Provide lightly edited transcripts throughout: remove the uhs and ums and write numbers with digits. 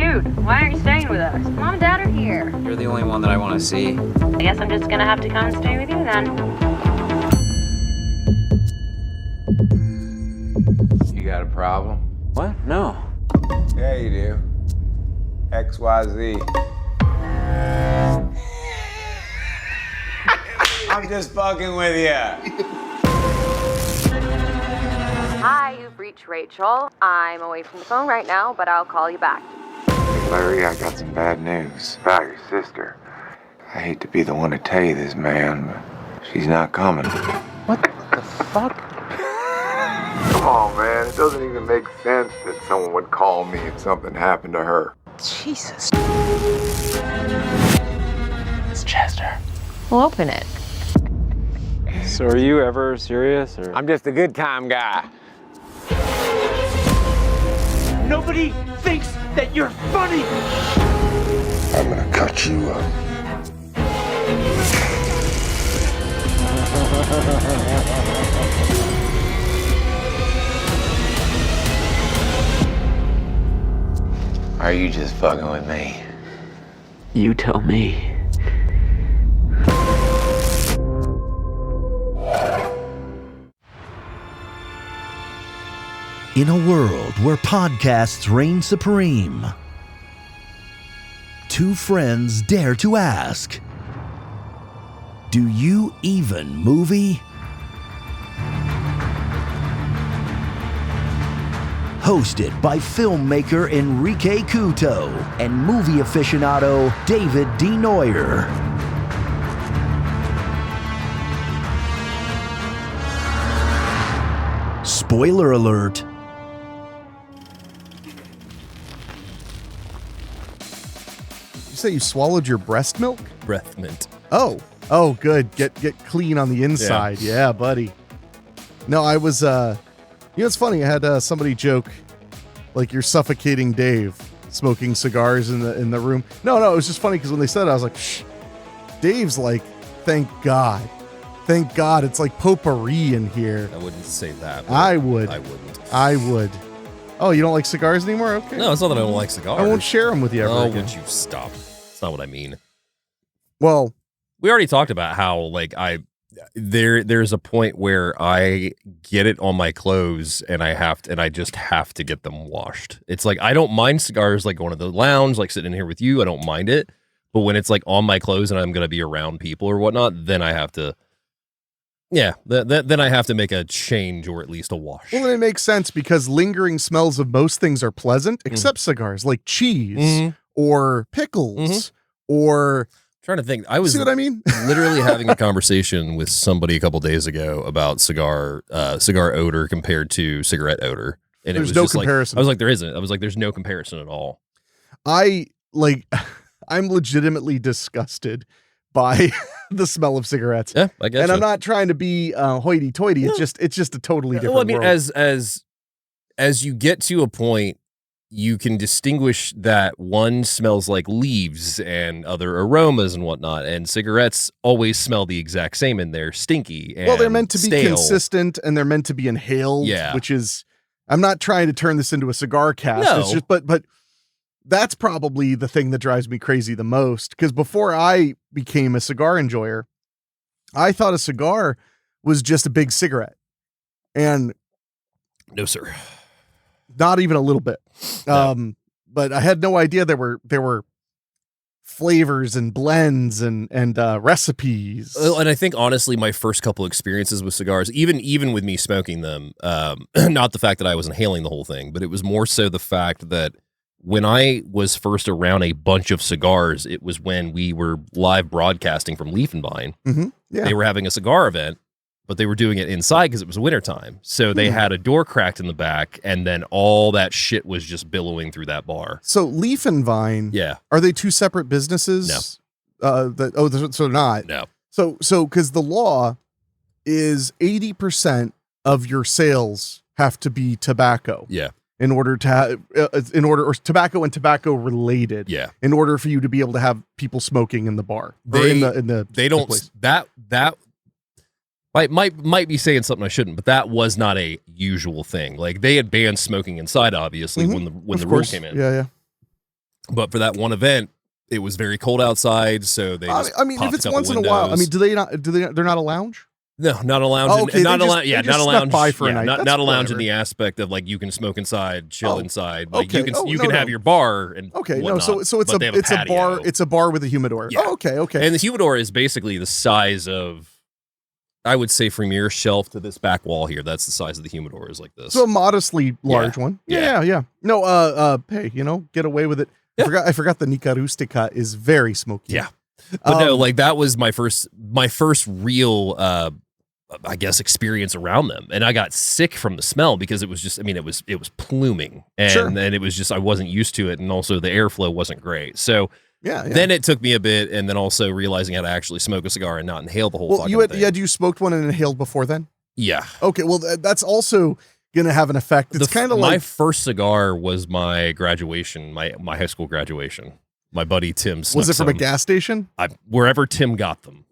Dude, why aren't you staying with us? Mom and Dad are here. You're the only one that I want to see. I guess I'm just gonna have to come and stay with you then. You got a problem? What? No. Yeah, you do. XYZ. I'm just fucking with you. Hi, you've reached Rachel. I'm away from the phone right now, but I'll call you back. Hey, Larry, I got some bad news about your sister. I hate to be the one to tell you this, man, but she's not coming. What the fuck? Come on, man. It doesn't even make sense that someone would call me if something happened to her. Jesus. It's Chester. We'll open it. So are you ever serious, or? I'm just a good time guy. Nobody thinks that you're funny. I'm gonna cut you up. Are you just fucking with me? You tell me. In a world where podcasts reign supreme, two friends dare to ask, do you even movie? Hosted by filmmaker Henrique Couto and movie aficionado David D. Neuer. Spoiler alert. You say you swallowed your breast milk? Breath mint. Oh, good. Get clean on the inside. Yeah, buddy. No, I was. It's funny. I had somebody joke, like you're suffocating Dave smoking cigars in the room. No, it was just funny because when they said it, I was like, shh. Dave's like, thank God, it's like potpourri in here. I wouldn't say that. I would. I would. Oh, you don't like cigars anymore? Okay. No, it's not that I don't like cigars. I won't share them with you ever again. Would you stop? That's not what I mean. Well, we already talked about how like there's a point where I get it on my clothes and I just have to get them washed. It's like I don't mind cigars like going to the lounge, like sitting in here with you. I don't mind it. But when it's like on my clothes and I'm gonna be around people or whatnot, then I have to then I have to make a change or at least a wash. Well, it makes sense because lingering smells of most things are pleasant, except cigars, like cheese or pickles or... Trying to think. I was See what I mean? literally having a conversation with somebody a couple days ago about cigar odor compared to cigarette odor. And There's it was no just comparison. Like, I was like, there isn't. I was like, there's no comparison at all. I'm legitimately disgusted by the smell of cigarettes. Yeah, I guess. And I'm not trying to be hoity-toity. No. It's just a totally different Well, I mean, world. as you get to a point, you can distinguish that one smells like leaves and other aromas and whatnot, and cigarettes always smell the exact same, and they're stinky and well, they're meant to be stale. Consistent, and they're meant to be inhaled, which is... I'm not trying to turn this into a cigar cast. No. It's just, but that's probably the thing that drives me crazy the most. Because before I became a cigar enjoyer, I thought a cigar was just a big cigarette. And no, sir. Not even a little bit. No. But I had no idea there were flavors and blends and recipes. And I think honestly, my first couple experiences with cigars, even with me smoking them, not the fact that I was inhaling the whole thing, but it was more so the fact that when I was first around a bunch of cigars, it was when we were live broadcasting from Leaf and Vine. Mm-hmm. Yeah. They were having a cigar event, but they were doing it inside because it was wintertime. So they had a door cracked in the back, and then all that shit was just billowing through that bar. So Leaf and Vine, are they two separate businesses? No. So not. No. So because the law is 80% of your sales have to be tobacco. Yeah. In order to have, or tobacco and tobacco related. Yeah. In order for you to be able to have people smoking in the bar. They don't place. that might be saying something I shouldn't, but that was not a usual thing. Like they had banned smoking inside, obviously, when the rule came in. Yeah. But for that one event, it was very cold outside, so they just I mean, if popped it's a once in couple a while, I windows. mean, they're not a lounge? No, not a lounge. Oh, okay, not they a just- lounge. Yeah, they just not a snuck lounge. by for a yeah, night. not, That's not a lounge in whatever. the aspect of like you can smoke inside, chill inside. Like okay. you can Oh, you no, can no. have your bar and Okay, whatnot, so it's but they have a bar. patio. It's a bar with a humidor. Yeah. Oh, okay. And the humidor is basically the size of, I would say, from your shelf to this back wall here. That's the size of the humidor, is like this. So a modestly large one. Yeah. No, hey, get away with it. Yeah. I forgot the Nica Rustica is very smoky. Yeah. But no, like that was my first real, I guess, experience around them. And I got sick from the smell because it was just, I mean, it was pluming and Sure. then it was just, I wasn't used to it. And also the airflow wasn't great. So Yeah. then it took me a bit. And then also realizing how to actually smoke a cigar and not inhale the whole Well, fucking thing. you smoked one and inhaled before then? Yeah. Okay, well, that's also going to have an effect. It's kind of my like... first cigar was my graduation, my high school graduation. My buddy Tim snuck Was it from a some. gas station? Wherever Tim got them.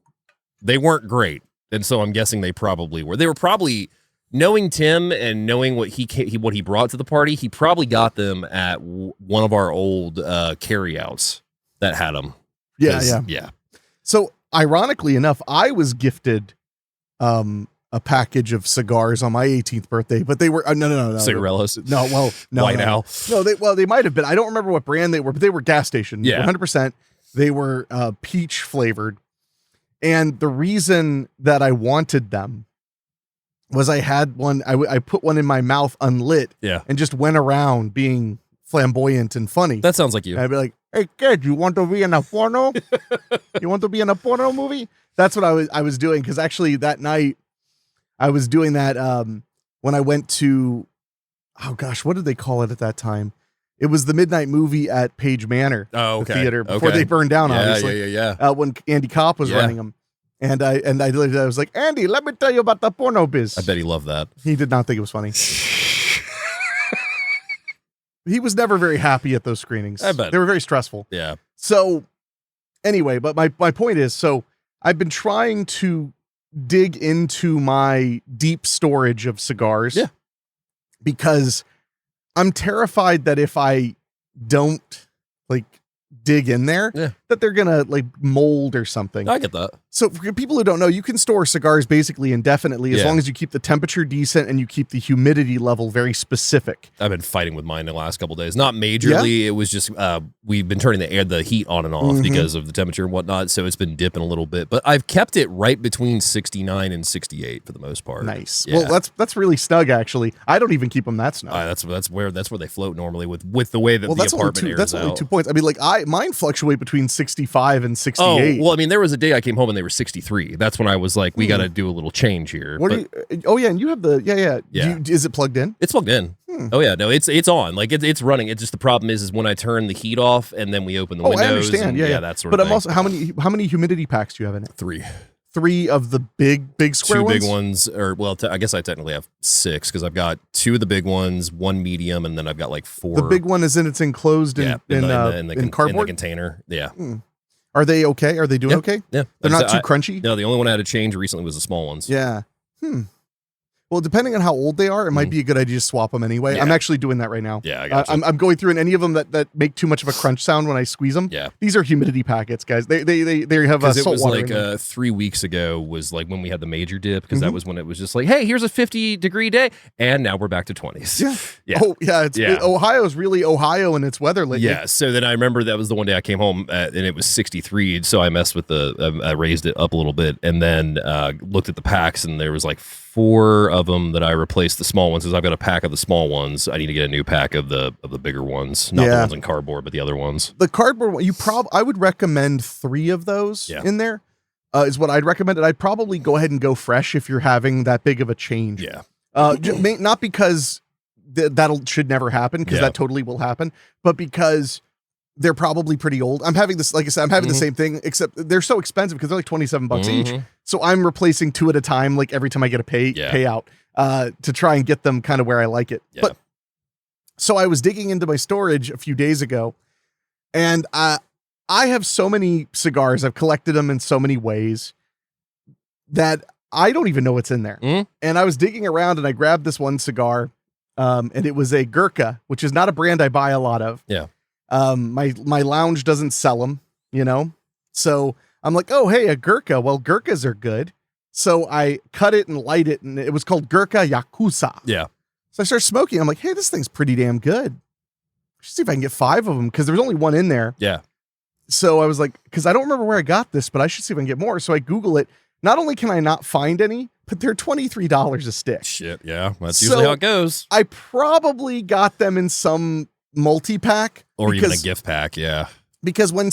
They weren't great. And so I'm guessing they probably were. They were probably, knowing Tim and knowing what he brought to the party, he probably got them at one of our old carryouts that had them. Yeah. So, ironically enough, I was gifted a package of cigars on my 18th birthday, but they were no. Cigarillos. No, well, no. White no. Owl. No, they might have been. I don't remember what brand they were, but they were gas station. Yeah. 100%. They were peach flavored. And the reason that I wanted them was I had one, I put one in my mouth unlit and just went around being flamboyant and funny. That sounds like you. And I'd be like, hey kid, you want to be in a porno? You want to be in a porno movie? That's what I was doing. Cause actually that night I was doing that when I went to, oh gosh, what did they call it at that time? It was the midnight movie at Page Manor, the theater, before they burned down, obviously. Yeah. When Andy Kopp was running them. And I was like, Andy, let me tell you about the porno biz. I bet he loved that. He did not think it was funny. He was never very happy at those screenings. I bet. They were very stressful. Yeah. So anyway, but my point is, so I've been trying to dig into my deep storage of cigars. Yeah. Because I'm terrified that if I don't like dig in there, that they're gonna like mold or something. I get that. So for people who don't know, you can store cigars basically indefinitely as long as you keep the temperature decent and you keep the humidity level very specific. I've been fighting with mine the last couple of days. Not majorly. It was just we've been turning the heat on and off because of the temperature and whatnot. So it's been dipping a little bit. But I've kept it right between 69 and 68 for the most part. Nice. Yeah. Well, that's really snug actually. I don't even keep them that snug. That's where they float normally with the way that the that's apartment airs that's out. only 2 points. I mean, like mine fluctuate between 65 and 68. Oh, well, I mean, there was a day I came home and they were 63. That's when I was like, we got to do a little change here. Oh yeah, and you have the is it plugged in? It's plugged in. Oh yeah, no, it's on. Like it's running. It's just the problem is when I turn the heat off and then we open the windows. I understand. And, yeah, that sort but of thing. I'm also how many humidity packs do you have in it? 3. 3 of the big square Two ones? big ones, or well, I guess I technically have 6 because I've got 2 of the big ones, 1 medium, and then I've got like 4. The big one is it's enclosed in cardboard? In the container. Yeah. Are they okay? Are they doing okay? Yeah. They're not too crunchy? No, the only one I had to change recently was the small ones. Yeah. Well, depending on how old they are, it might be a good idea to swap them anyway. Yeah. I'm actually doing that right now. Yeah, I got you. I'm going through, and any of them that make too much of a crunch sound when I squeeze them. Yeah. These are humidity packets, guys. They have it salt was water like in them. 3 weeks ago was like when we had the major dip because that was when it was just like, hey, here's a 50-degree day, and now we're back to 20s. Yeah. Oh yeah. Ohio's really Ohio in its weather lately. Yeah. So then I remember that was the one day I came home and it was 63. So I messed with I raised it up a little bit and then looked at the packs and there was like 4 of them that I replaced the small ones because I've got a pack of the small ones. I need to get a new pack of the bigger ones, not the ones in cardboard, but the other ones. The cardboard one, I would recommend 3 of those in there. Is what I'd recommend. And I'd probably go ahead and go fresh if you're having that big of a change. Yeah. Not because that should never happen, because that totally will happen, but because they're probably pretty old. I'm having this, like I said, I'm having the same thing, except they're so expensive because they're like $27 each. So I'm replacing 2 at a time, like every time I get a payout, to try and get them kind of where I like it. Yeah. But so I was digging into my storage a few days ago, and I have so many cigars. I've collected them in so many ways that I don't even know what's in there. And I was digging around and I grabbed this one cigar, and it was a Gurkha, which is not a brand I buy a lot of. Yeah. My lounge doesn't sell them, you know? So I'm like, oh, hey, a Gurkha. Well, Gurkhas are good. So I cut it and light it, and it was called Gurkha Yakuza. Yeah. So I started smoking. I'm like, hey, this thing's pretty damn good. Let's see if I can get 5 of them, because there was only one in there. Yeah. So I was like, because I don't remember where I got this, but I should see if I can get more. So I Google it. Not only can I not find any, but they're $23 a stick. Shit, yeah. That's usually how it goes. I probably got them in some multi-pack. Or even a gift pack, yeah. Because when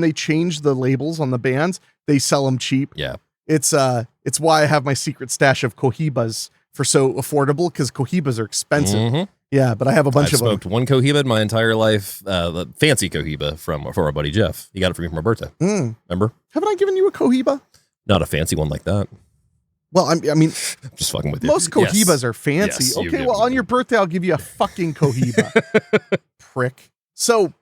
they change the labels on the bands, they sell them cheap. Yeah. It's why I have my secret stash of Cohibas for so affordable, because Cohibas are expensive. Mm-hmm. Yeah, but I have a bunch of them. I've smoked one Cohiba in my entire life, the fancy Cohiba from our buddy Jeff. He got it for me for my birthday. Remember? Haven't I given you a Cohiba? Not a fancy one like that. Well, I mean, just fucking with you. Most Cohibas are fancy. Yes, okay, well, on your birthday, I'll give you a fucking Cohiba. Prick. So,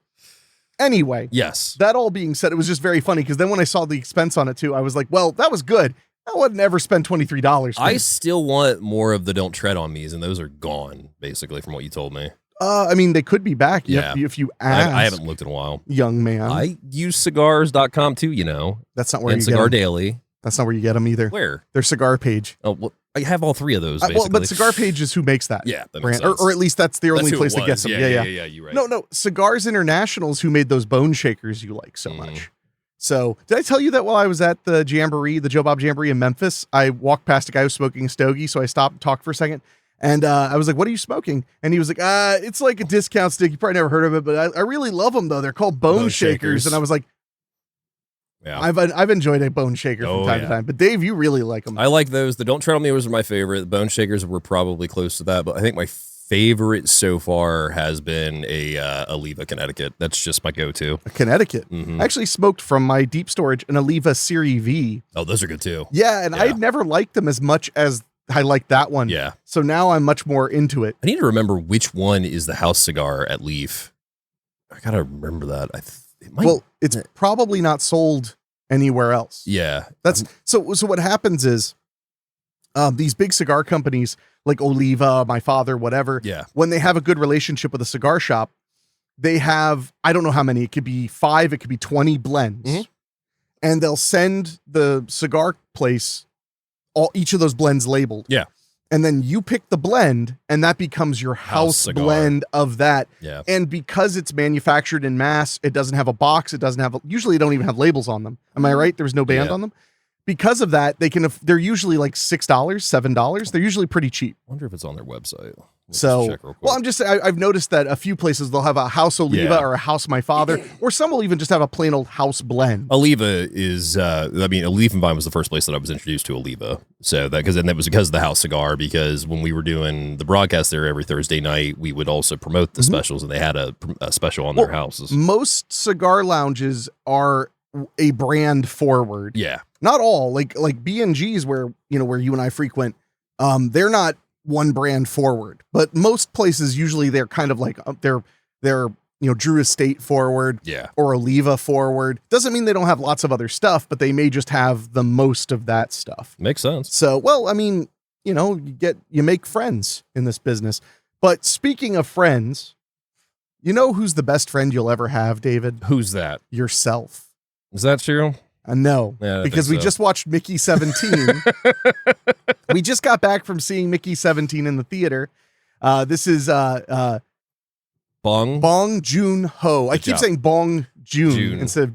anyway. Yes. That all being said, it was just very funny, because then when I saw the expense on it too, I was like, well, that was good. I would never spend $23. I still want more of the Don't Tread on Me's, and those are gone, basically, from what you told me. I mean, they could be back if you ask. I haven't looked in a while. Young man. I use cigars.com too, you know. That's not where and you Cigar get them. Daily. That's not where you get them either. Where? Their Cigar Page. Oh, well, I have all 3 of those, basically. But Cigar Page is who makes that. Yeah, that brand, makes sense. or at least that's the only place that gets them. Yeah, you're right. No, Cigars International's who made those bone shakers you like so much. So, did I tell you that while I was at the Jamboree, the Joe Bob Jamboree in Memphis, I walked past a guy who was smoking a stogie, so I stopped and talked for a second, and I was like, what are you smoking? And he was like, it's like a discount stick. You probably never heard of it, but I really love them, though. They're called bone shakers. And I was like, yeah. I've enjoyed a bone shaker from time to time, but Dave, you really like them. I like those. The Don't Tread on Me were my favorite. The bone shakers were probably close to that, but I think my favorite so far has been a Oliva Connecticut. That's just my go-to. A Connecticut. I actually smoked from my deep storage an Oliva Serie V. Oh, those are good too. Yeah, and I never liked them as much as I liked that one. Yeah. So now I'm much more into it. I need to remember which one is the house cigar at Leaf. I gotta remember that. It's probably not sold anywhere else. Yeah. That's so what happens is these big cigar companies like Oliva, my father, whatever. Yeah. When they have a good relationship with a cigar shop, they have, I don't know how many, it could be 5, it could be 20 blends. And they'll send the cigar place each of those blends labeled. Yeah. And then you pick the blend, and that becomes your house blend of that. Yeah. And because it's manufactured in mass, it doesn't have a box. It doesn't have, usually they don't even have labels on them. Am I right? There was no band on them. Because of that, they're usually like $6, $7. They're usually pretty cheap. I wonder if it's on their website. I've noticed that a few places they'll have a house Oliva or a house my father, or some will even just have a plain old house blend. Oliva is, Leaf and Vine was the first place that I was introduced to Oliva. So that was because of the house cigar, because when we were doing the broadcast there every Thursday night, we would also promote the specials, and they had a special on their houses. Most cigar lounges are a brand forward. Yeah. Not all, like B&G's where you and I frequent, they're not one brand forward, but most places usually they're kind of like they're Drew Estate forward, or Oliva forward. Doesn't mean they don't have lots of other stuff, but they may just have the most of that stuff. Makes sense. So, well, I mean, you make friends in this business. But speaking of friends, you know who's the best friend you'll ever have, David? Who's that? Yourself. Is that true? No, because we just watched Mickey 17. We just got back from seeing Mickey 17 in the theater. This is Bong Joon-ho. I keep saying Bong Joon instead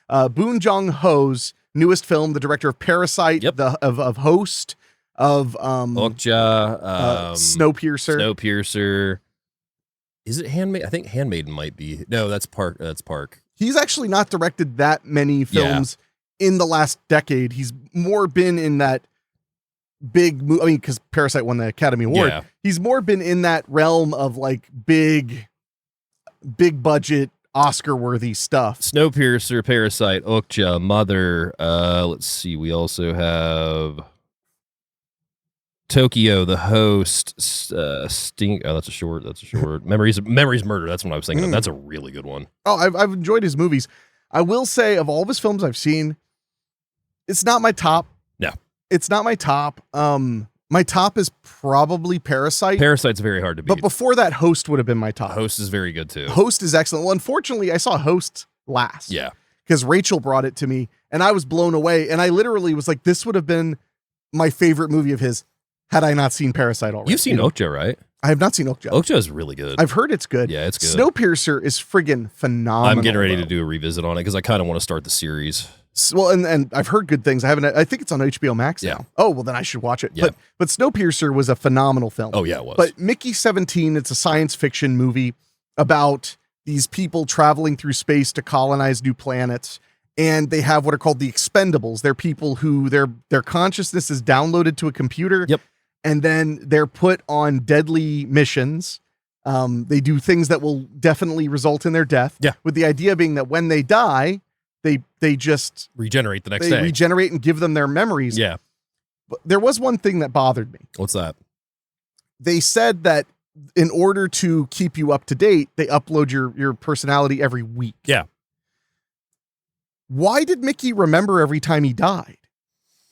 of Boon Jong-ho's newest film, the director of Parasite, of Host, of Okja, Snowpiercer. Is it Handmaid? I think Handmaiden might be. No, that's Park. He's actually not directed that many films in the last decade. He's more been in that big movie. I mean, because Parasite won the Academy Award. Yeah. He's more been in that realm of like big budget Oscar worthy stuff. Snowpiercer, Parasite, Okja, Mother. Let's see. We also have Tokyo, The Host, Sting. Oh, that's a short. Memories Murder. That's what I was thinking of. That's a really good one. Oh, I've enjoyed his movies. I will say, of all of his films I've seen, it's not my top. No, it's not my top. My top is probably Parasite. Parasite's very hard to beat. But before that, Host would have been my top. Host is very good too. Host is excellent. Well, unfortunately, I saw Host last. Yeah. Because Rachel brought it to me and I was blown away. And I literally was like, this would have been my favorite movie of his had I not seen Parasite already. You've seen Okja, right? I have not seen Okja. Okja is really good. I've heard it's good. Yeah, it's good. Snowpiercer is friggin' phenomenal. I'm getting ready to do a revisit on it because I kind of want to start the series. Well, and I've heard good things. I think it's on HBO Max now. Yeah. Oh, well, then I should watch it. Yeah. But Snowpiercer was a phenomenal film. Oh, yeah, it was. But Mickey 17, it's a science fiction movie about these people traveling through space to colonize new planets. And they have what are called the expendables. They're people who their consciousness is downloaded to a computer. Yep. And then they're put on deadly missions. They do things that will definitely result in their death. Yeah. With the idea being that when they die, they just regenerate the next they day. regenerate and give them their memories. Yeah. But there was one thing that bothered me. What's that? They said that in order to keep you up to date, they upload your personality every week. Yeah. Why did Mickey remember every time he died?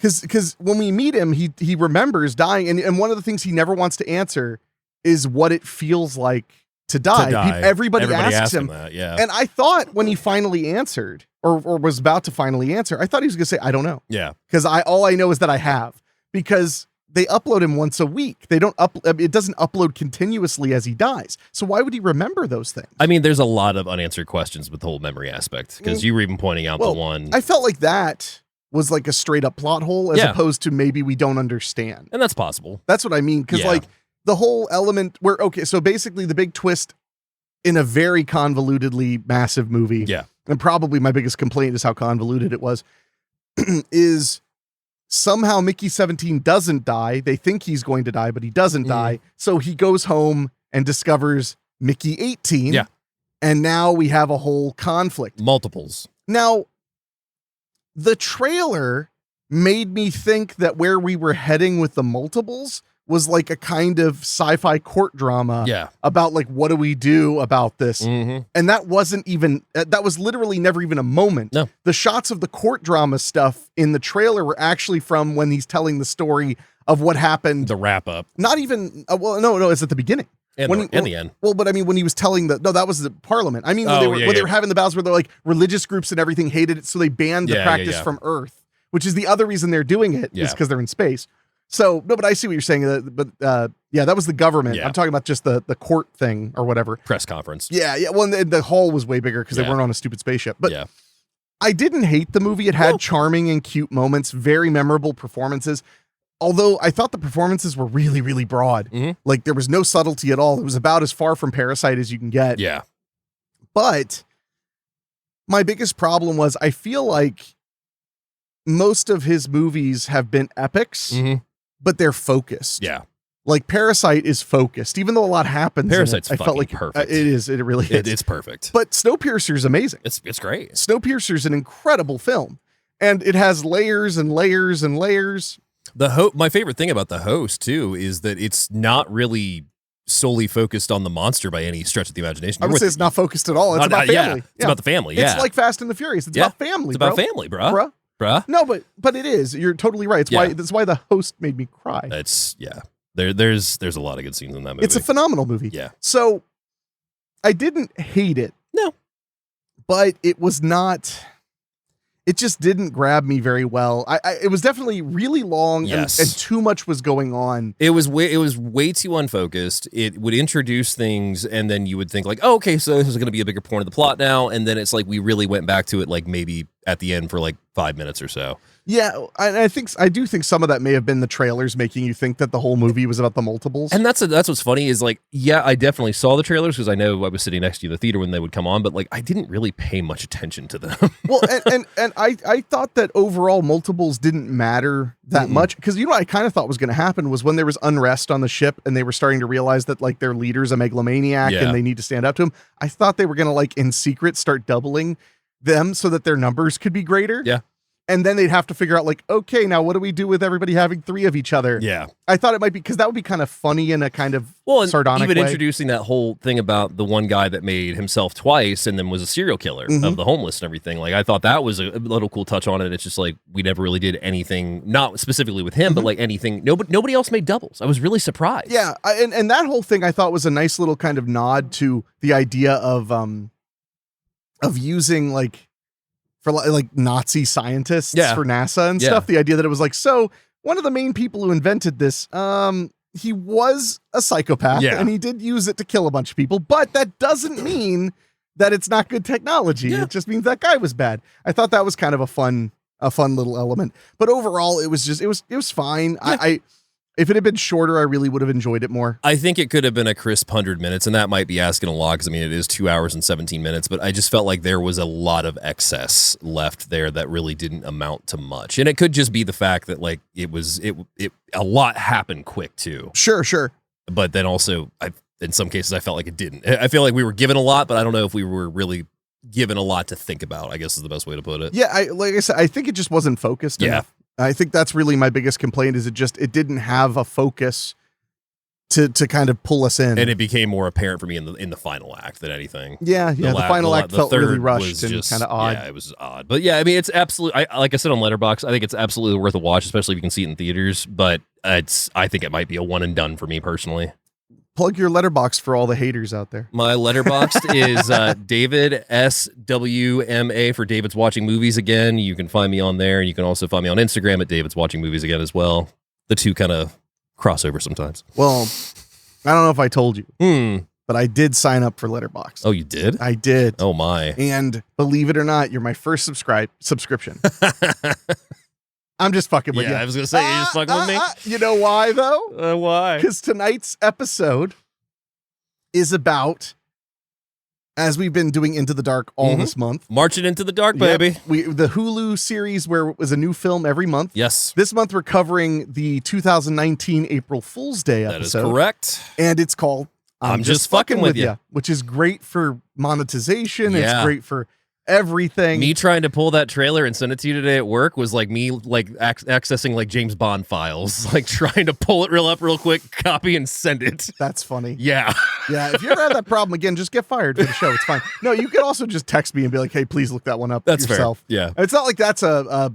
Because when we meet him, he remembers dying. And one of the things he never wants to answer is what it feels like to die. Everybody asks him that, yeah. And I thought when he finally answered or was about to finally answer, I thought he was going to say, I don't know. Yeah. Because all I know is that I have. Because they upload him once a week. They don't it doesn't upload continuously as he dies. So why would he remember those things? I mean, there's a lot of unanswered questions with the whole memory aspect because you were even pointing out the one. I felt like that was like a straight up plot hole as opposed to maybe we don't understand. And that's possible. That's what I mean. Because like the whole element where, okay, so basically the big twist in a very convolutedly massive movie. Yeah. And probably my biggest complaint is how convoluted it was, is somehow Mickey 17 doesn't die. They think he's going to die, but he doesn't die. So he goes home and discovers Mickey 18. Yeah. And now we have a whole conflict. Multiples. Now, the trailer made me think that where we were heading with the multiples was like a kind of sci-fi court drama about like, what do we do about this? And that wasn't even, that was literally never even a moment. No. The shots of the court drama stuff in the trailer were actually from when he's telling the story of what happened. The wrap up. Not even, no, it's at the beginning. And the end. Well, but I mean, when he was telling that was the parliament. I mean, when they were having the battles where they're like religious groups and everything hated it. So they banned the practice from Earth, which is the other reason they're doing it is because they're in space. So, no, but I see what you're saying. But that was the government. Yeah. I'm talking about just the court thing or whatever. Press conference. Yeah. Well, and the hall was way bigger because they weren't on a stupid spaceship. But I didn't hate the movie. It had charming and cute moments, very memorable performances. Although I thought the performances were really, really broad. Like there was no subtlety at all. It was about as far from Parasite as you can get. Yeah. But my biggest problem was I feel like most of his movies have been epics, but they're focused. Yeah. Like Parasite is focused, even though a lot happens. Parasite's I felt like perfect. It is. It really is. It's perfect. But Snowpiercer is amazing. It's great. Snowpiercer is an incredible film, and it has layers and layers and layers. My favorite thing about The Host too is that it's not really solely focused on the monster by any stretch of the imagination. I would say it's not focused at all. It's about family. It's about the family. Yeah. It's like Fast and the Furious. It's about family. It's about family, bruh. No, but it is. You're totally right. That's why The Host made me cry. There's a lot of good scenes in that movie. It's a phenomenal movie. Yeah. So I didn't hate it. No. But it was not. It just didn't grab me very well. It was definitely really long and too much was going on. It was way too unfocused. It would introduce things and then you would think like, oh, okay, so this is going to be a bigger point of the plot now. And then it's like we really went back to it like maybe at the end for like 5 minutes or so. Yeah, I do think some of that may have been the trailers making you think that the whole movie was about the multiples. And that's what's funny is like, yeah, I definitely saw the trailers because I know I was sitting next to you in the theater when they would come on, but like I didn't really pay much attention to them. Well, and I thought that overall multiples didn't matter that much because you know what I kind of thought was going to happen was when there was unrest on the ship and they were starting to realize that like their leader's a megalomaniac and they need to stand up to him. I thought they were going to like in secret start doubling them so that their numbers could be greater. Yeah. And then they'd have to figure out like, okay, now what do we do with everybody having 3 of each other? Yeah. I thought it might be because that would be kind of funny in a kind of sardonic even way. Introducing that whole thing about the one guy that made himself twice and then was a serial killer of the homeless and everything. Like, I thought that was a little cool touch on it. It's just like, we never really did anything, not specifically with him, but like anything. Nobody else made doubles. I was really surprised. Yeah. And that whole thing I thought was a nice little kind of nod to the idea of using like, for like Nazi scientists for NASA and stuff. The idea that it was like, so one of the main people who invented this, he was a psychopath and he did use it to kill a bunch of people, but that doesn't mean that it's not good technology. Yeah. It just means that guy was bad. I thought that was kind of a fun little element, but overall it was fine. Yeah. If it had been shorter, I really would have enjoyed it more. I think it could have been a crisp 100 minutes, and that might be asking a lot because, I mean, it is 2 hours and 17 minutes, but I just felt like there was a lot of excess left there that really didn't amount to much. And it could just be the fact that, like, a lot happened quick, too. Sure. But then also, in some cases, I felt like it didn't. I feel like we were given a lot, but I don't know if we were really given a lot to think about, I guess is the best way to put it. Yeah, like I said, I think it just wasn't focused enough. I think that's really my biggest complaint is it didn't have a focus to kind of pull us in. And it became more apparent for me in the final act than anything. Yeah. The final act felt really rushed and kind of odd. Yeah, it was odd. But yeah, I mean, it's absolutely, like I said on Letterboxd, I think it's absolutely worth a watch, especially if you can see it in theaters. But I think it might be a one and done for me personally. Plug your Letterboxd for all the haters out there. My Letterboxd is David SWMA for David's Watching Movies Again. You can find me on there. And you can also find me on Instagram at David's Watching Movies Again as well. The two kind of cross over sometimes. Well, I don't know if I told you, but I did sign up for Letterboxd. Oh, you did? I did. Oh, my. And believe it or not, you're my first subscription. I'm just fucking with you. Yeah, I was going to say, you're just fucking with me? You know why, though? Why? Because tonight's episode is about, as we've been doing Into the Dark all this month. Marching into the dark, baby. The Hulu series where it was a new film every month. Yes. This month we're covering the 2019 April Fool's Day episode. That is correct. And it's called I'm Just Fucking With Ya, which is great for monetization. Yeah. It's great for everything. Me trying to pull that trailer and send it to you today at work was like me like accessing like James Bond files, like trying to pull it real quick, copy and send it. That's funny. Yeah. Yeah. If you ever have that problem again, just get fired for the show. It's fine. No, you can also just text me and be like, hey, please look that one up yourself. Fair. Yeah. It's not like that's a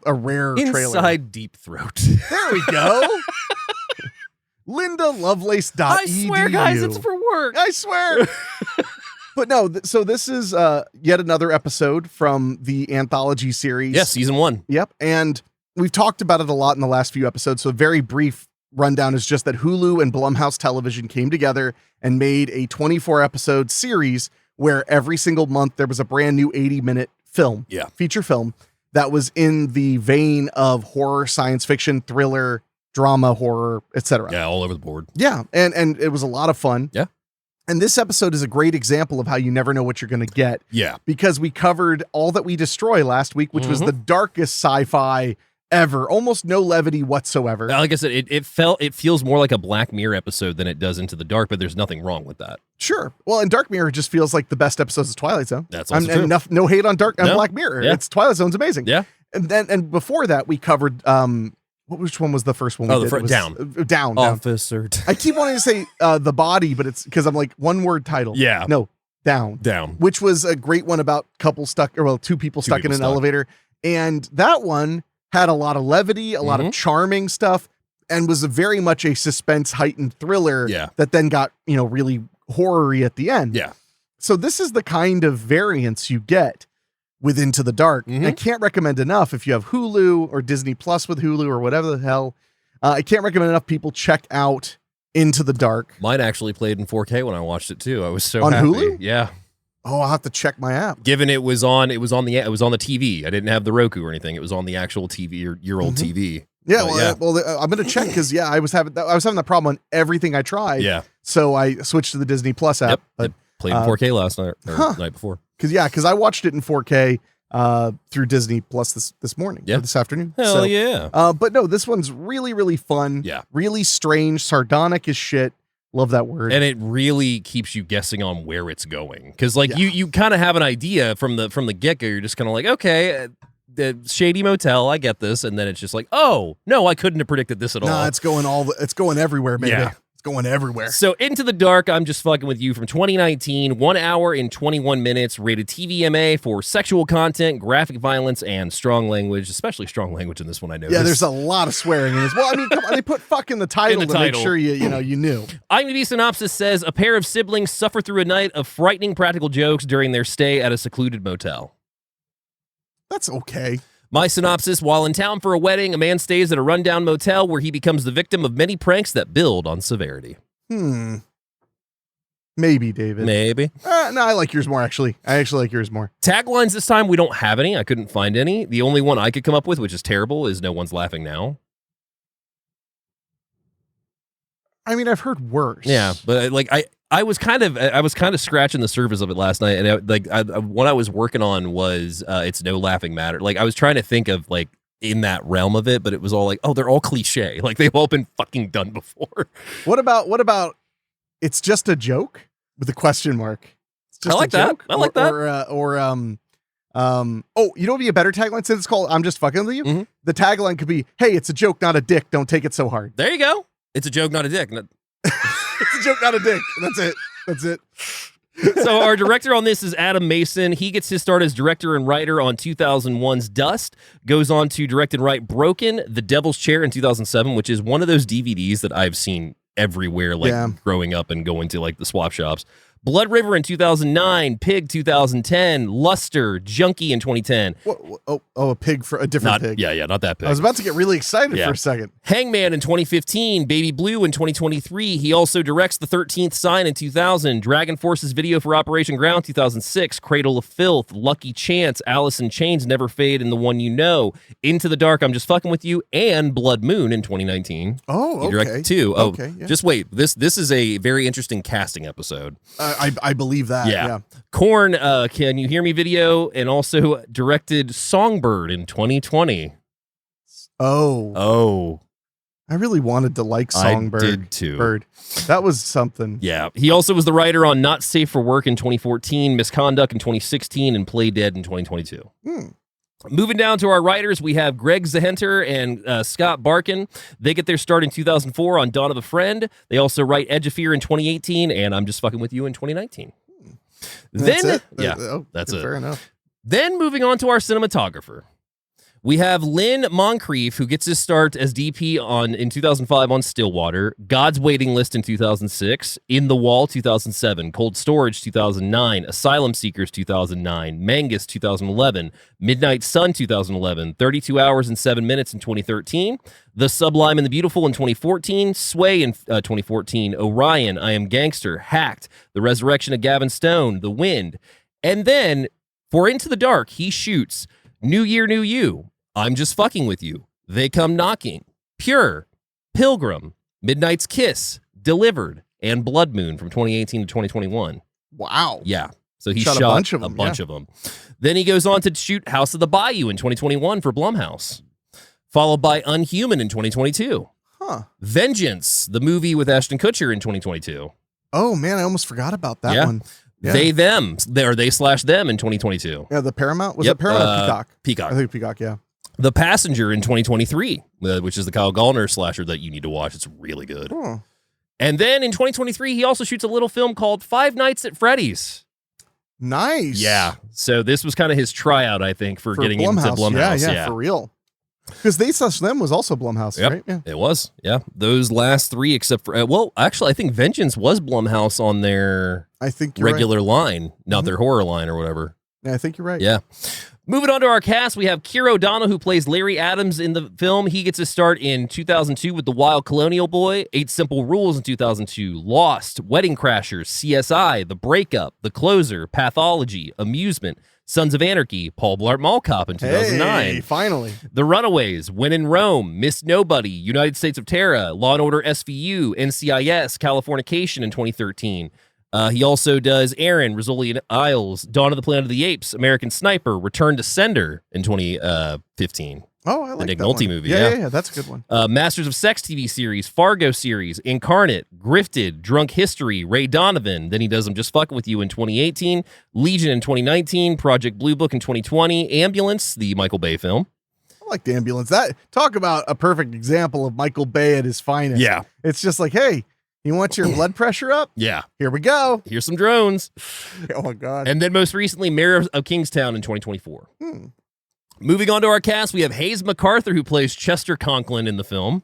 rare trailer. Inside Deep Throat. There we go. LindaLovelace.edu. I swear, guys, it's for work. I swear. But no, so this is yet another episode from the anthology series. Yes, season 1. Yep. And we've talked about it a lot in the last few episodes. So a very brief rundown is just that Hulu and Blumhouse Television came together and made a 24-episode series where every single month there was a brand new 80-minute film, feature film, that was in the vein of horror, science fiction, thriller, drama, horror, etc. Yeah, all over the board. Yeah, and it was a lot of fun. Yeah. And this episode is a great example of how you never know what you're going to get. Yeah. Because we covered All That We Destroy last week, which was the darkest sci-fi ever. Almost no levity whatsoever. Like I said, it feels more like a Black Mirror episode than it does Into the Dark, but there's nothing wrong with that. Sure. Well, and Dark Mirror just feels like the best episodes of Twilight Zone. That's also true. And no hate on Black Mirror. Yeah. It's Twilight Zone's amazing. Yeah. And before that, we covered which one was the first one? Down. Officer. I keep wanting to say The Body, but it's because I'm like one word title. Yeah. No, Down. Which was a great one about two people stuck in an elevator. And that one had a lot of levity, a lot of charming stuff, and was very much a suspense heightened thriller that then got, really horror-y at the end. Yeah. So this is the kind of variance you get with Into the Dark. I can't recommend enough if you have Hulu or Disney Plus with Hulu or whatever the hell. I can't recommend enough people check out Into the Dark. Mine actually played in 4K when I watched it too. I was so on happy. Hulu? Yeah. Oh, I'll have to check my app. Given it was on the TV. I didn't have the Roku or anything. It was on the actual TV or your old TV. Yeah, I'm going to check because I was having that problem on everything I tried. Yeah. So I switched to the Disney Plus app. Yep. But played in 4K last night or night before. Because I watched it in 4K through Disney Plus this morning, or this afternoon. Hell yeah. But no, this one's really, really fun. Yeah. Really strange, sardonic as shit. Love that word. And it really keeps you guessing on where it's going. Because you kind of have an idea from the get-go. You're just kind of like, okay, the shady motel. I get this. And then it's just like, oh, no, I couldn't have predicted this at all. No, it's going everywhere, baby. Yeah. It's going everywhere. So Into the Dark, I'm Just Fucking With You from 2019, 1 hour and 21 minutes, rated TVMA for sexual content, graphic violence, and strong language, especially strong language in this one, I know. Yeah, there's a lot of swearing in this. Well, I mean, come on, they put fuck in the title to make sure you knew. IMDb synopsis says, a pair of siblings suffer through a night of frightening practical jokes during their stay at a secluded motel. That's okay. My synopsis, while in town for a wedding, a man stays at a rundown motel where he becomes the victim of many pranks that build on severity. Maybe, David. Maybe. No, I like yours more, actually. I actually like yours more. Taglines this time, we don't have any. I couldn't find any. The only one I could come up with, which is terrible, is No One's Laughing Now. I mean, I've heard worse. Yeah, but like I was kind of scratching the surface of it last night, and what I was working on was It's No Laughing Matter. Like I was trying to think of like in that realm of it, but it was all like, oh, they're all cliche. Like they've all been fucking done before. What about It's Just a Joke with a question mark? It's just I like a that. joke? I like that. Oh, you know what would be a better tagline since it's called I'm Just Fucking With You? Mm-hmm. The tagline could be, hey, it's a joke, not a dick. Don't take it so hard. There you go. It's a joke, not a dick. It's a joke, not a dick. That's it. So our director on this is Adam Mason. He gets his start as director and writer on 2001's Dust, goes on to direct and write Broken, The Devil's Chair in 2007, which is one of those DVDs that I've seen everywhere, like growing up and going to like the swap shops. Blood River in 2009, Pig 2010, Luster, Junkie in 2010. A pig for a different pig. Yeah, not that pig. I was about to get really excited for a second. Hangman in 2015, Baby Blue in 2023. He also directs The 13th Sign in 2000, Dragon Force's video for Operation Ground 2006, Cradle of Filth, Lucky Chance, Alice in Chains, Never Fade, and The One You Know, Into the Dark, I'm Just Fucking With You, and Blood Moon in 2019. Oh, okay. He directed two. Oh, okay, yeah. Just wait. This is a very interesting casting episode. I believe that. Yeah. Korn, Can You Hear Me video, and also directed Songbird in 2020. Oh. I really wanted to like Songbird. I did too. Bird. That was something. Yeah. He also was the writer on Not Safe for Work in 2014, Misconduct in 2016, and Play Dead in 2022. Moving down to our writers, we have Greg Zahenter and Scott Barkin. They get their start in 2004 on Dawn of a Friend. They also write Edge of Fear in 2018, and I'm Just Fucking With You in 2019. That's it? That's it. Fair enough. Then moving on to our cinematographer. We have Lynn Moncrief, who gets his start as DP in 2005 on Stillwater, God's Waiting List in 2006, In the Wall 2007, Cold Storage 2009, Asylum Seekers 2009, Mangus 2011, Midnight Sun 2011, 32 Hours and 7 Minutes in 2013, The Sublime and the Beautiful in 2014, Sway in 2014, Orion, I Am Gangster, Hacked, The Resurrection of Gavin Stone, The Wind. And then, for Into the Dark, he shoots New Year, New You, I'm Just Fucking With You, They Come Knocking, Pure, Pilgrim, Midnight's Kiss, Delivered, and Blood Moon from 2018 to 2021. Wow. Yeah. So he shot shot a bunch of them. Then he goes on to shoot House of the Bayou in 2021 for Blumhouse, followed by Unhuman in 2022. Vengeance, the movie with Ashton Kutcher in 2022. Oh, man, I almost forgot about that one. Yeah. They/them in 2022. Yeah, the Paramount? Was it Paramount or Peacock? Peacock. I think Peacock, yeah. The Passenger in 2023, which is the Kyle Gallner slasher that you need to watch. It's really good. And then in 2023, he also shoots a little film called Five Nights at Freddy's. Nice. Yeah. So this was kind of his tryout, I think, for getting Blumhouse. into Blumhouse. Yeah, for real. Because They Such Them was also Blumhouse, right? Yeah. It was. Yeah. Those last three, except for, well, actually, I think Vengeance was Blumhouse on their regular line, not their horror line or whatever. Yeah, I think you're right. Yeah. Moving on to our cast, we have Keir O'Donnell, who plays Larry Adams in the film. He gets his start in 2002 with The Wild Colonial Boy, 8 Simple Rules in 2002, Lost, Wedding Crashers, CSI, The Breakup, The Closer, Pathology, Amusement, Sons of Anarchy, Paul Blart Mall Cop in 2009. Hey, finally. The Runaways, When in Rome, Miss Nobody, United States of Terror, Law and Order SVU, NCIS, Californication in 2013. He also does Aaron, Rizzoli Isles, Dawn of the Planet of the Apes, American Sniper, Return to Sender in 2015. Oh, I like the Nick that Nolte one. movie. Yeah, that's a good one. Masters of Sex TV series, Fargo series, Incarnate, Grifted, Drunk History, Ray Donovan. Then he does I'm Just Fucking With You in 2018, Legion in 2019, Project Blue Book in 2020, Ambulance, the Michael Bay film. I like the Ambulance. That talk about a perfect example of Michael Bay at his finest. Yeah. It's just like, hey, you want your blood pressure up? Yeah. Here we go. Here's some drones. Oh my God. And then most recently, Mayor of Kingstown in 2024. Moving on to our cast, we have Hayes MacArthur, who plays Chester Conklin in the film.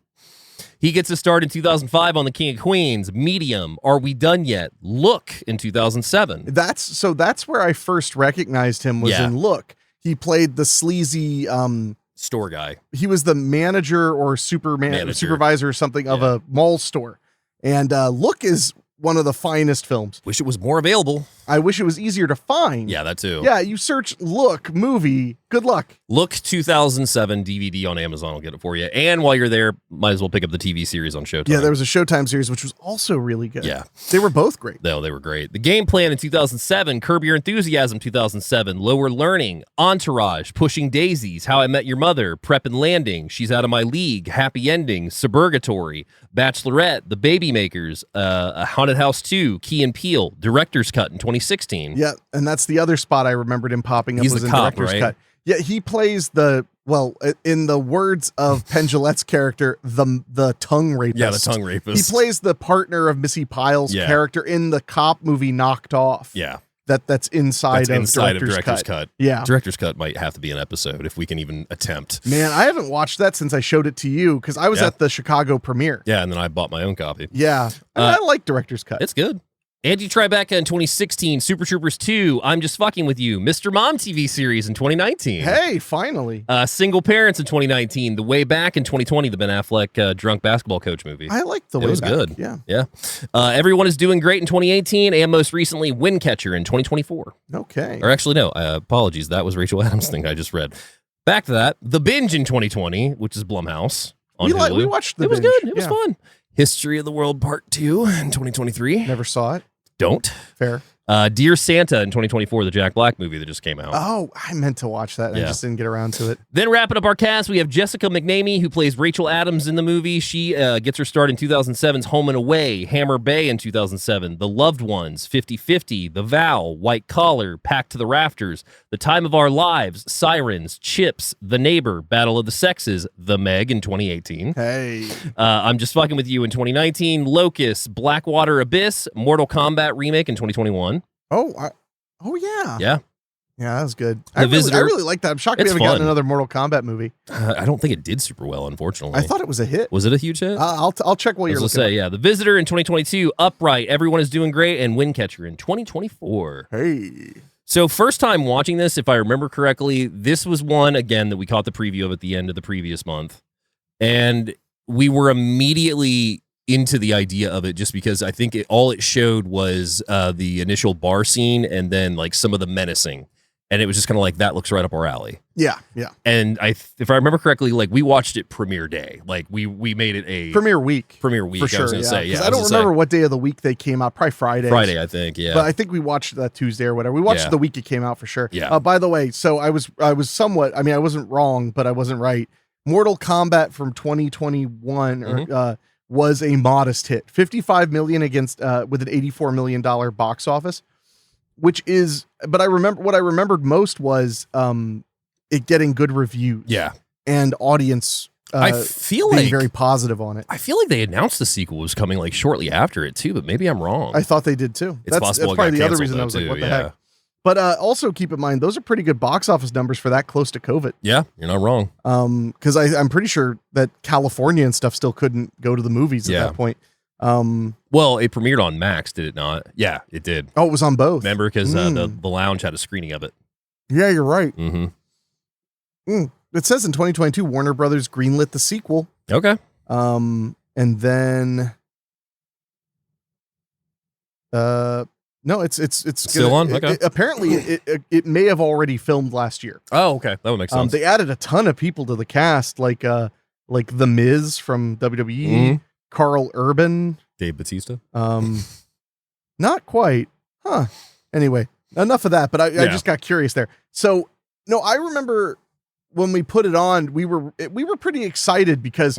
He gets a start in 2005 on The King of Queens, Medium, Are We Done Yet? Look in 2007. That's where I first recognized him was in Look. He played the sleazy store guy. He was the manager or supervisor or something of a mall store. And Look is one of the finest films. Wish it was more available. I wish it was easier to find. Yeah, that too. Yeah, you search Look movie. Good luck. Look 2007 DVD on Amazon will get it for you. And while you're there, might as well pick up the TV series on Showtime. Yeah, there was a Showtime series, which was also really good. Yeah. They were both great. No, they were great. The Game Plan in 2007, Curb Your Enthusiasm 2007, Lower Learning, Entourage, Pushing Daisies, How I Met Your Mother, Prep and Landing, She's Out of My League, Happy Ending, Suburgatory, Bachelorette, The Baby Makers, Haunted House 2, Key and Peele, Director's Cut in 2016. Yeah, and that's the other spot I remembered him popping up. He's was the in cop, Director's right? Cut. Yeah, he plays in the words of Penn Jillette's character, the tongue rapist. Yeah, the tongue rapist. He plays the partner of Missy Pyle's character in the cop movie Knocked Off. Yeah. That's inside of Director's Cut. Yeah. Director's Cut might have to be an episode if we can even attempt. Man, I haven't watched that since I showed it to you because I was at the Chicago premiere. Yeah, and then I bought my own copy. Yeah. I like Director's Cut. It's good. Andy Tribeca in 2016, Super Troopers 2, I'm Just Fucking With You, Mr. Mom TV series in 2019. Hey, finally. Single Parents in 2019, The Way Back in 2020, the Ben Affleck drunk basketball coach movie. I like The Way Back. It was good. Yeah. Everyone is Doing Great in 2018, and most recently, Windcatcher in 2024. Okay. Or actually, no, apologies. That was Rachel Adams' thing I just read. Back to that, The Binge in 2020, which is Blumhouse on Hulu. We watched The Binge. It was good. It was fun. History of the World Part 2 in 2023. Never saw it. Don't. Fair. Dear Santa in 2024, the Jack Black movie that just came out. Oh, I meant to watch that. I just didn't get around to it. Then wrapping up our cast, we have Jessica McNamee, who plays Rachel Adams in the movie. She gets her start in 2007's Home and Away, Hammer Bay in 2007, The Loved Ones, 50-50, The Vow, White Collar, Packed to the Rafters, The Time of Our Lives, Sirens, Chips, The Neighbor, Battle of the Sexes, The Meg in 2018. Hey. I'm Just Fucking With You in 2019, Locust, Blackwater Abyss, Mortal Kombat remake in 2021. Oh yeah. Yeah. Yeah, that was good. The Visitor. I really like that. I'm shocked we haven't gotten another Mortal Kombat movie. I don't think it did super well, unfortunately. I thought it was a hit. Was it a huge hit? I'll check while you're looking. Yeah. The Visitor in 2022, Upright, Everyone is Doing Great, and Windcatcher in 2024. Hey. So first time watching this, if I remember correctly, this was one, again, that we caught the preview of at the end of the previous month. And we were immediately into the idea of it just because I think all it showed was the initial bar scene and then like some of the menacing. And it was just kind of like, that looks right up our alley. Yeah, yeah. And if I remember correctly, like we watched it premiere day. Like we made it a premiere week. Premiere week, for sure, I was going to say. Yeah, I don't remember what day of the week they came out. Probably Friday. Friday, I think, yeah. But I think we watched that Tuesday or whatever. We watched the week it came out for sure. Yeah. By the way, so I was somewhat, I mean, I wasn't wrong, but I wasn't right. Mortal Kombat from 2021 was a modest hit. 55 million against with an $84 million box office, which is, but I remember what I remembered most was it getting good reviews. Yeah. And audience I feel being like very positive on it. I feel like they announced the sequel was coming like shortly after it too, but maybe I'm wrong. I thought they did too. It's possible that's probably it got the other canceled, reason I though, was like, too, what the heck? But also keep in mind, those are pretty good box office numbers for that close to COVID. Yeah, you're not wrong. Because I'm pretty sure that California and stuff still couldn't go to the movies at that point. Well, it premiered on Max, did it not? Yeah, it did. Oh, it was on both. Remember, because the lounge had a screening of it. Yeah, you're right. Mm-hmm. It says in 2022, Warner Brothers greenlit the sequel. Okay. And then, no, it's still on. Okay. Apparently, it may have already filmed last year. Oh, okay, that would make sense. They added a ton of people to the cast, like The Miz from WWE, Carl Urban, Dave Bautista. Not quite, huh? Anyway, enough of that. But I just got curious there. So no, I remember when we put it on, we were pretty excited because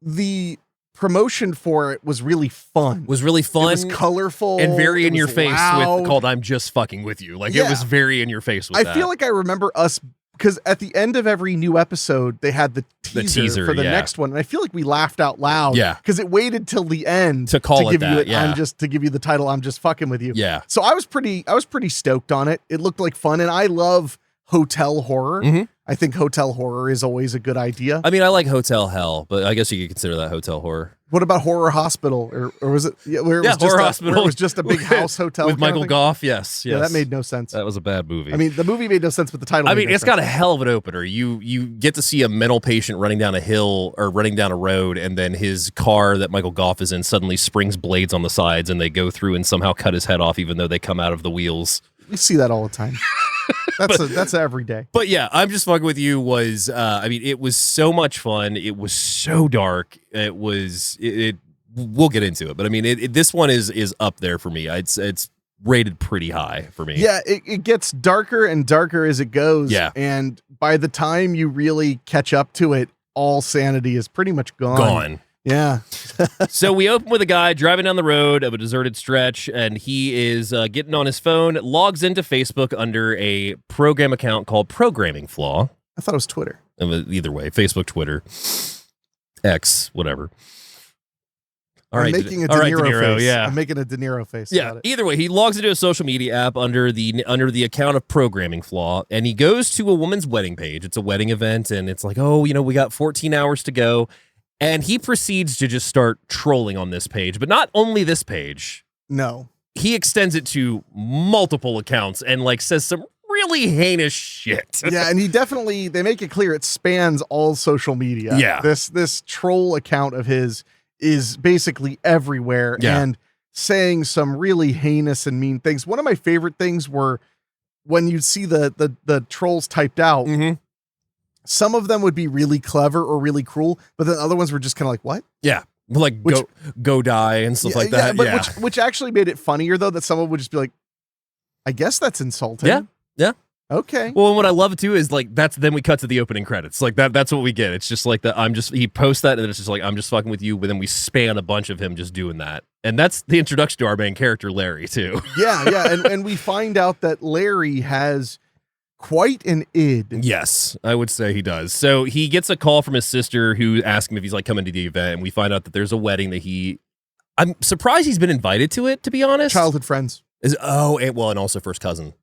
the promotion for it was really fun. It was colorful and very in your face loud. with called "I'm Just Fucking With You." Like it was very in your face with that. I feel like I remember us because at the end of every new episode they had the teaser for the next one, and I feel like we laughed out loud. Yeah, because it waited till the end to give you the title. I'm just fucking with you. Yeah. So I was pretty stoked on it. It looked like fun, and I love hotel horror. Mm-hmm. I think hotel horror is always a good idea. I mean, I like hotel hell, but I guess you could consider that hotel horror. What about Horror Hospital, or was it? Where it was Horror Hospital. Where it was just a big house hotel with Michael Goff. Yes. Yeah, that made no sense. That was a bad movie. I mean, the movie made no sense, but the title. I mean, made no it's sense. got a hell of an opener. You get to see a mental patient running down a hill or running down a road, and then his car that Michael Goff is in suddenly springs blades on the sides, and they go through and somehow cut his head off, even though they come out of the wheels. We see that all the time. That's every day. But yeah, I'm Just Fucking With You was. I mean, it was so much fun. It was so dark. It was. We'll get into it, but I mean, this one is up there for me. It's rated pretty high for me. Yeah, it gets darker and darker as it goes. Yeah, and by the time you really catch up to it, all sanity is pretty much gone. Yeah. So we open with a guy driving down the road of a deserted stretch, and he is getting on his phone, logs into Facebook under a program account called Programming Flaw. I thought it was Twitter. Either way, Facebook, Twitter, X, whatever. I'm making a De Niro face. Yeah. I'm making a De Niro face. Yeah. Either way, he logs into a social media app under the account of Programming Flaw, and he goes to a woman's wedding page. It's a wedding event, and it's like, oh, we got 14 hours to go. And he proceeds to just start trolling on this page, but not only this page. No. He extends it to multiple accounts and says some really heinous shit. Yeah, and they make it clear it spans all social media. Yeah. This troll account of his is basically everywhere and saying some really heinous and mean things. One of my favorite things were when you see the trolls typed out, some of them would be really clever or really cruel, but then other ones were just kind of like, what? Yeah. Go die and stuff like that. Yeah, but which actually made it funnier though, that someone would just be like, I guess that's insulting. Yeah. Yeah. Okay. Well, and what I love too is then we cut to the opening credits. That's what we get. It's just he posts that and it's just like, I'm just fucking with you. But then we span a bunch of him just doing that. And that's the introduction to our main character, Larry, too. Yeah. And we find out that Larry has quite an id. Yes, I would say he does. So he gets a call from his sister who asks him if he's coming to the event. And we find out that there's a wedding that I'm surprised he's been invited to it, to be honest. Childhood friends. And also first cousin.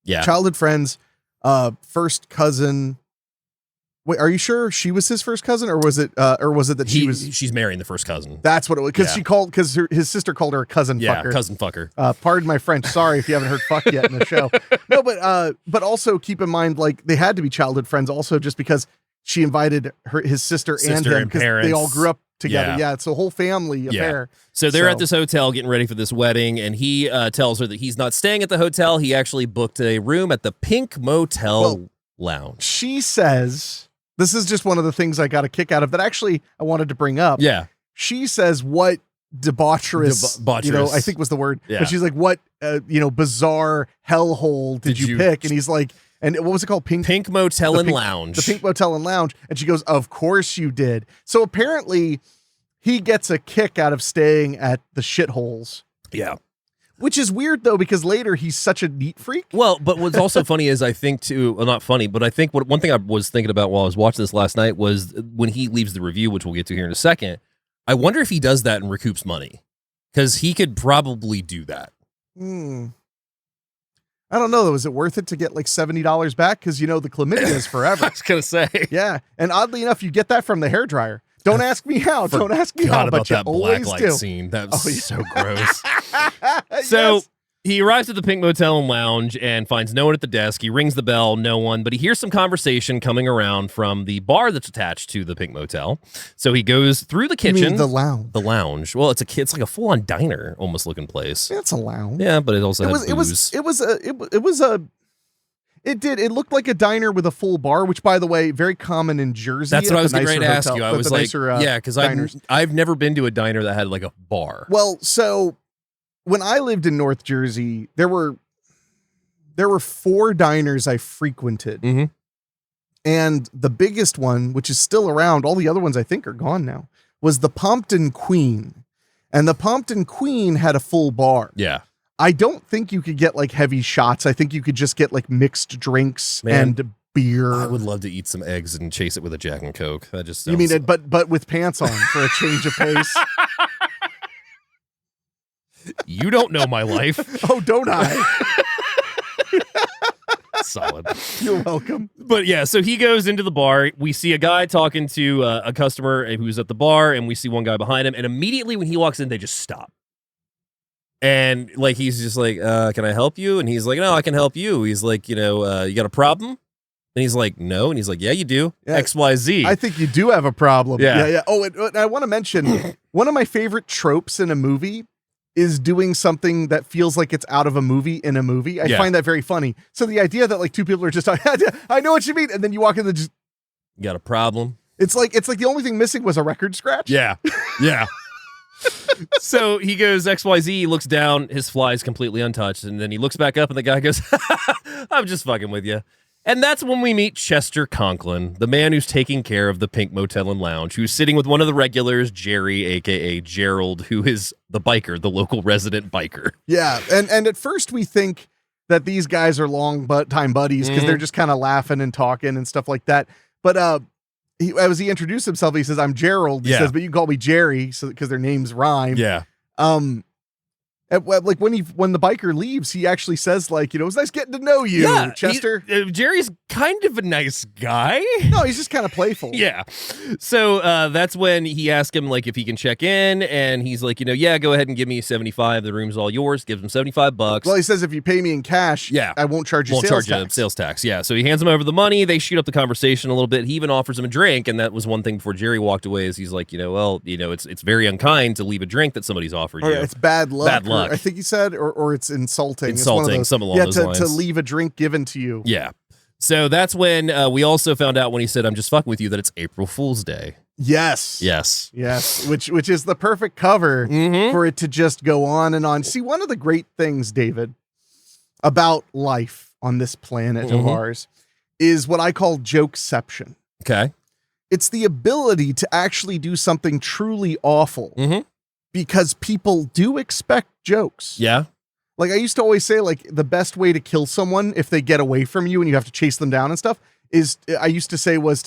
Yeah. Childhood friends, first cousin. Wait, are you sure she was his first cousin, or was it that she's marrying the first cousin? That's what it was. Because his sister called her a cousin fucker. Yeah, cousin fucker. Pardon my French. Sorry if you haven't heard fuck yet in the show. No, but also keep in mind, they had to be childhood friends also just because she invited his sister and him because they all grew up together. Yeah, it's a whole family affair. So they're at this hotel getting ready for this wedding, and he tells her that he's not staying at the hotel. He actually booked a room at the Pink Motel Lounge. She says, this is just one of the things I got a kick out of that actually I wanted to bring up. Yeah. She says, what debaucherous, I think was the word. Yeah. But she's like, what, bizarre hellhole did you pick? And he's like, and what was it called? Pink Motel and Lounge. The Pink Motel and Lounge. And she goes, of course you did. So apparently he gets a kick out of staying at the shitholes. Yeah. Which is weird, though, because later he's such a neat freak. Well, but what's also funny is I think, too, well, not funny, but I think one thing I was thinking about while I was watching this last night was when he leaves the review, which we'll get to here in a second, I wonder if he does that and recoups money. Because he could probably do that. I don't know, though. Is it worth it to get $70 back? Because, the chlamydia is forever. I was going to say. Yeah. And oddly enough, you get that from the hairdryer. Don't ask me how. Don't ask me how. About but that you always blacklight do. scene. That was so gross. So he arrives at the Pink Motel and Lounge and finds no one at the desk. He rings the bell, no one, but he hears some conversation coming around from the bar that's attached to the Pink Motel. So he goes through the kitchen. You mean the lounge? The lounge. Well, it's like a full-on diner almost looking place. Yeah, it's a lounge. Yeah, but it also had booze. It looked like a diner with a full bar, which, by the way, very common in Jersey. That's what I was getting ready to ask you. I was like, nicer, because I've never been to a diner that had a bar. Well, so when I lived in North Jersey, there were 4 diners I frequented. Mm-hmm. And the biggest one, which is still around, all the other ones I think are gone now, was the Pompton Queen. And the Pompton Queen had a full bar. Yeah. I don't think you could get like heavy shots. I think you could just get like mixed drinks and beer. I would love to eat some eggs and chase it with a Jack and Coke. That just sounds... You mean it, but with pants on for a change of pace? You don't know my life. Oh, don't I? Solid. You're welcome. But yeah, so he goes into the bar. We see a guy talking to a customer who's at the bar, and we see one guy behind him. And immediately when he walks in, they just stop. And like he's just like, can I help you? And he's like, no, I can help you. He's like, you got a problem? And he's like, no. And he's like, yeah, you do. Yeah. XYZ. I think you do have a problem. Yeah. Oh, and I want to mention one of my favorite tropes in a movie is doing something that feels like it's out of a movie in a movie. I find that very funny. So the idea that like two people are just talking, I know what you mean. And then you walk in you got a problem? It's like the only thing missing was a record scratch. Yeah. Yeah. So he goes XYZ, he looks down, his fly is completely untouched, and then he looks back up and the guy goes, I'm just fucking with you. And that's when we meet Chester Conklin, the man who's taking care of the Pink Motel and Lounge, who's sitting with one of the regulars, Jerry, a.k.a. Gerald, who is the biker, the local resident biker. Yeah, and at first we think that these guys are time buddies because they're just kind of laughing and talking and stuff like that. But as he introduced himself, he says, I'm Gerald. He says, but you can call me Jerry because their names rhyme. Yeah. Like when the biker leaves, he actually says like, it was nice getting to know you, Chester. Jerry's kind of a nice guy. No, he's just kind of playful. Yeah. So that's when he asks him like if he can check in, and he's like, yeah, go ahead and give me 75. The room's all yours. Gives him $75. Well, he says if you pay me in cash, I won't charge you sales tax. Yeah. So he hands him over the money. They shoot up the conversation a little bit. He even offers him a drink, and that was one thing before Jerry walked away. Is he's like, it's very unkind to leave a drink that somebody's offered you. It's bad luck. Bad luck. I think he said, or it's insulting. Insulting, it's some along those lines. To leave a drink given to you. Yeah. So that's when we also found out when he said, I'm just fucking with you, that it's April Fool's Day. Yes. Which is the perfect cover for it to just go on and on. See, one of the great things, David, about life on this planet of ours is what I call jokeception. Okay. It's the ability to actually do something truly awful because people do expect jokes. Yeah. Like I used to always say, like the best way to kill someone if they get away from you and you have to chase them down and stuff was to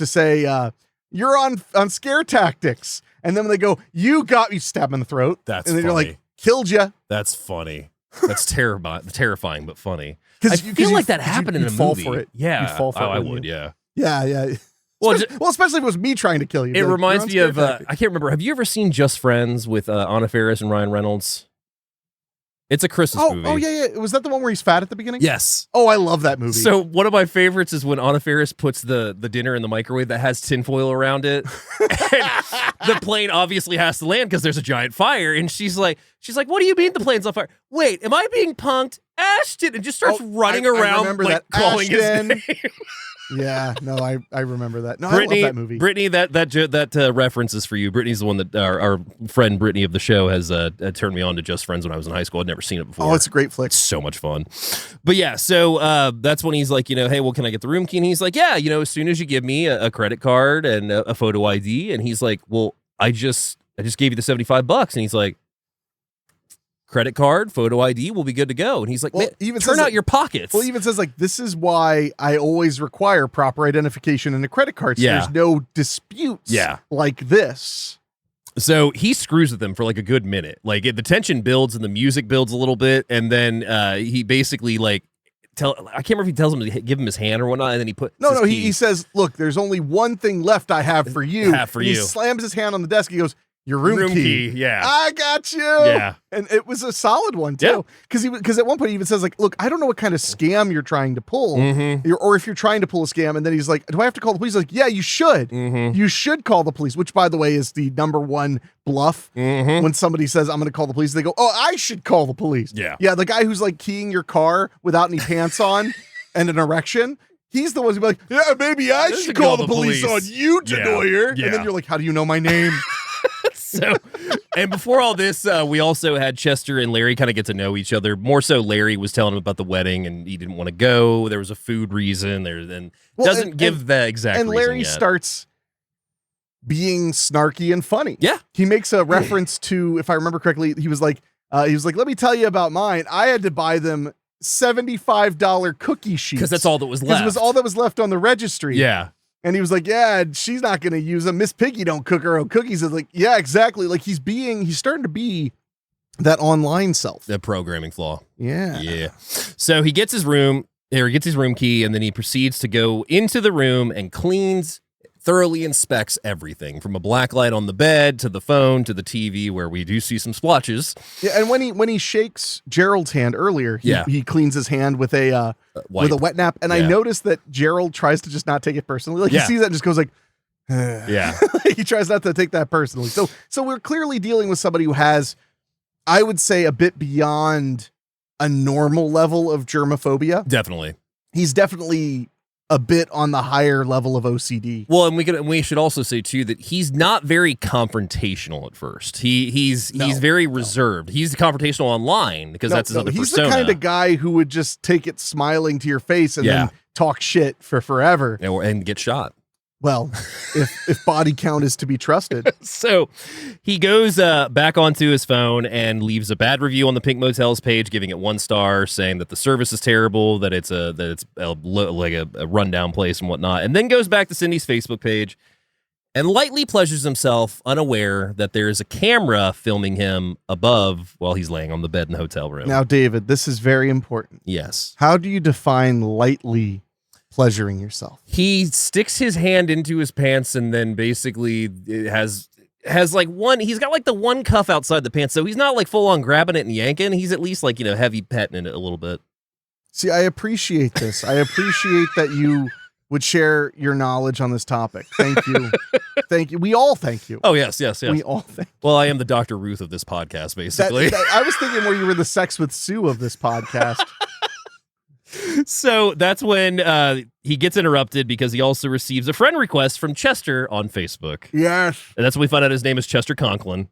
say, you're on scare tactics. And then when they go, you got me, stab them in the throat. That's and then funny. You're like, killed you. That's funny. That's terrifying, but funny. I feel like that happened in a fall movie. For it. Yeah. You'd fall for it. I would. Yeah. Yeah. Well, especially if it was me trying to kill you. It reminds me of, I can't remember. Have you ever seen Just Friends with Anna Faris and Ryan Reynolds? It's a Christmas movie. Oh, yeah. Was that the one where he's fat at the beginning? Yes. Oh, I love that movie. So one of my favorites is when Anna Faris puts the dinner in the microwave that has tinfoil around it. And the plane obviously has to land because there's a giant fire. And she's like, what do you mean the plane's on fire? Wait, am I being punked? Ashton! And just starts running around like calling Ashton. his name. Yeah, no, I remember that. No, Brittany, I love that movie. Brittany, that reference is for you. Brittany's the one that our friend Brittany of the show has turned me on to Just Friends when I was in high school. I'd never seen it before. Oh, it's a great flick. It's so much fun. But yeah, so that's when he's like, hey, well, can I get the room key? And he's like, yeah, as soon as you give me a credit card and a photo ID. And he's like, well, I just gave you the $75. And he's like, credit card, photo ID, we'll be good to go. And he's like, turn out your pockets. Well, even says like, this is why I always require proper identification in a credit card. So there's no disputes like this. So he screws with them for like a good minute. Like the tension builds and the music builds a little bit. And then he basically like, I can't remember if he tells him to give him his hand or whatnot. And then he says, look, there's only one thing left I have for you. He slams his hand on the desk. He goes, your room key. Yeah. I got you. Yeah. And it was a solid one too. Because at one point he even says like, look, I don't know what kind of scam you're trying to pull or if you're trying to pull a scam. And then he's like, do I have to call the police? He's like, yeah, you should. You should call the police, which by the way is the number one bluff. When somebody says, I'm going to call the police, they go, oh, I should call the police. Yeah. Yeah. The guy who's like keying your car without any pants on and an erection. He's the one who's like, yeah, maybe I should call the police on you, Denoyer. Yeah. And then you're like, how do you know my name? So, and before all this, we also had Chester and Larry kind of get to know each other. More so, Larry was telling him about the wedding, and he didn't want to go. There was a food reason. Doesn't give the exact and reason Larry yet. starts being snarky and funny. Yeah. He makes a reference to, if I remember correctly, he was like, let me tell you about mine. I had to buy them $75 cookie sheets. Because that's all that was left. Because it was all that was left on the registry. Yeah. And he was like, yeah, she's not going to use them. Miss Piggy don't cook her own cookies. It's like, yeah, exactly. Like he's starting to be that online self. The programming flaw. Yeah. Yeah. So he gets his room key, and then he proceeds to go into the room and thoroughly inspects everything from a black light on the bed to the phone to the TV, where we do see some splotches. Yeah, and when he shakes Gerald's hand earlier, he cleans his hand with a wet nap, and I noticed that Gerald tries to just not take it personally. Like he sees that and just goes like, yeah. He tries not to take that personally. So we're clearly dealing with somebody who has, I would say, a bit beyond a normal level of germophobia. Definitely. He's definitely a bit on the higher level of OCD. Well, and we should also say too that he's not very confrontational at first. He's very reserved. He's confrontational online because that's his other persona. He's the kind of guy who would just take it smiling to your face and then talk shit for forever and get shot. Well, if body count is to be trusted. So he goes back onto his phone and leaves a bad review on the Pink Motels page, giving it 1 star, saying that the service is terrible, that it's a rundown place and whatnot, and then goes back to Cindy's Facebook page and lightly pleasures himself, unaware that there is a camera filming him above while he's laying on the bed in the hotel room. Now, David, this is very important. Yes. How do you define lightly pleasuring yourself? He sticks his hand into his pants and then basically it has like he's got like the one cuff outside the pants, so he's not like full on grabbing it and yanking. He's at least like, heavy petting it a little bit. See, I appreciate this. I appreciate that you would share your knowledge on this topic. Thank you. Thank you. We all thank you. Oh, yes. We all thank you. Well, I am the Dr. Ruth of this podcast, basically. I was thinking where you were the Sex with Sue of this podcast. So that's when he gets interrupted because he also receives a friend request from Chester on Facebook. Yes. And that's when we find out his name is Chester Conklin.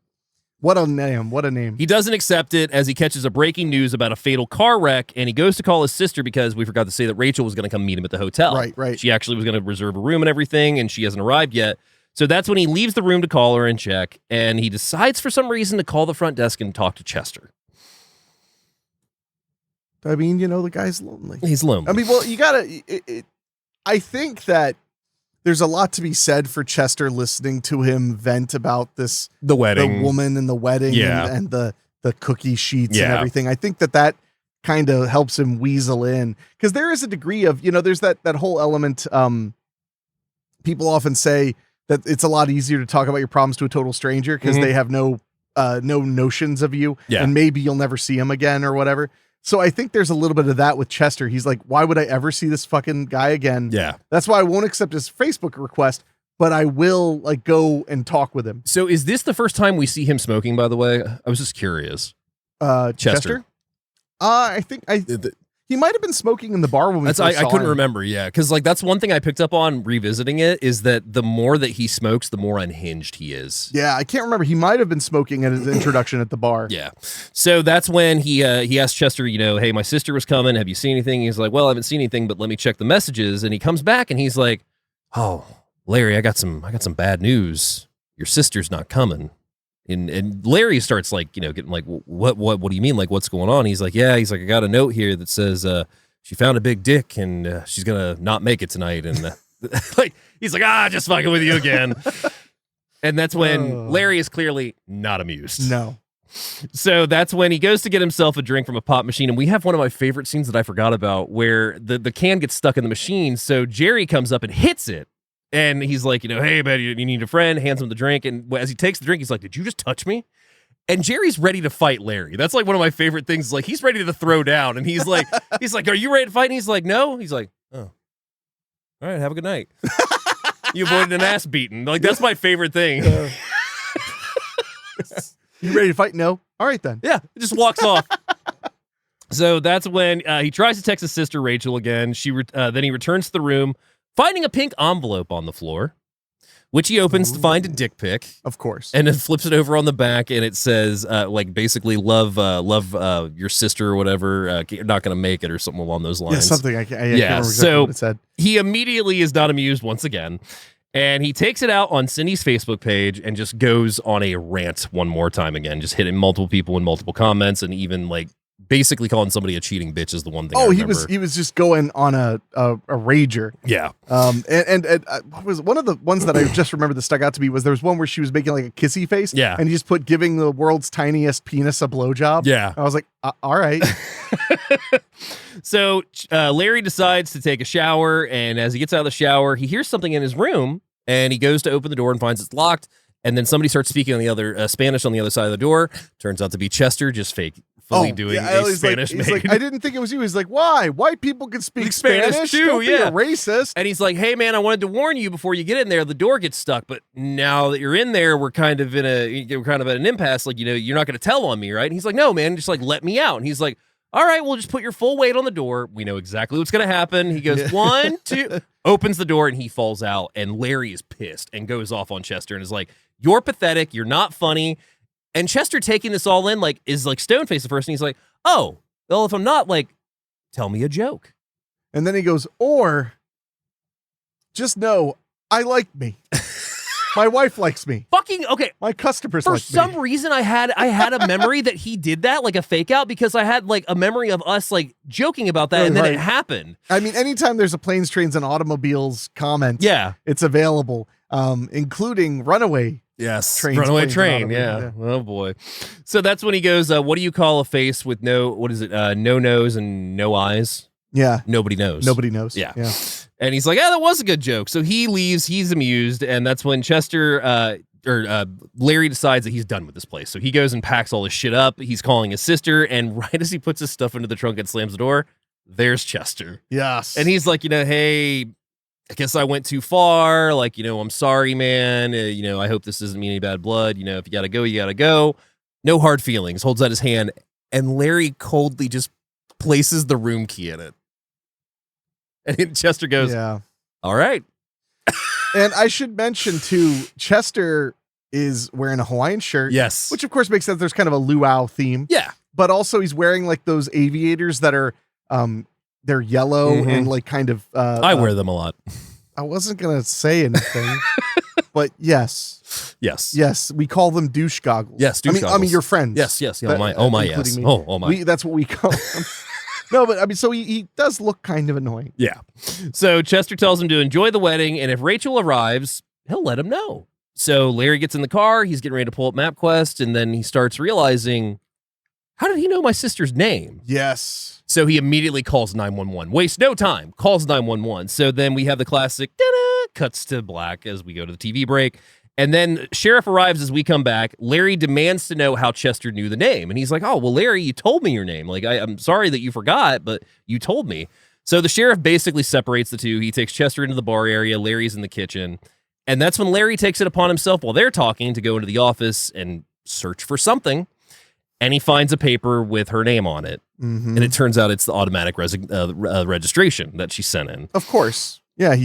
What a name. What a name. He doesn't accept it as he catches a breaking news about a fatal car wreck, and he goes to call his sister because we forgot to say that Rachel was going to come meet him at the hotel. Right. She actually was going to reserve a room and everything, and she hasn't arrived yet. So that's when he leaves the room to call her and check, and he decides for some reason to call the front desk and talk to Chester. I mean, the guy's lonely. He's lonely. I mean, well, you gotta, I think that there's a lot to be said for Chester listening to him vent about the wedding, the woman and the wedding and the cookie sheets and everything. I think that kind of helps him weasel in, because there is a degree of, there's that whole element. People often say that it's a lot easier to talk about your problems to a total stranger because they have no notions of you, and maybe you'll never see him again or whatever. So I think there's a little bit of that with Chester. He's like, why would I ever see this fucking guy again? Yeah. That's why I won't accept his Facebook request, but I will go and talk with him. So is this the first time we see him smoking, by the way? I was just curious. Chester? I think he might have been smoking in the bar when we first saw I couldn't him. remember, because that's one thing I picked up on revisiting it, is that the more that he smokes, the more unhinged he is. Yeah, I can't remember. He might have been smoking at his introduction at the bar. Yeah. So that's when he asked Chester, hey, my sister was coming. Have you seen anything? He's like, well, I haven't seen anything, but let me check the messages. And he comes back and he's like, oh, Larry, I got some bad news. Your sister's not coming. And Larry starts getting like, what do you mean? Like, what's going on? He's like, I got a note here that says she found a big dick and she's gonna not make it tonight. And he's like, just fucking with you again. And that's when Larry is clearly not amused. No. So that's when he goes to get himself a drink from a pop machine. And we have one of my favorite scenes that I forgot about, where the can gets stuck in the machine. So Jerry comes up and hits it. And he's like, hey, man, you need a friend, hands him the drink. And as he takes the drink, he's like, did you just touch me? And Jerry's ready to fight Larry. That's like one of my favorite things. Like, he's ready to throw down. And he's like, are you ready to fight? And he's like, no. He's like, oh, all right, have a good night. You avoided an ass beating. Like, that's my favorite thing. You ready to fight? No. All right, then. Yeah, it just walks off. So that's when he tries to text his sister, Rachel, again. Then he returns to the room, finding a pink envelope on the floor. which he opens to find a dick pic. Of course. And then flips it over on the back, and it says, like, basically, love your sister or whatever. You're not going to make it or something along those lines. Yeah, something. I can't remember exactly what it said. He immediately is not amused once again. And he takes it out on Cindy's Facebook page and just goes on a rant one more time again, just hitting multiple people in multiple comments, and even, like, basically calling somebody a cheating bitch is the one thing. He was just going on a rager. Yeah. And was one of the ones that I just remember that stuck out to me was there was one where she was making like a kissy face. Yeah. And he just put giving the world's tiniest penis a blowjob. Yeah. I was like, all right. So Larry decides to take a shower, and as he gets out of the shower, he hears something in his room, and he goes to open the door and finds it's locked. And then somebody starts speaking on the other Spanish on the other side of the door. Turns out to be Chester, just fully doing a Spanish he's like, I didn't think it was you. He's like, why? White people can speak Spanish too. Don't be a racist. And he's like, hey man, I wanted to warn you before you get in there. The door gets stuck, but now that you're in there, we're kind of at an impasse. Like, you're not going to tell on me, right? And he's like, no man, just like let me out. And he's like, all right, we'll just put your full weight on the door. We know exactly what's going to happen. He goes, 1, 2, opens the door, and he falls out. And Larry is pissed and goes off on Chester and is like, you're pathetic. You're not funny. And Chester, taking this all in, like, is like stone faced at first. And he's like, oh, well, if I'm not, like, tell me a joke. And then he goes, or just know I like me. My wife likes me. Fucking okay. My customers For like me. some reason, I had a memory that he did that, like a fake out, because I had like a memory of us like joking about that, and then it happened. I mean, anytime there's a planes, trains, and automobiles comment, yeah, it's available, including runaway. Yes, trains, runaway planes, train. Yeah. Oh boy. So that's when he goes, what do you call a face with no nose and no eyes? Yeah. Nobody knows. Nobody knows. Yeah. Yeah. And he's like, that was a good joke. So he leaves. He's amused. And that's when Larry decides that he's done with this place. So he goes and packs all his shit up. He's calling his sister. And right as he puts his stuff into the trunk and slams the door, there's Chester. Yes. And he's like, hey, I guess I went too far. Like, I'm sorry, man. I hope this doesn't mean any bad blood. If you got to go, you got to go. No hard feelings. Holds out his hand. And Larry coldly just places the room key in it. And Chester goes, yeah. All right. And I should mention, too, Chester is wearing a Hawaiian shirt. Yes. Which, of course, makes sense. There's kind of a luau theme. Yeah. But also he's wearing, like, those aviators that are, they're yellow and, like, kind of... I wear them a lot. I wasn't going to say anything. But yes. Yes. Yes. We call them douche goggles. Yes, douche goggles. I mean, your friends. Yes. Oh, my, yes. Me. Oh, my. That's what we call them. No, but I mean, so he does look kind of annoying. Yeah. So Chester tells him to enjoy the wedding, and if Rachel arrives, he'll let him know. So Larry gets in the car, he's getting ready to pull up MapQuest, and then he starts realizing, how did he know my sister's name? Yes. So he immediately calls 911. Wastes no time, calls 911. So then we have the classic da-da, cuts to black as we go to the TV break. And then sheriff arrives as we come back. Larry demands to know how Chester knew the name. And he's like, oh, well, Larry, you told me your name. Like, I'm sorry that you forgot, but you told me. So the sheriff basically separates the two. He takes Chester into the bar area. Larry's in the kitchen. And that's when Larry takes it upon himself while they're talking to go into the office and search for something. And he finds a paper with her name on it. Mm-hmm. And it turns out it's the automatic registration that she sent in. Of course. Yeah,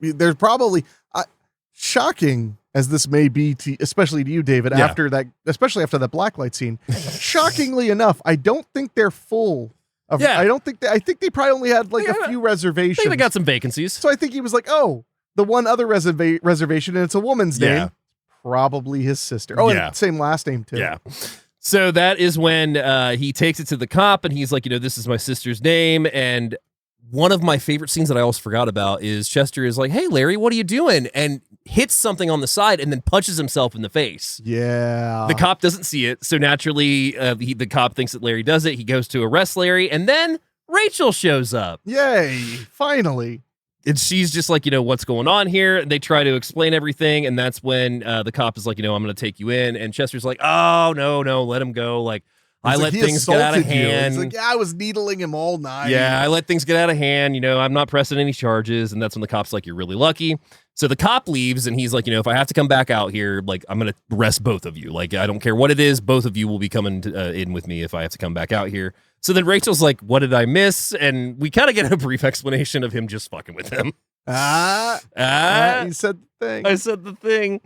there's probably... shocking as this may be, especially to you, David, especially after that blacklight scene, shockingly enough, I don't think they're full. I think they probably only had like a few reservations. I think they got some vacancies. So I think he was like, oh, the one other reservation, and it's a woman's name. Probably his sister. Oh, and same last name too. Yeah. So that is when he takes it to the cop, and he's like, this is my sister's name. And one of my favorite scenes that I almost forgot about is Chester is like, hey, Larry, what are you doing? And hits something on the side and then punches himself in the face. Yeah. The cop doesn't see it. So naturally, the cop thinks that Larry does it. He goes to arrest Larry. And then Rachel shows up. Yay. Finally. And she's just like, what's going on here? They try to explain everything. And that's when the cop is like, I'm going to take you in. And Chester's like, oh, no, let him go. Like, I let things get out of hand. He's like, I was needling him all night. Yeah, I let things get out of hand. I'm not pressing any charges. And that's when the cop's like, you're really lucky. So the cop leaves and he's like, if I have to come back out here, like, I'm going to arrest both of you. Like, I don't care what it is. Both of you will be coming in with me if I have to come back out here. So then Rachel's like, what did I miss? And we kind of get a brief explanation of him just fucking with him. You said the thing. I said the thing.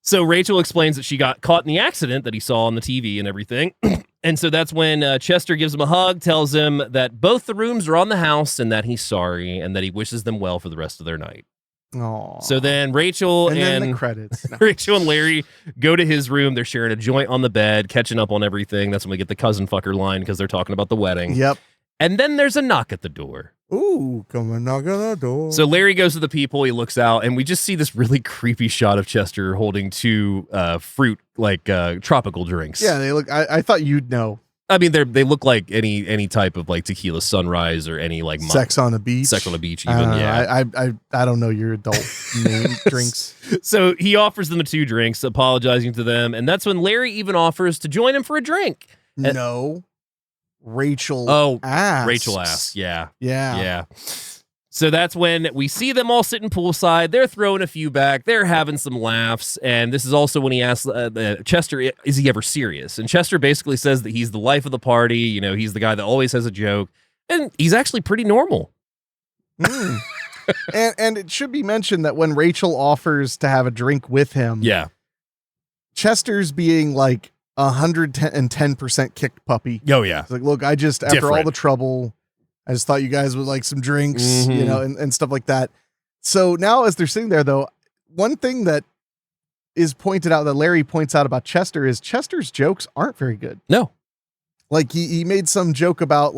So Rachel explains that she got caught in the accident that he saw on the TV and everything. And so that's when Chester gives him a hug, tells him that both the rooms are on the house and that he's sorry and that he wishes them well for the rest of their night. Aww. So then Rachel and then the credits. Rachel and Larry go to his room. They're sharing a joint on the bed, catching up on everything. That's when we get the cousin fucker line because they're talking about the wedding. Yep. And then there's a knock at the door. Ooh, come and knock on the door. So Larry goes to the people. He looks out, and we just see this really creepy shot of Chester holding two fruit, like tropical drinks. Yeah, they look. I thought you'd know. I mean, they look like any type of like tequila sunrise or any like Sex on the beach. Sex on the beach, even. I don't know your adult name drinks. So he offers them the two drinks, apologizing to them, and that's when Larry even offers to join him for a drink. No, Rachel. Asks. Rachel asks. Yeah. Yeah. So that's when we see them all sitting poolside. They're throwing a few back. They're having some laughs. And this is also when he asks Chester, is he ever serious? And Chester basically says that he's the life of the party. You know, he's the guy that always has a joke. And he's actually pretty normal. Mm. and it should be mentioned that when Rachel offers to have a drink with him, Chester's being like 110% kicked puppy. Oh, yeah. It's like, look, after all the trouble, I just thought you guys would like some drinks, you know, and stuff like that. So now as they're sitting there, though, one thing that is pointed out that Larry points out about Chester is Chester's jokes aren't very good. No. Like he made some joke about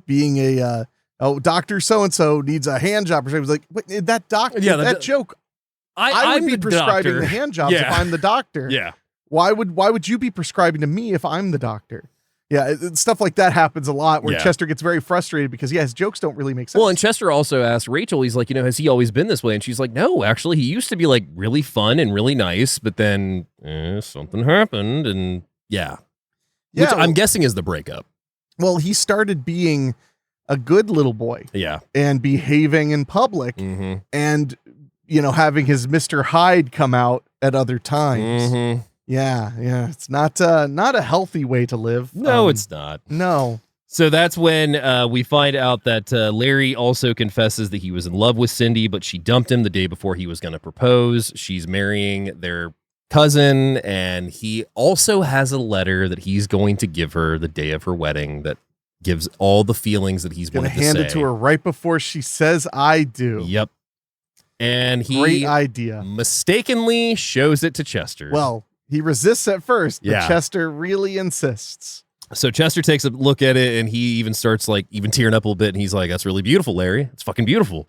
being a doctor so-and-so needs a hand job or something. It was like, wait, that doctor, that joke. I would be prescribing the hand jobs if I'm the doctor. Yeah. Why would you be prescribing to me if I'm the doctor? Yeah, stuff like that happens a lot where Chester gets very frustrated because, his jokes don't really make sense. Well, and Chester also asked Rachel, he's like, has he always been this way? And she's like, no, actually, he used to be like really fun and really nice, but then something happened and which I'm guessing is the breakup. Well, he started being a good little boy. Yeah. And behaving in public and, having his Mr. Hyde come out at other times. Yeah, it's not a healthy way to live. No, it's not. No. So that's when we find out that Larry also confesses that he was in love with Cindy, but she dumped him the day before he was going to propose. She's marrying their cousin, and he also has a letter that he's going to give her the day of her wedding that gives all the feelings that he's wanted to say. Hand it to her right before she says, I do. Yep. And he great idea. Mistakenly shows it to Chester. Well, he resists at first, but Chester really insists. So Chester takes a look at it, and he even starts like even tearing up a little bit, and he's like, that's really beautiful, Larry. It's fucking beautiful.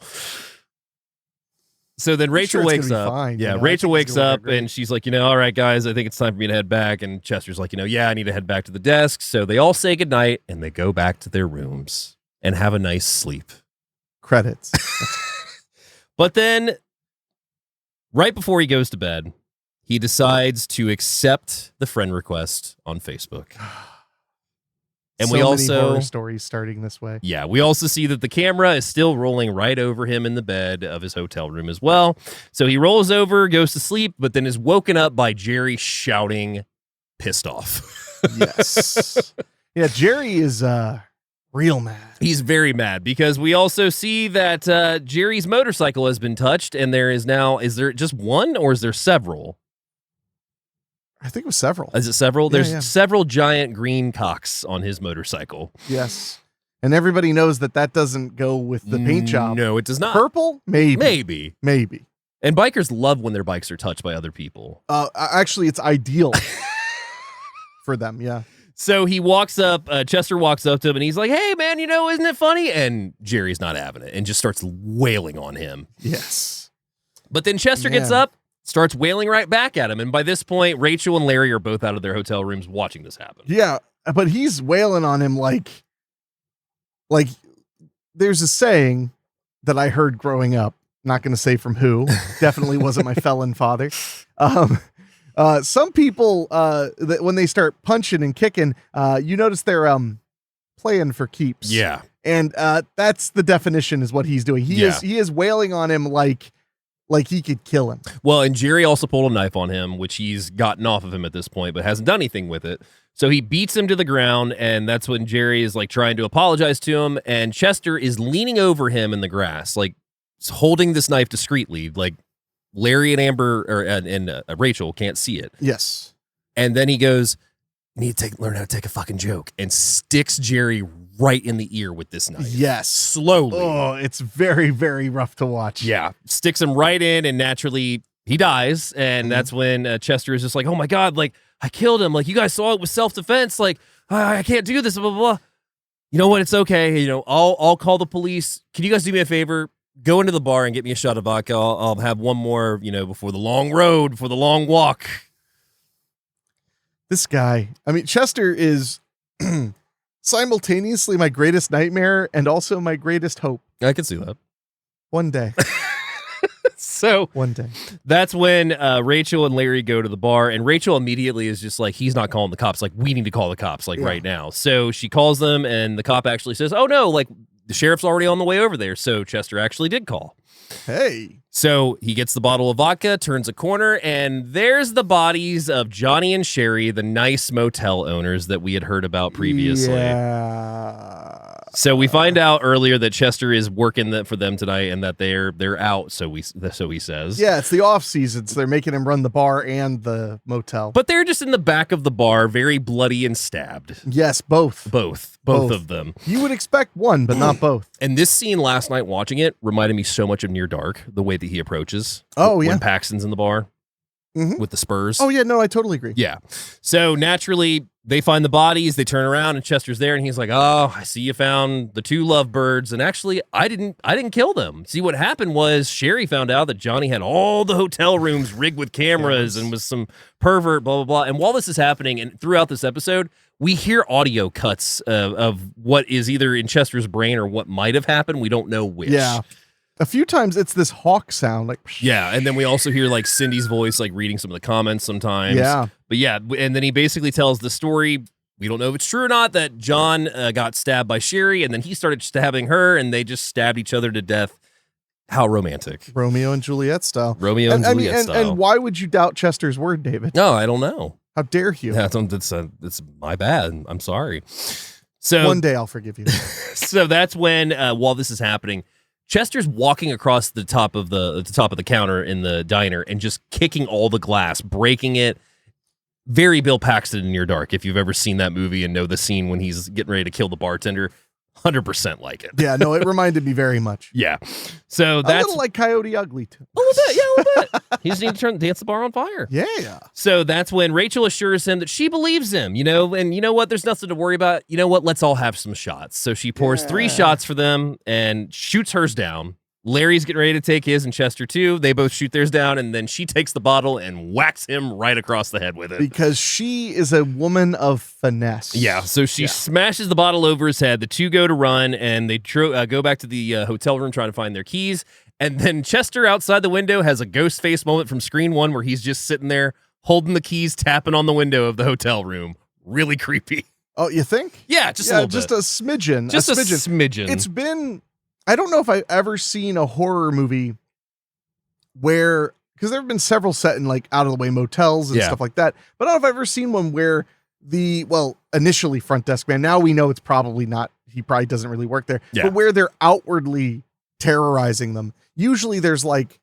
So then Rachel wakes up. Fine, Rachel wakes up, and she's like, all right, guys, I think it's time for me to head back. And Chester's like, I need to head back to the desk. So they all say goodnight, and they go back to their rooms and have a nice sleep. Credits. But then, right before he goes to bed, he decides to accept the friend request on Facebook. And so we also many horror stories starting this way. Yeah, we also see that the camera is still rolling right over him in the bed of his hotel room as well. So he rolls over, goes to sleep, but then is woken up by Jerry shouting, pissed off. Yes. Yeah, Jerry is real mad. He's very mad because we also see that Jerry's motorcycle has been touched, and is there just one or is there several? I think it was several. Is it several? There's several giant green cocks on his motorcycle. Yes. And everybody knows that doesn't go with the paint job. No, it does not. Purple? Maybe. And bikers love when their bikes are touched by other people. Actually, it's ideal for them, yeah. So he walks up, Chester walks up to him, and he's like, hey, man, isn't it funny? And Jerry's not having it and just starts wailing on him. Yes. But then Chester gets up, starts wailing right back at him. And by this point, Rachel and Larry are both out of their hotel rooms watching this happen. Yeah, but he's wailing on him like there's a saying that I heard growing up. Not going to say from who. Definitely wasn't my felon father. Some people, when they start punching and kicking, you notice they're playing for keeps. Yeah. And that's the definition is what he's doing. He is wailing on him like he could kill him. Well, and Jerry also pulled a knife on him, which he's gotten off of him at this point, but hasn't done anything with it. So he beats him to the ground, and that's when Jerry is like trying to apologize to him, and Chester is leaning over him in the grass, like holding this knife discreetly, like Larry and Amber and Rachel can't see it. Yes. And then he goes, "You need to learn how to take a fucking joke," and sticks Jerry right in the ear with this knife. Yes. Slowly. Oh, it's very, very rough to watch. Yeah. Sticks him right in, and naturally he dies. And that's when Chester is just like, "Oh my God, like I killed him. Like you guys saw it was self-defense. Like I can't do this, blah, blah, blah." You know what? It's okay. You know, I'll call the police. Can you guys do me a favor? Go into the bar and get me a shot of vodka. I'll have one more, you know, before the long road, before the long walk. This guy, I mean, Chester is simultaneously my greatest nightmare and also my greatest hope. I can see that. One day. So one day. That's when Rachel and Larry go to the bar, and Rachel immediately is just like, he's not calling the cops. Like, we need to call the cops, like, right now. So she calls them, and the cop actually says, "Oh, no, like, the sheriff's already on the way over there." So Chester actually did call. Hey. So he gets the bottle of vodka, turns a corner, and there's the bodies of Johnny and Sherry, the nice motel owners that we had heard about previously. Yeah. So we find out earlier that Chester is working for them tonight, and that they're out. So he says. Yeah, it's the off season, so they're making him run the bar and the motel. But they're just in the back of the bar, very bloody and stabbed. Yes, both of them. You would expect one, but not both. And this scene last night, watching it, reminded me so much of Near Dark, the way that he approaches. Oh, yeah. When Paxton's in the bar with the Spurs. Oh, yeah, no, I totally agree. Yeah. So naturally, they find the bodies, they turn around, and Chester's there, and he's like, "Oh, I see you found the two lovebirds, and actually, I didn't kill them." See, what happened was Sherry found out that Johnny had all the hotel rooms rigged with cameras and was some pervert, blah, blah, blah. And while this is happening, and throughout this episode, we hear audio cuts of what is either in Chester's brain or what might have happened. We don't know which. Yeah. A few times it's this hawk sound, like, yeah, and then we also hear like Cindy's voice, like reading some of the comments sometimes. Yeah. But yeah, and then he basically tells the story. We don't know if it's true or not, that John got stabbed by Sherry, and then he started stabbing her, and they just stabbed each other to death. How romantic. Romeo and Juliet style. Romeo and Juliet style. And why would you doubt Chester's word, David? No, I don't know. How dare you? Yeah, it's my bad. I'm sorry. So one day I'll forgive you. So that's when, while this is happening, Chester's walking across the top of the counter in the diner and just kicking all the glass, breaking it. Very Bill Paxton in Near Dark. If you've ever seen that movie and know the scene when he's getting ready to kill the bartender, 100% like it. Yeah, no, it reminded me very much. Yeah. So that's a little like Coyote Ugly too. A little bit, yeah, a little bit. He just needs to dance the bar on fire. Yeah. So that's when Rachel assures him that she believes him, you know, and you know what? There's nothing to worry about. You know what? Let's all have some shots. So she pours 3 shots for them and shoots hers down. Larry's getting ready to take his, and Chester too. They both shoot theirs down, and then she takes the bottle and whacks him right across the head with it. Because she is a woman of finesse. Yeah, so she smashes the bottle over his head. The two go to run, and they go back to the hotel room trying to find their keys. And then Chester outside the window has a ghost face moment from screen 1 where he's just sitting there holding the keys, tapping on the window of the hotel room. Really creepy. Oh, you think? Yeah, just a little bit. Just a smidgen. Just a smidgen. It's been... I don't know if I've ever seen a horror movie where, because there have been several set in like out of the way motels and stuff like that, but I don't know if I've ever seen one where initially front desk man, now we know it's probably not, he probably doesn't really work there, but where they're outwardly terrorizing them. Usually there's like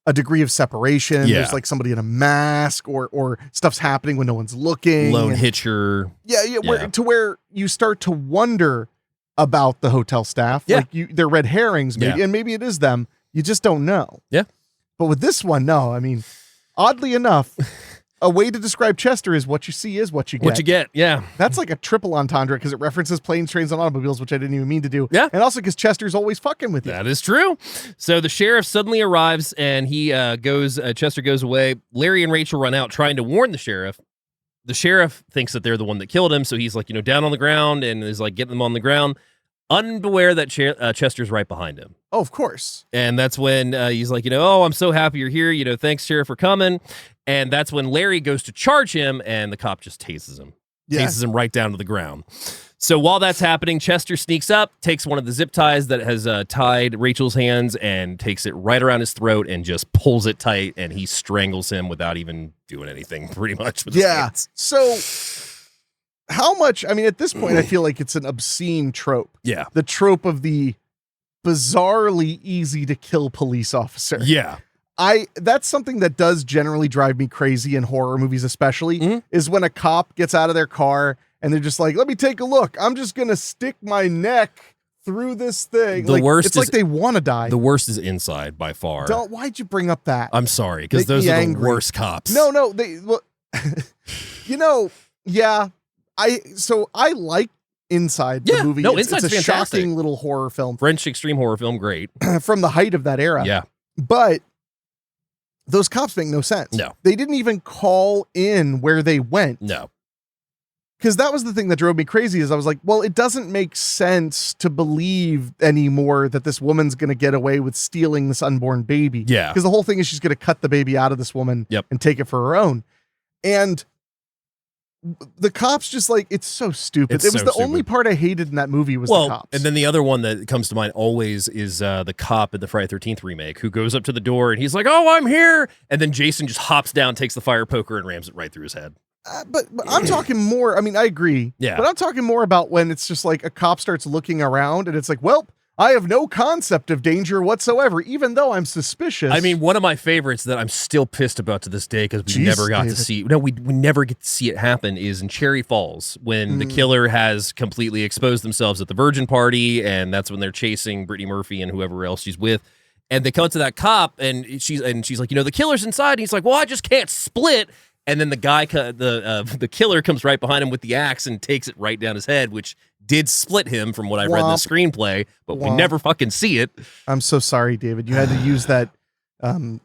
a degree of separation. Yeah. There's like somebody in a mask or stuff's happening when no one's looking. Lone hitcher. Where you start to wonder about the hotel staff. Yeah. Like they're red herrings, maybe, and maybe it is them. You just don't know. Yeah. But with this one, no. I mean, oddly enough, a way to describe Chester is what you see is what you get. What you get, yeah. That's like a triple entendre because it references planes, trains, and automobiles, which I didn't even mean to do. Yeah. And also because Chester's always fucking with you. That is true. So the sheriff suddenly arrives, and he Chester goes away. Larry and Rachel run out trying to warn the sheriff. The sheriff thinks that they're the one that killed him, so he's like, down on the ground and is like getting them on the ground, unaware that Chester's right behind him. Oh, of course. And that's when he's like, oh, I'm so happy you're here. Thanks, Sheriff, for coming. And that's when Larry goes to charge him, and the cop just tases him. Yeah. Tases him right down to the ground. So while that's happening, Chester sneaks up, takes one of the zip ties that has tied Rachel's hands, and takes it right around his throat and just pulls it tight, and he strangles him without even doing anything, pretty much. With his hands. So how much, I mean, at this point, I feel like it's an obscene trope. Yeah. The trope of the bizarrely easy to kill police officer. Yeah. That's something that does generally drive me crazy in horror movies, especially, is when a cop gets out of their car and they're just like, let me take a look. I'm just going to stick my neck through this thing. The worst it's like they want to die. The worst is Inside by far. Why'd you bring up that? I'm sorry, because those are the worst cops. No, yeah. I like Inside the movie. No, It's Inside's a fantastic. shocking little horror film. French extreme horror film, great. From the height of that era. Yeah. But those cops make no sense. No. They didn't even call in where they went. No. Because that was the thing that drove me crazy is I was like, well, it doesn't make sense to believe anymore that this woman's going to get away with stealing this unborn baby. Yeah. Because the whole thing is she's going to cut the baby out of this woman and take it for her own. And the cops just like, it's so stupid. It was the only part I hated in that movie was the cops. And then the other one that comes to mind always is the cop in the Friday the 13th remake who goes up to the door and he's like, oh, I'm here. And then Jason just hops down, takes the fire poker and rams it right through his head. But I'm talking more, I mean, I agree. Yeah. But I'm talking more about when it's just like a cop starts looking around and it's like, well, I have no concept of danger whatsoever, even though I'm suspicious. I mean, one of my favorites that I'm still pissed about to this day because we never got to see. No, we never get to see it happen. Is in Cherry Falls when the killer has completely exposed themselves at the Virgin Party, and that's when they're chasing Brittany Murphy and whoever else she's with. And they come to that cop, and she's like, the killer's inside. And he's like, well, I just can't split. And then the guy, the killer, comes right behind him with the axe and takes it right down his head, which did split him from what I read in the screenplay, but we never fucking see it. I'm so sorry, David. You had to use that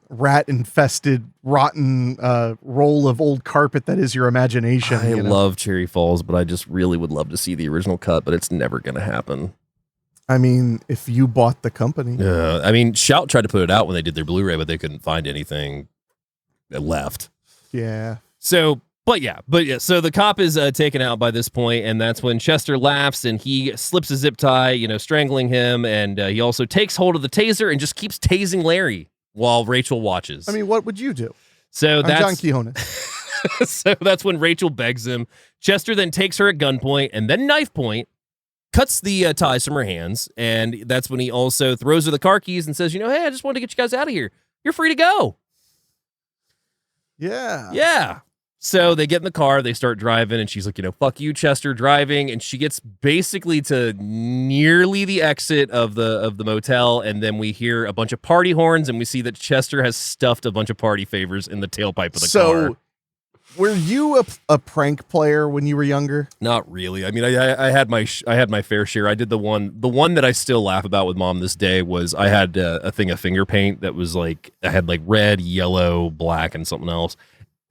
rat-infested, rotten roll of old carpet that is your imagination. I love Cherry Falls, but I just really would love to see the original cut, but it's never going to happen. I mean, if you bought the company. I mean, Shout tried to put it out when they did their Blu-ray, but they couldn't find anything left. Yeah. So the cop is taken out by this point, and that's when Chester laughs and he slips a zip tie, strangling him, and he also takes hold of the taser and just keeps tasing Larry while Rachel watches. I mean, what would you do? So that's John Quixote. So that's when Rachel begs him. Chester then takes her at gunpoint and then knife point, cuts the ties from her hands, and that's when he also throws her the car keys and says, hey, I just wanted to get you guys out of here. You're free to go. Yeah. Yeah. So they get in the car, they start driving, and she's like, fuck you, Chester, driving. And she gets basically to nearly the exit of the motel, and then we hear a bunch of party horns, and we see that Chester has stuffed a bunch of party favors in the tailpipe of the car. Were you a prank player when you were younger? Not really. I mean, I had my fair share. I did the one that I still laugh about with Mom this day was I had a thing of finger paint that was like I had like red, yellow, black, and something else.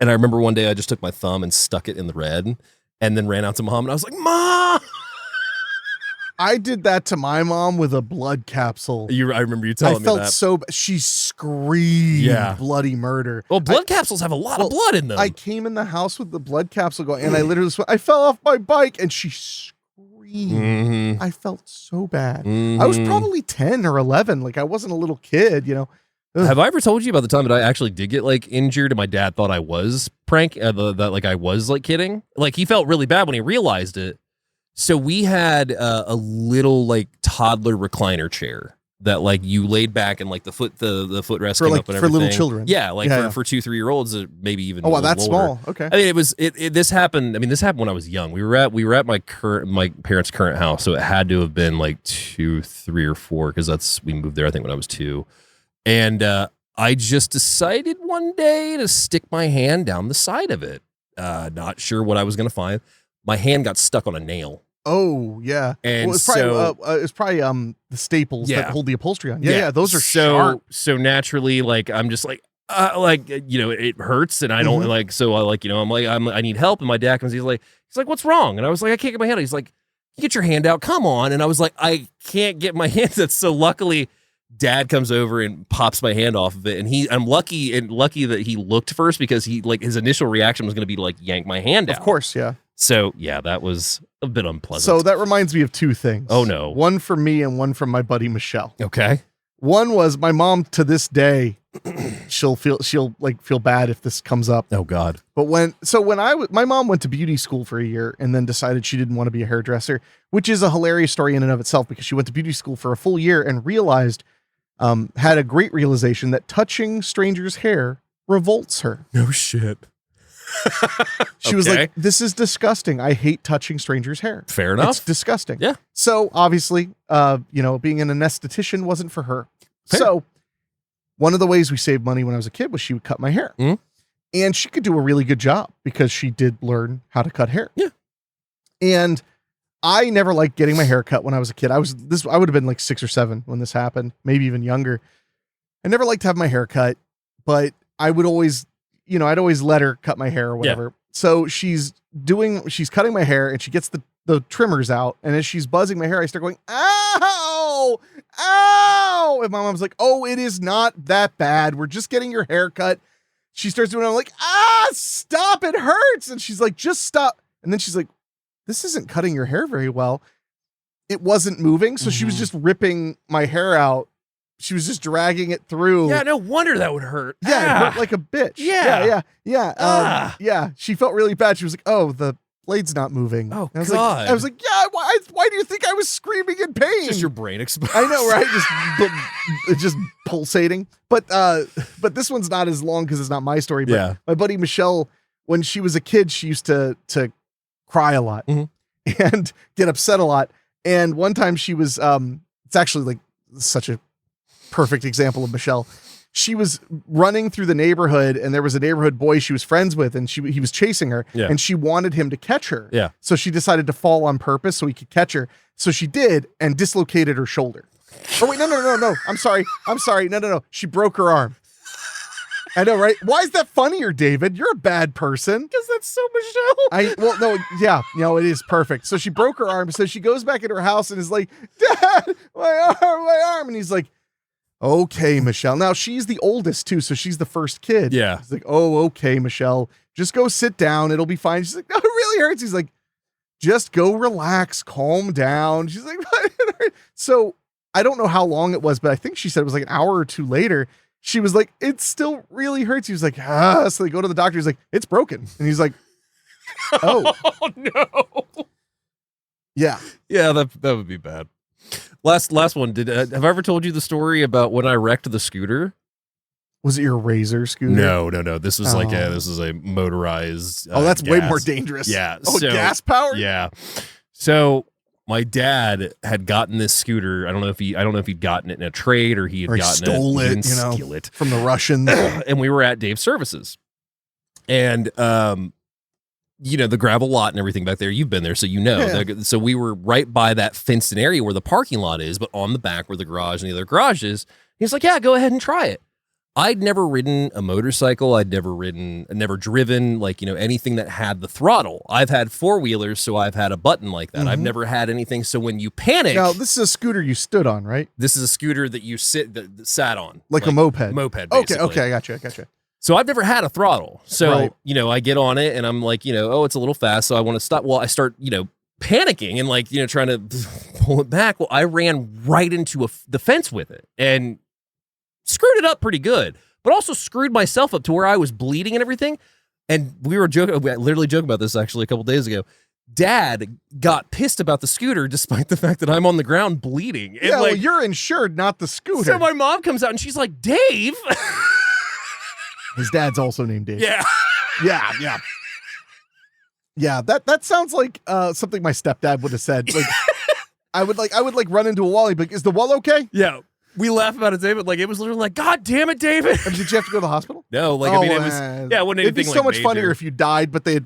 And I remember one day I just took my thumb and stuck it in the red, and then ran out to Mom and I was like, "Mom!" I did that to my mom with a blood capsule. I remember you telling me that. I felt so bad. She screamed bloody murder. Well, blood capsules have a lot of blood in them. I came in the house with the blood capsule going, and I literally I fell off my bike, and she screamed. Mm-hmm. I felt so bad. I was probably 10 or 11. Like, I wasn't a little kid, Have I ever told you about the time that I actually did get like injured and my dad thought I was that like I was like kidding? Like he felt really bad when he realized it. So we had a little like toddler recliner chair that like you laid back and like the footrest came up and everything. For little children. Yeah, like for 2-3-year-olds, maybe even. Oh wow, that's older. small. Okay. I mean, this happened. I mean, this happened when I was young. We were at my parents' current house, so it had to have been like 2, 3, or 4 because we moved there. I think when I was 2. And I just decided one day to stick my hand down the side of it. Not sure what I was going to find. My hand got stuck on a nail. Oh, yeah. And it's probably the staples that hold the upholstery on. Yeah, those are sharp. So naturally, like, I'm just like, it hurts. And I don't like, so I like, I'm like, I need help. And my dad comes, he's like, what's wrong? And I was like, I can't get my hand out. He's like, get your hand out. Come on. And I was like, I can't get my hands out. So luckily, Dad comes over and pops my hand off of it, and I'm lucky that he looked first because he like his initial reaction was going to be to like yank my hand out. Of course, yeah. So yeah, that was a bit unpleasant. So that reminds me of 2 things. Oh no, one from me and one from my buddy Michelle. Okay. One was my mom to this day she'll feel bad if this comes up. Oh God. But my mom went to beauty school for a year and then decided she didn't want to be a hairdresser, which is a hilarious story in and of itself, because she went to beauty school for a full year and realized, had a great realization that touching strangers' hair revolts her. No shit. She was like, this is disgusting. I hate touching strangers' hair. Fair enough. It's disgusting. Yeah. So obviously, being an anesthetician wasn't for her. Fair. So one of the ways we saved money when I was a kid was she would cut my hair. Mhm. And she could do a really good job because she did learn how to cut hair. Yeah. And I never liked getting my hair cut when I was a kid. I would have been like 6 or 7 when this happened, maybe even younger. I never liked to have my hair cut, but I would always, I'd always let her cut my hair or whatever. Yeah. So she's cutting my hair and she gets the trimmers out. And as she's buzzing my hair, I start going, ow, ow. And my mom's like, oh, it is not that bad. We're just getting your hair cut. She starts doing it. I'm like, stop. It hurts. And she's like, just stop. And then she's like, this isn't cutting your hair very well. It wasn't moving. So she was just ripping my hair out. She was just dragging it through. Yeah, no wonder that would hurt. Yeah, it hurt like a bitch. Yeah. Yeah. She felt really bad. She was like, oh, the blade's not moving. Oh, I was God. Like, I was like, yeah, why do you think I was screaming in pain? Just your brain exposed. I know, right? Just pulsating. But this one's not as long because it's not my story. But Yeah. my buddy Michelle, when she was a kid, she used to cry a lot and get upset a lot. And one time she was, it's actually like such a perfect example of Michelle. She was running through the neighborhood and there was a neighborhood boy she was friends with and he was chasing her and she wanted him to catch her. Yeah. So she decided to fall on purpose so he could catch her. So she did and dislocated her shoulder. Oh wait, no. I'm sorry. No. She broke her arm. I know, right? Why is that funnier, David? You're a bad person. Because that's so Michelle. It is perfect. So she broke her arm. So she goes back in her house and is like, Dad, my arm. And he's like, okay, Michelle. Now she's the oldest too. So she's the first kid. Yeah. He's like, oh, okay, Michelle, just go sit down. It'll be fine. She's like, no, it really hurts. He's like, just go relax, calm down. She's like, so I don't know how long it was, but I think she said it was like an hour or two later. She was like, it still really hurts. He was like, So they go to the doctor. He's like, it's broken. And he's like, oh no. Yeah. Yeah, that would be bad. Last one. Have I ever told you the story about when I wrecked the scooter? Was it your Razor scooter? No. This was this is a motorized. That's way gas. more dangerous. Yeah. Oh, gas powered? Yeah. So my dad had gotten this scooter. I don't know if he'd gotten it in a trade or he had stole it, steal it from the Russians. And we were at Dave's Services. And the gravel lot and everything back there, you've been there, so you know. Yeah. So we were right by that fenced in area where the parking lot is, but on the back where the garage and the other garage is. He's like, yeah, go ahead and try it. I'd never ridden a motorcycle. I'd never driven anything that had the throttle. I've had 4-wheelers, so I've had a button like that. I've never had anything. So when you panic. Now, this is a scooter you stood on, right? This is a scooter that you that sat on. Like a moped. Moped, basically. Okay, I gotcha. So I've never had a throttle. So, right. I get on it and I'm like, it's a little fast. So I want to stop. Well, I start, panicking and trying to pull it back. Well, I ran right into the fence with it and screwed it up pretty good, but also screwed myself up to where I was bleeding and everything. And we literally joking about this actually a couple days ago. Dad got pissed about the scooter despite the fact that I'm on the ground bleeding. And well, you're insured, not the scooter. So my mom comes out and she's like, Dave. His dad's also named Dave. Yeah. Yeah, that sounds like something my stepdad would have said. Like I would run into a wall. He'd be like, is the wall okay? Yeah. We laugh about it, David. Like, it was literally like, God damn it, David. Did you have to go to the hospital? No, it was, it wasn't anything. It'd be so much major. funnier if you died, but they'd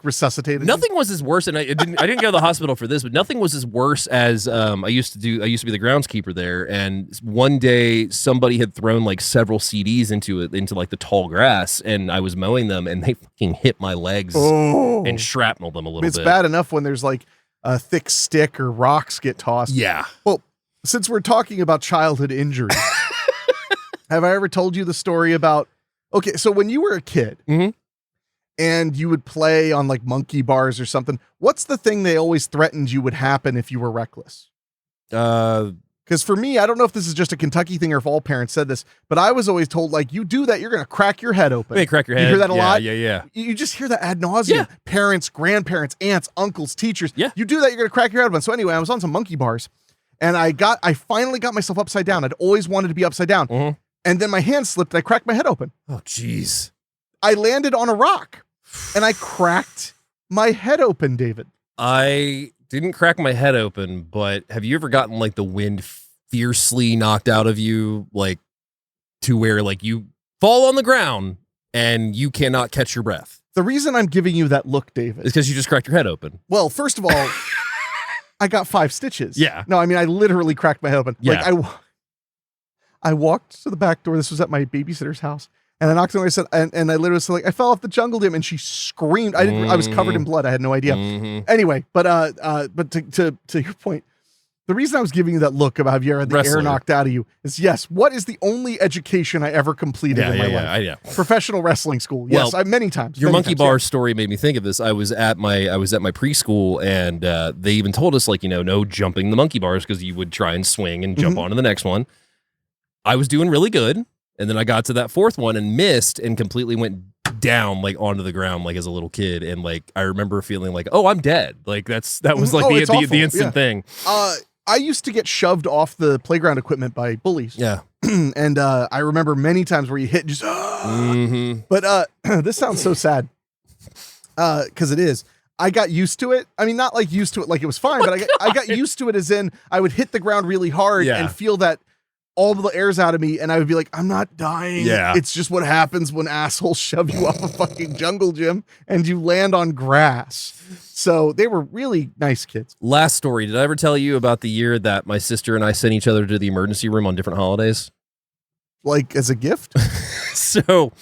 resuscitated. Nothing was as worse, and I didn't go to the hospital for this, but nothing was as worse as I used to be the groundskeeper there, and one day somebody had thrown like several CDs into like the tall grass, and I was mowing them, and they fucking hit my legs and shrapneled them a little bit. It's bad enough when there's like a thick stick or rocks get tossed. Yeah. Well, since we're talking about childhood injuries, have I ever told you the story about, so when you were a kid and you would play on like monkey bars or something, what's the thing they always threatened you would happen if you were reckless? Cut Because for me, I don't know if this is just a Kentucky thing or if all parents said this, but I was always told, like, you do that, you're going to crack your head open. Hey, crack your head. You hear that a lot? Yeah. You just hear that ad nauseum. Yeah. Parents, grandparents, aunts, uncles, teachers. Yeah. You do that, you're going to crack your head open. So anyway, I was on some monkey bars, and I finally got myself upside down. I'd always wanted to be upside down. Mm-hmm. And then my hand slipped, and I cracked my head open. Oh, jeez. I landed on a rock, and I cracked my head open, David. I didn't crack my head open, but have you ever gotten like the wind fiercely knocked out of you, like to where like you fall on the ground and you cannot catch your breath? The reason I'm giving you that look, David, is because you just cracked your head open. Well, first of all, I got 5 stitches. Yeah. No, I mean, I literally cracked my head open. Yeah. Like I walked to the back door. This was at my babysitter's house. And I knocked on the door. I said, and I literally said, like, I fell off the jungle gym, and she screamed. I was covered in blood. I had no idea. Mm-hmm. Anyway, but to your point, the reason I was giving you that look about have you ever had the air knocked out of you is yes. What is the only education I ever completed in my life? Professional wrestling school. Yes, Well, many times. Your many monkey times, bar yeah. story made me think of this. I was at my preschool, and they even told us, like, no jumping the monkey bars because you would try and swing and jump onto the next one. I was doing really good. And then I got to that 4th one and missed and completely went down, like, onto the ground, like, as a little kid. And, like, I remember feeling like, oh, I'm dead. Like, that was like the instant thing. I used to get shoved off the playground equipment by bullies. Yeah. And I remember many times where you hit just, but this sounds so sad. Cause it is. I got used to it. I mean, not like used to it, like it was fine, but I got used to it as in I would hit the ground really hard and feel that all the air's out of me, and I would be like, I'm not dying. Yeah. It's just what happens when assholes shove you off a fucking jungle gym and you land on grass. So they were really nice kids. Last story. Did I ever tell you about the year that my sister and I sent each other to the emergency room on different holidays? Like as a gift? So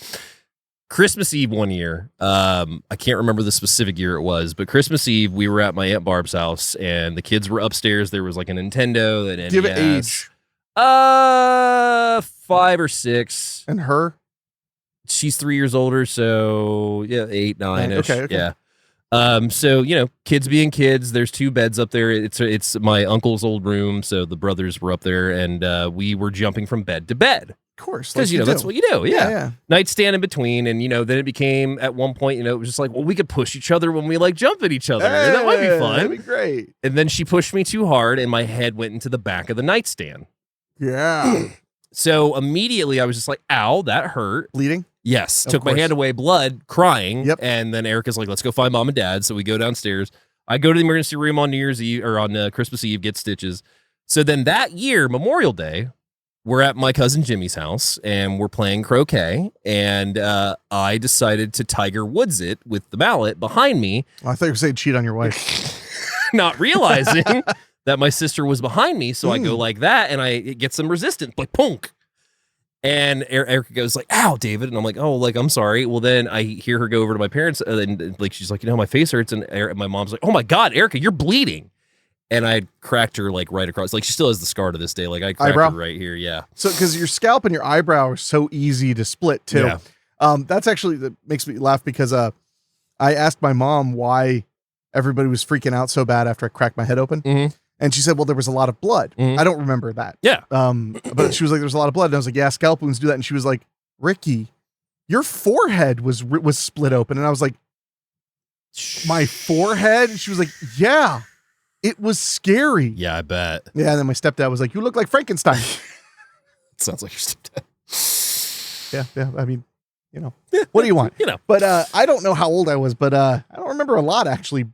Christmas Eve one year, I can't remember the specific year it was, but Christmas Eve, we were at my Aunt Barb's house, and the kids were upstairs. There was like a Nintendo, an NES. Do you have an age? 5 or 6. And her? She's 3 years older, so yeah, 8, 9-ish. Okay. Yeah. So, kids being kids, there's 2 beds up there. It's my uncle's old room, so the brothers were up there, and we were jumping from bed to bed. Of course. Because, that's what you do. Yeah. Nightstand in between, and, then it became, at one point, it was just like, well, we could push each other when we, like, jump at each other. That might be fun. That'd be great. And then she pushed me too hard, and my head went into the back of the nightstand. Yeah. So immediately I was just like, ow, that hurt. Bleeding? Yes. Of Took my course. hand away, blood, crying. Yep. And then Erica's like, let's go find mom and dad. So we go downstairs. I go to the emergency room on New Year's Eve or on Christmas Eve, get stitches. So then that year, Memorial Day, we're at my cousin Jimmy's house and we're playing croquet. And I decided to Tiger Woods it with the mallet behind me. Oh, I thought you were saying cheat on your wife. Not realizing that my sister was behind me. So I go like that and it gets some resistance, like punk. And Erica goes like, ow, David. And I'm like, oh, like, I'm sorry. Well, then I hear her go over to my parents and like, she's like, my face hurts. And my mom's like, oh my God, Erica, you're bleeding. And I cracked her like right across. Like she still has the scar to this day. Like I cracked her right here. Yeah. So, cause your scalp and your eyebrow are so easy to split too. Yeah. That's actually, that makes me laugh because, I asked my mom why everybody was freaking out so bad after I cracked my head open. Mm-hmm. And she said, well, there was a lot of blood. Mm-hmm. I don't remember that. Yeah. But she was like, there's a lot of blood. And I was like, yeah, scalp wounds do that. And she was like, Ricky, your forehead was split open. And I was like, my forehead? And she was like, yeah, it was scary. Yeah, I bet. Yeah. And then my stepdad was like, you look like Frankenstein. It sounds like your stepdad. Yeah. I mean, what do you want? But I don't know how old I was, but I don't remember a lot actually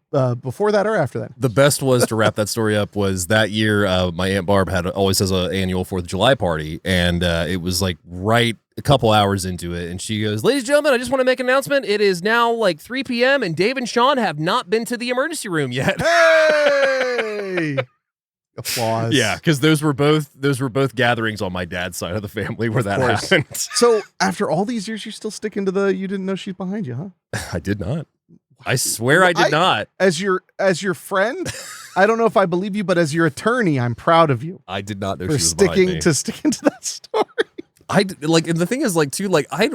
before that or after that. The best was to wrap that story up was that year my Aunt Barb always has an annual 4th of July party, and it was like right a couple hours into it, and she goes, ladies and gentlemen, I just want to make an announcement. It is now like 3 p.m. and Dave and Sean have not been to the emergency room yet. Hey! Applause. Yeah, because those were both gatherings on my dad's side of the family where that happened. So after all these years, you're still sticking to you didn't know she's behind you, huh? I did not. I swear I did not. As your friend, I don't know if I believe you, but as your attorney, I'm proud of you. I did not know for she was behind me. sticking to that story. And the thing is, like, too, like, I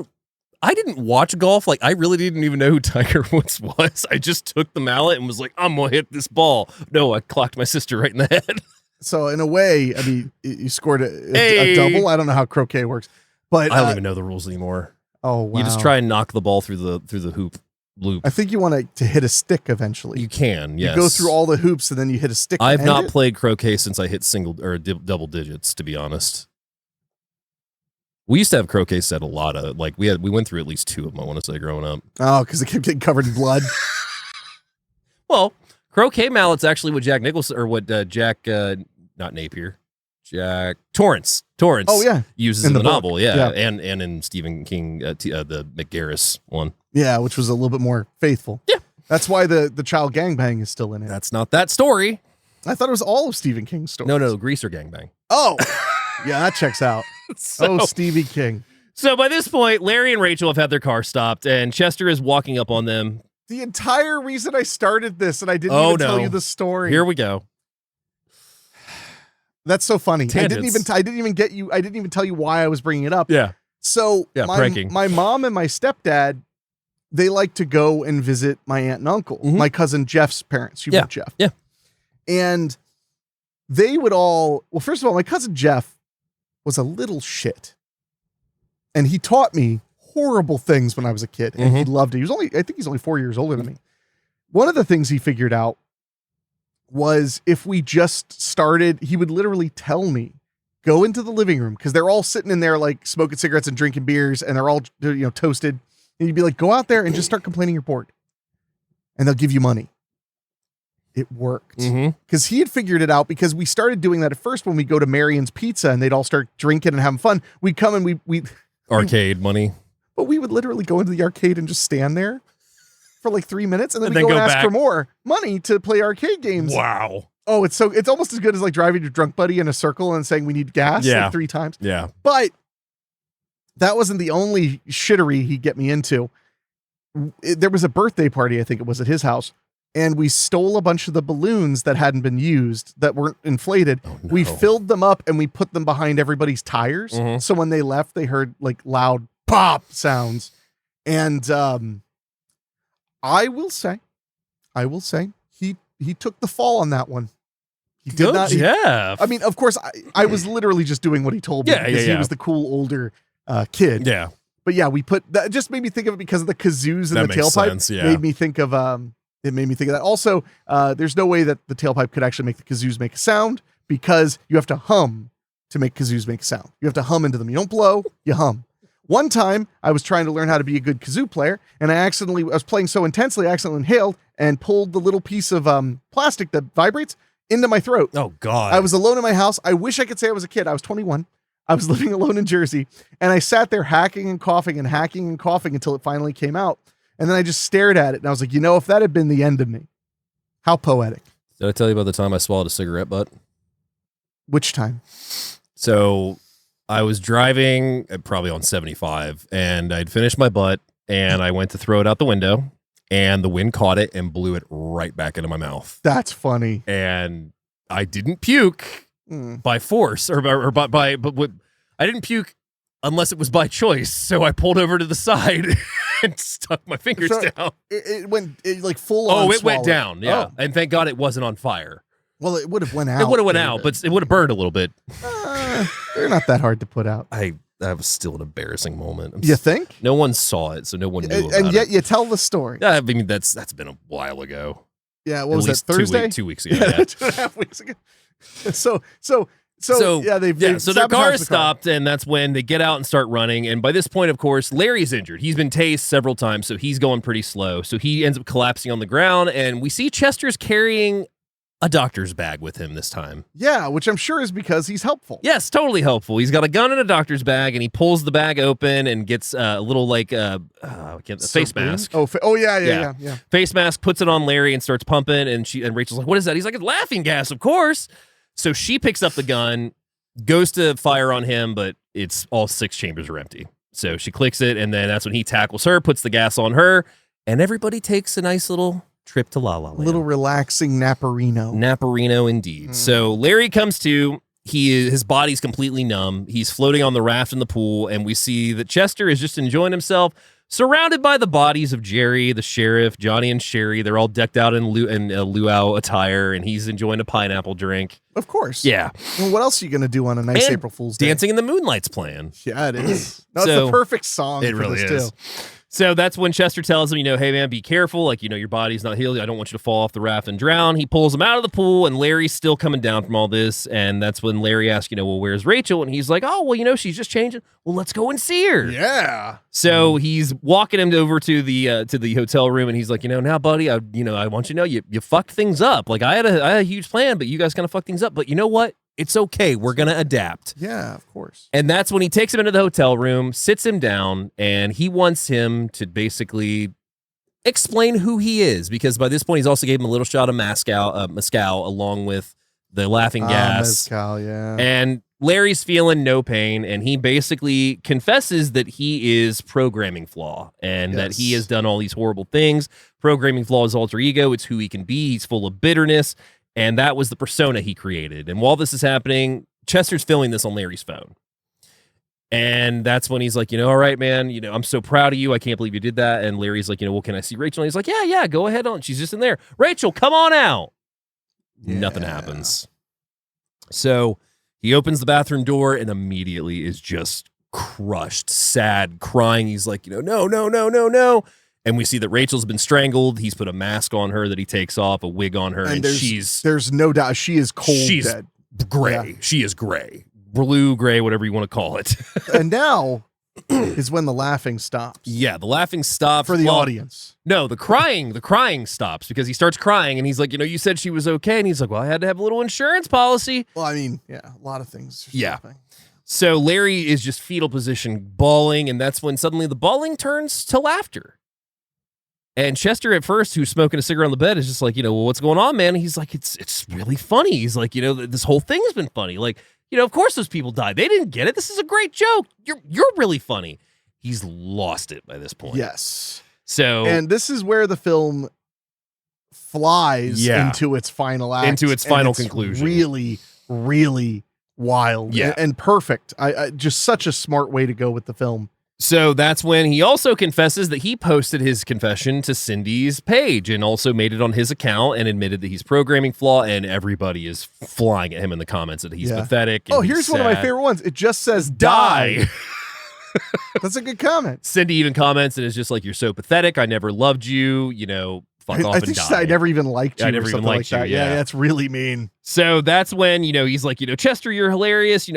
didn't watch golf. Like, I really didn't even know who Tiger Woods was. I just took the mallet and was like, I'm gonna hit this ball. No, I clocked my sister right in the head. So in a way, I mean, you scored a double. I don't know how croquet works, but I don't even know the rules anymore. Oh wow! You just try and knock the ball through the hoop loop. I think you want to hit a stick eventually. You can, yes. You go through all the hoops and then you hit a stick. I've not played croquet since I hit double digits, to be honest. We used to have croquet set a lot of, like, we went through at least 2 of them, I want to say, growing up. Oh, because it kept getting covered in blood. Well, croquet mallet's actually what Jack Nicholson, or what not Napier, Jack Torrance. Oh yeah, uses in the novel, yeah, and in Stephen King, the McGarris one. Yeah, which was a little bit more faithful. Yeah, that's why the child gangbang is still in it. That's not that story. I thought it was all of Stephen King's stories. No, Greaser gangbang. Oh, yeah, that checks out. Stevie King. So by this point, Larry and Rachel have had their car stopped, and Chester is walking up on them. The entire reason I started this, and I didn't even tell you the story. Here we go. That's so funny. Tangents. I didn't even tell you why I was bringing it up. Yeah. So my mom and my stepdad, they like to go and visit my aunt and uncle, my cousin Jeff's parents. You met Jeff. Yeah. And they would all, well, first of all, my cousin Jeff was a little shit. And he taught me horrible things when I was a kid. And he loved it. I think he's only 4 years older than me. One of the things he figured out was if we just started, he would literally tell me, go into the living room, because they're all sitting in there like smoking cigarettes and drinking beers, and they're all, toasted. And you'd be like, go out there and just start complaining you're bored. And they'll give you money. It worked. Because he had figured it out, because we started doing that at first when we go to Marion's Pizza and they'd all start drinking and having fun. We'd come and we arcade money. But we would literally go into the arcade and just stand there for like 3 minutes, and then we go and ask for more money to play arcade games. Wow. Oh, it's almost as good as like driving your drunk buddy in a circle and saying we need gas like 3 times. Yeah. But that wasn't the only shittery he'd get me into. There was a birthday party, I think it was, at his house, and we stole a bunch of the balloons that hadn't been used, that weren't inflated. Oh, no. We filled them up and we put them behind everybody's tires. So when they left, they heard like loud pop sounds. And I will say, he took the fall on that one. He did not. Jeff. I mean, of course, I was literally just doing what he told me, because he was the cool older kid. Yeah. But yeah, we put that, just made me think of it because of the kazoos and the tailpipe. Sense, yeah. Made me think of it made me think of that. Also, there's no way that the tailpipe could actually make the kazoos make a sound, because you have to hum to make kazoos make a sound. You have to hum into them. You don't blow, you hum. One time I was trying to learn how to be a good kazoo player, and I was playing so intensely, I accidentally inhaled and pulled the little piece of plastic that vibrates into my throat. Oh God. I was alone in my house. I wish I could say I was a kid. I was 21. I was living alone in Jersey, and I sat there hacking and coughing until it finally came out. And then I just stared at it, and I was like, if that had been the end of me, how poetic. Did I tell you about the time I swallowed a cigarette butt? Which time? So I was driving probably on 75, and I'd finished my butt, and I went to throw it out the window, and the wind caught it and blew it right back into my mouth. That's funny. And I didn't puke by force, but I didn't puke unless it was by choice. So I pulled over to the side and stuck my fingers down. It went like full on. Oh, it went down. Yeah. Oh. And thank God it wasn't on fire. Well, it would have went out. It would have went out, but it would have burned a little bit. They're not that hard to put out. That was still an embarrassing moment. You think? No one saw it, so no one knew about it. And yet you tell the story. Yeah, I mean, that's been a while ago. Yeah, what was that, Thursday? 2 weeks ago. Yeah. 2.5 weeks ago. So their car is stopped, and that's when they get out and start running. And by this point, of course, Larry's injured. He's been tased several times, so he's going pretty slow. So he ends up collapsing on the ground, and we see Chester's carrying a doctor's bag with him this time. Yeah, which I'm sure is because he's helpful. Yes, totally helpful. He's got a gun in a doctor's bag, and he pulls the bag open and gets a little face mask. Yeah. Face mask, puts it on Larry and starts pumping, and Rachel's like, what is that? He's like, it's laughing gas, of course. So she picks up the gun, goes to fire on him, but it's all 6 chambers are empty. So she clicks it, and then that's when he tackles her, puts the gas on her, and everybody takes a nice little trip to La La Land. A little relaxing naparino. Naparino indeed. So Larry comes to, his body's completely numb. He's floating on the raft in the pool, and we see that Chester is just enjoying himself, surrounded by the bodies of Jerry, the sheriff, Johnny and Sherry. They're all decked out in luau attire, and he's enjoying a pineapple drink. Of course. Yeah. Well, what else are you going to do on a nice And April Fool's Day? Dancing in the Moonlight's playing. Yeah, it is. No, So, it's the perfect song It for really this, is. too. So that's when Chester tells him, hey, man, be careful. Like, your body's not healed. I don't want you to fall off the raft and drown. He pulls him out of the pool, and Larry's still coming down from all this. And that's when Larry asks, well, where's Rachel? And he's like, oh, well, she's just changing. Well, let's go and see her. Yeah. So he's walking him over to the hotel room, and he's like, now, buddy, I want you to know you fucked things up. Like, I had a huge plan, but you guys kind of fucked things up. But you know what? It's okay. We're going to adapt. Yeah, of course. And that's when he takes him into the hotel room, sits him down, and he wants him to basically explain who he is, because by this point he's also gave him a little shot of mezcal along with the laughing gas. Mezcal, yeah. And Larry's feeling no pain, and he basically confesses that he is programming flaw and that he has done all these horrible things. Programming flaw is alter ego. It's who he can be. He's full of bitterness. And that was the persona he created. And while this is happening, Chester's filming this on Larry's phone. And that's when he's like, all right, man, I'm so proud of you. I can't believe you did that. And Larry's like, well, can I see Rachel? And he's like, yeah, go ahead on. She's just in there. Rachel, come on out. Yeah. Nothing happens. So he opens the bathroom door and immediately is just crushed, sad, crying. He's like, no. And we see that Rachel's been strangled. He's put a mask on her that he takes off, a wig on her, and there's no doubt she is cold dead. Gray. Yeah. She is gray. Blue, gray, whatever you want to call it. And now is when the laughing stops. Yeah, the laughing stops. For the audience. No, the crying stops because he starts crying and he's like, you said she was okay. And he's like, well, I had to have a little insurance policy. Well, I mean, yeah, a lot of things. Stopping. So Larry is just fetal position bawling, and that's when suddenly the bawling turns to laughter. And Chester, at first, who's smoking a cigarette on the bed, is just like, well, what's going on, man? And he's like, it's really funny. He's like, this whole thing has been funny. Like, of course those people died. They didn't get it. This is a great joke. You're really funny. He's lost it by this point. Yes. So, and this is where the film flies into its final act. Into its final conclusion. Really, really wild. Yeah. And perfect. I just such a smart way to go with the film. So that's when he also confesses that he posted his confession to Cindy's page and also made it on his account and admitted that he's programming flaw, and everybody is flying at him in the comments that he's pathetic. And here's one of my favorite ones. It just says die. That's a good comment. Cindy even comments and is just like, you're so pathetic. I never loved you. Fuck off and die. I never even liked you. I never even liked you. That. Yeah, that's really mean. So that's when, he's like, Chester, you're hilarious.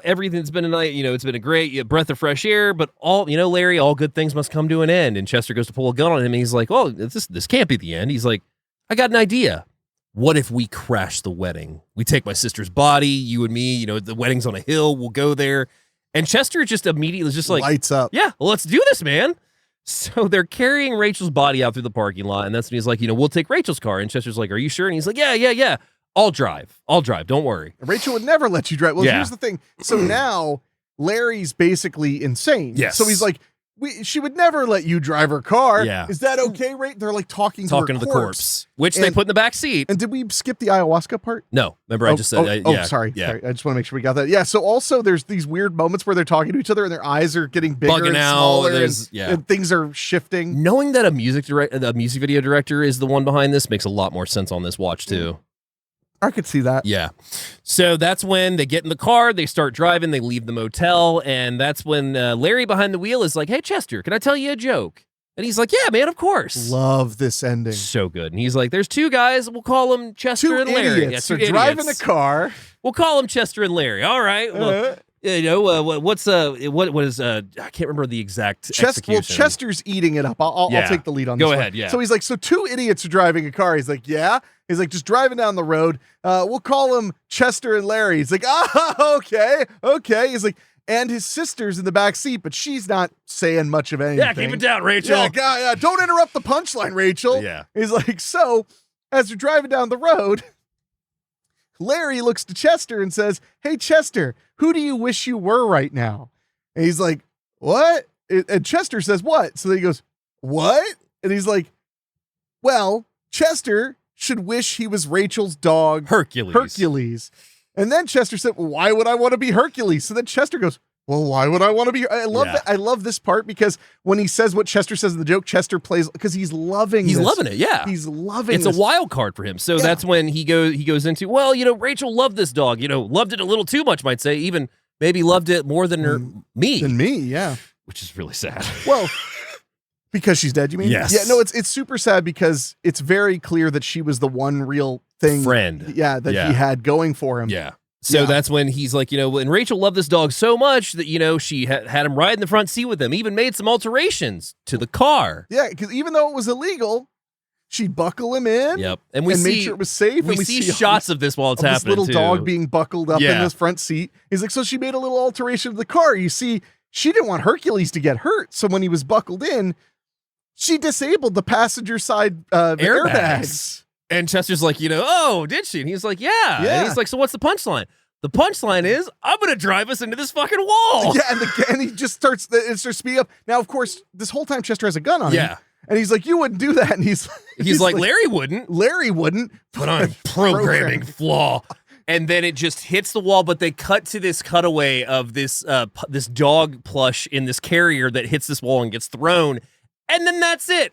Everything's been a night, it's been a great breath of fresh air, but all, Larry, all good things must come to an end. And Chester goes to pull a gun on him. And he's like, oh, this can't be the end. He's like, I got an idea. What if we crash the wedding? We take my sister's body, you and me, the wedding's on a hill. We'll go there. And Chester just immediately is just like, lights up. Yeah, well, let's do this, man. So they're carrying Rachel's body out through the parking lot, and that's when he's like, we'll take Rachel's car. And Chester's like, are you sure? And he's like, yeah. I'll drive. Don't worry. Rachel would never let you drive. Well, here's the thing. So now Larry's basically insane. Yes. So he's like, she would never let you drive her car. Yeah. Is that okay, Ray? They're like talking to the corpse, which they put in the back seat. And did we skip the ayahuasca part? No. Remember, I just said, sorry. Yeah. Sorry. I just want to make sure we got that. Yeah. So also there's these weird moments where they're talking to each other and their eyes are getting bigger bugging and out. smaller and things are shifting. Knowing that a music video director is the one behind this makes a lot more sense on this watch too. I could see that. Yeah. So that's when they get in the car, they start driving, they leave the motel, and that's when Larry behind the wheel is like, hey, Chester, can I tell you a joke? And he's like, yeah, man, of course. Love this ending. So good. And he's like, there's two guys, we'll call them Chester and Larry. Idiots. They're driving a car. We'll call them Chester and Larry. All right. Well, what is I can't remember the exact execution. Well, Chester's eating it up. I'll take the lead on this. Go ahead, yeah. So he's like, so two idiots are driving a car. He's like, yeah. He's like, just driving down the road. We'll call them Chester and Larry. He's like, okay. He's like, and his sister's in the back seat, but she's not saying much of anything. Yeah, keep it down, Rachel. Yeah, don't interrupt the punchline, Rachel. Yeah. He's like, so as they're driving down the road, Larry looks to Chester and says, hey, Chester, who do you wish you were right now? And he's like, what? And Chester says, what? So then he goes, what? And he's like, well, Chester should wish he was Rachel's dog, Hercules. And then Chester said, well, why would I want to be Hercules? So then Chester goes, Well, why would I want to be? I love that. I love this part because when he says what Chester says in the joke, Chester plays because he's loving. He's loving it. Yeah, he's loving. It's this. a wild card for him. So that's when he goes into, well, Rachel loved this dog. Loved it a little too much, might say. Even maybe loved it more than me. Than me, yeah. Which is really sad. Well, because she's dead, you mean? Yes. Yeah. No, it's super sad because it's very clear that she was the one real friend. Yeah, that he had going for him. Yeah. So that's when he's like, and Rachel loved this dog so much that, she had him ride in the front seat with him, even made some alterations to the car. Yeah, because even though it was illegal, she'd buckle him in. Yep. And make sure it was safe. We see shots of this while it's happening, this little dog being buckled up in this front seat. He's like, so she made a little alteration to the car. You see, she didn't want Hercules to get hurt. So when he was buckled in, she disabled the passenger side airbags. And Chester's like, oh, did she? And he's like, yeah. And he's like, so what's the punchline? The punchline is, I'm going to drive us into this fucking wall. Yeah, and he just starts speeding up. Now, of course, this whole time Chester has a gun on him. And he's like, you wouldn't do that. And he's like, Larry wouldn't. Larry wouldn't. But I'm programming flaw. And then it just hits the wall, but they cut to this cutaway of this this dog plush in this carrier that hits this wall and gets thrown. And then that's it.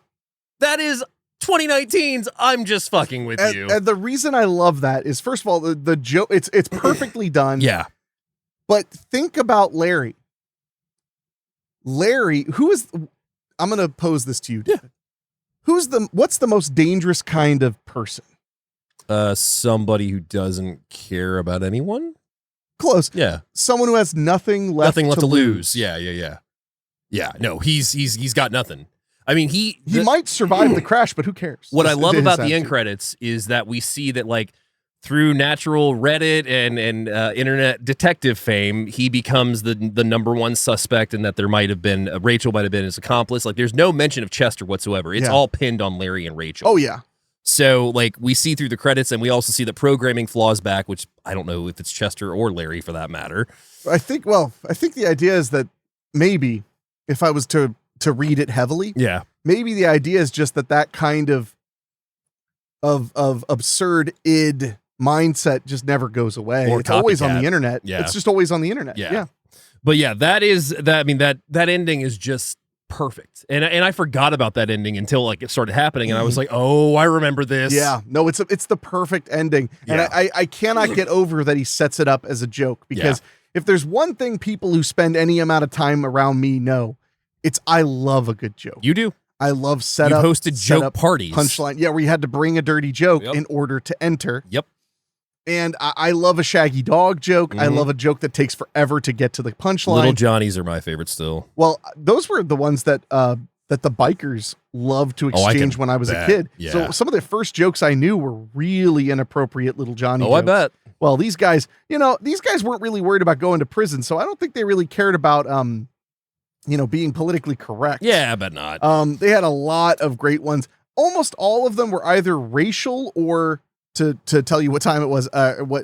That is 2019's I'm Just Fucking With You. And the reason I love that is, first of all, the joke, it's perfectly done. Yeah. But think about Larry. Larry, I'm going to pose this to you, David. What's the most dangerous kind of person? Somebody who doesn't care about anyone? Close. Yeah. Someone who has nothing left to lose. Yeah. Yeah, no, he's got nothing. I mean, he might survive the crash, but who cares? What I love about the end credits is that we see that, like, through natural Reddit and internet detective fame, he becomes the number one suspect, and that there might have been Rachel might have been his accomplice. Like, there's no mention of Chester whatsoever. It's all pinned on Larry and Rachel. Oh yeah. So, like, we see through the credits, and we also see the programming flaws back, which I don't know if it's Chester or Larry for that matter. I think the idea is that maybe if I was to read it heavily, maybe the idea is just that kind of absurd id mindset just never goes away. Or it's always on copycat. the internet. Yeah. It's just always on the internet. Yeah. But yeah, that ending is just perfect. And I forgot about that ending until, like, it started happening, and I was like, oh, I remember this. Yeah. No, it's the perfect ending. And I cannot get over that he sets it up as a joke, because if there's one thing people who spend any amount of time around me know, it's I love a good joke. You do. I love setup. You hosted joke parties. Punchline. Yeah, where you had to bring a dirty joke in order to enter. Yep. And I love a shaggy dog joke. I love a joke that takes forever to get to the punchline. Little Johnnies are my favorite still. Well, those were the ones that the bikers loved to exchange when I was a kid. Yeah. So some of the first jokes I knew were really inappropriate Little Johnny jokes. I bet. Well, these guys weren't really worried about going to prison, so I don't think they really cared about being politically correct. Yeah, I bet not. They had a lot of great ones. Almost all of them were either racial or to tell you what time it was,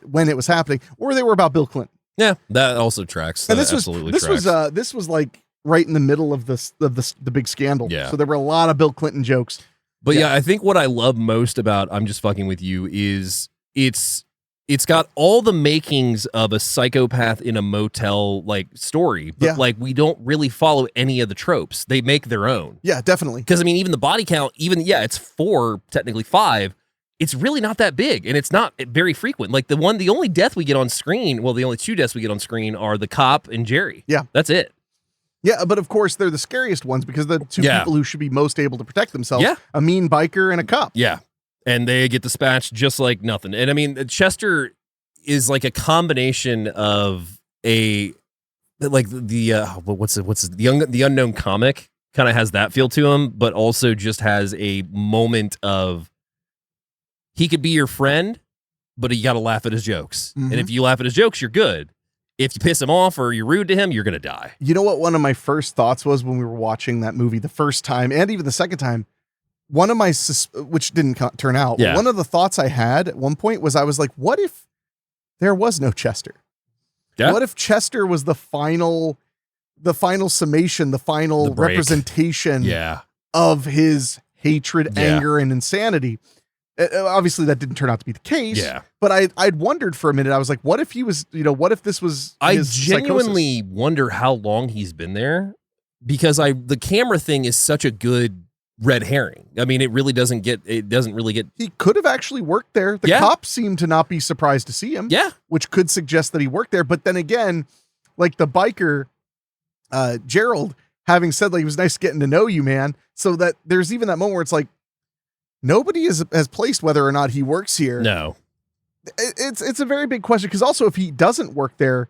when it was happening, or they were about Bill Clinton. Yeah, that also tracks. And this was like right in the middle of the big scandal. Yeah. So there were a lot of Bill Clinton jokes. But yeah, I think what I love most about I'm Just Fucking With You is it's got all the makings of a psychopath in a motel like story, but like we don't really follow any of the tropes. They make their own. Yeah, definitely. Because I mean, even the body count, it's 4, technically 5. It's really not that big, and it's not very frequent. Like the only death we get on screen, well, the only 2 deaths we get on screen are the cop and Jerry. Yeah, that's it. Yeah, but of course they're the scariest ones because the 2 people who should be most able to protect themselves. Yeah, a mean biker and a cop. Yeah. And they get dispatched just like nothing. And I mean, Chester is like a combination of the unknown comic kind of has that feel to him, but also just has a moment of he could be your friend, but you got to laugh at his jokes. Mm-hmm. And if you laugh at his jokes, you're good. If you piss him off or you're rude to him, you're going to die. You know what one of my first thoughts was when we were watching that movie the first time and even the second time? One of my, which didn't turn out, one of the thoughts I had at one point was I was like, what if there was no Chester? Yeah. What if Chester was the final summation, the final representation of his hatred, anger, and insanity? Obviously, that didn't turn out to be the case. Yeah. But I'd wondered for a minute. I was like, what if he was, what if this was I his genuinely psychosis? wonder how long he's been there, because the camera thing is such a good red herring. I mean, it doesn't really get. He could have actually worked there. The cops seemed to not be surprised to see him. Yeah. Which could suggest that he worked there. But then again, like the biker, Gerald, having said, like, it was nice getting to know you, man. So that there's even that moment where it's like, nobody has placed whether or not he works here. No. It's a very big question, because also if he doesn't work there,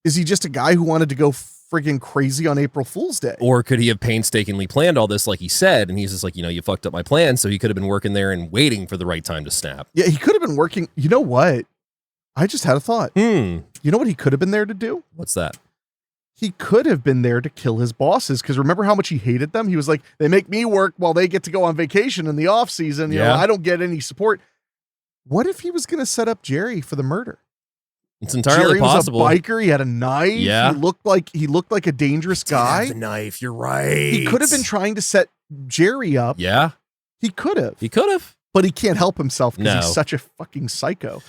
is he just a guy who wanted to go friggin' crazy on April Fool's Day? Or could he have painstakingly planned all this like he said, and he's just like, you fucked up my plan, so he could have been working there and waiting for the right time to snap. Yeah, he could have been working. You know what? I just had a thought. You know what he could have been there to do? What's that? He could have been there to kill his bosses, because remember how much he hated them? He was like, they make me work while they get to go on vacation in the off season. You know, I don't get any support. What if he was going to set up Jerry for the murder? It's entirely possible. Was a biker. He had a knife. Yeah. He looked like a dangerous guy. The knife. You're right. He could have been trying to set Jerry up. Yeah. He could have. But he can't help himself because he's such a fucking psycho.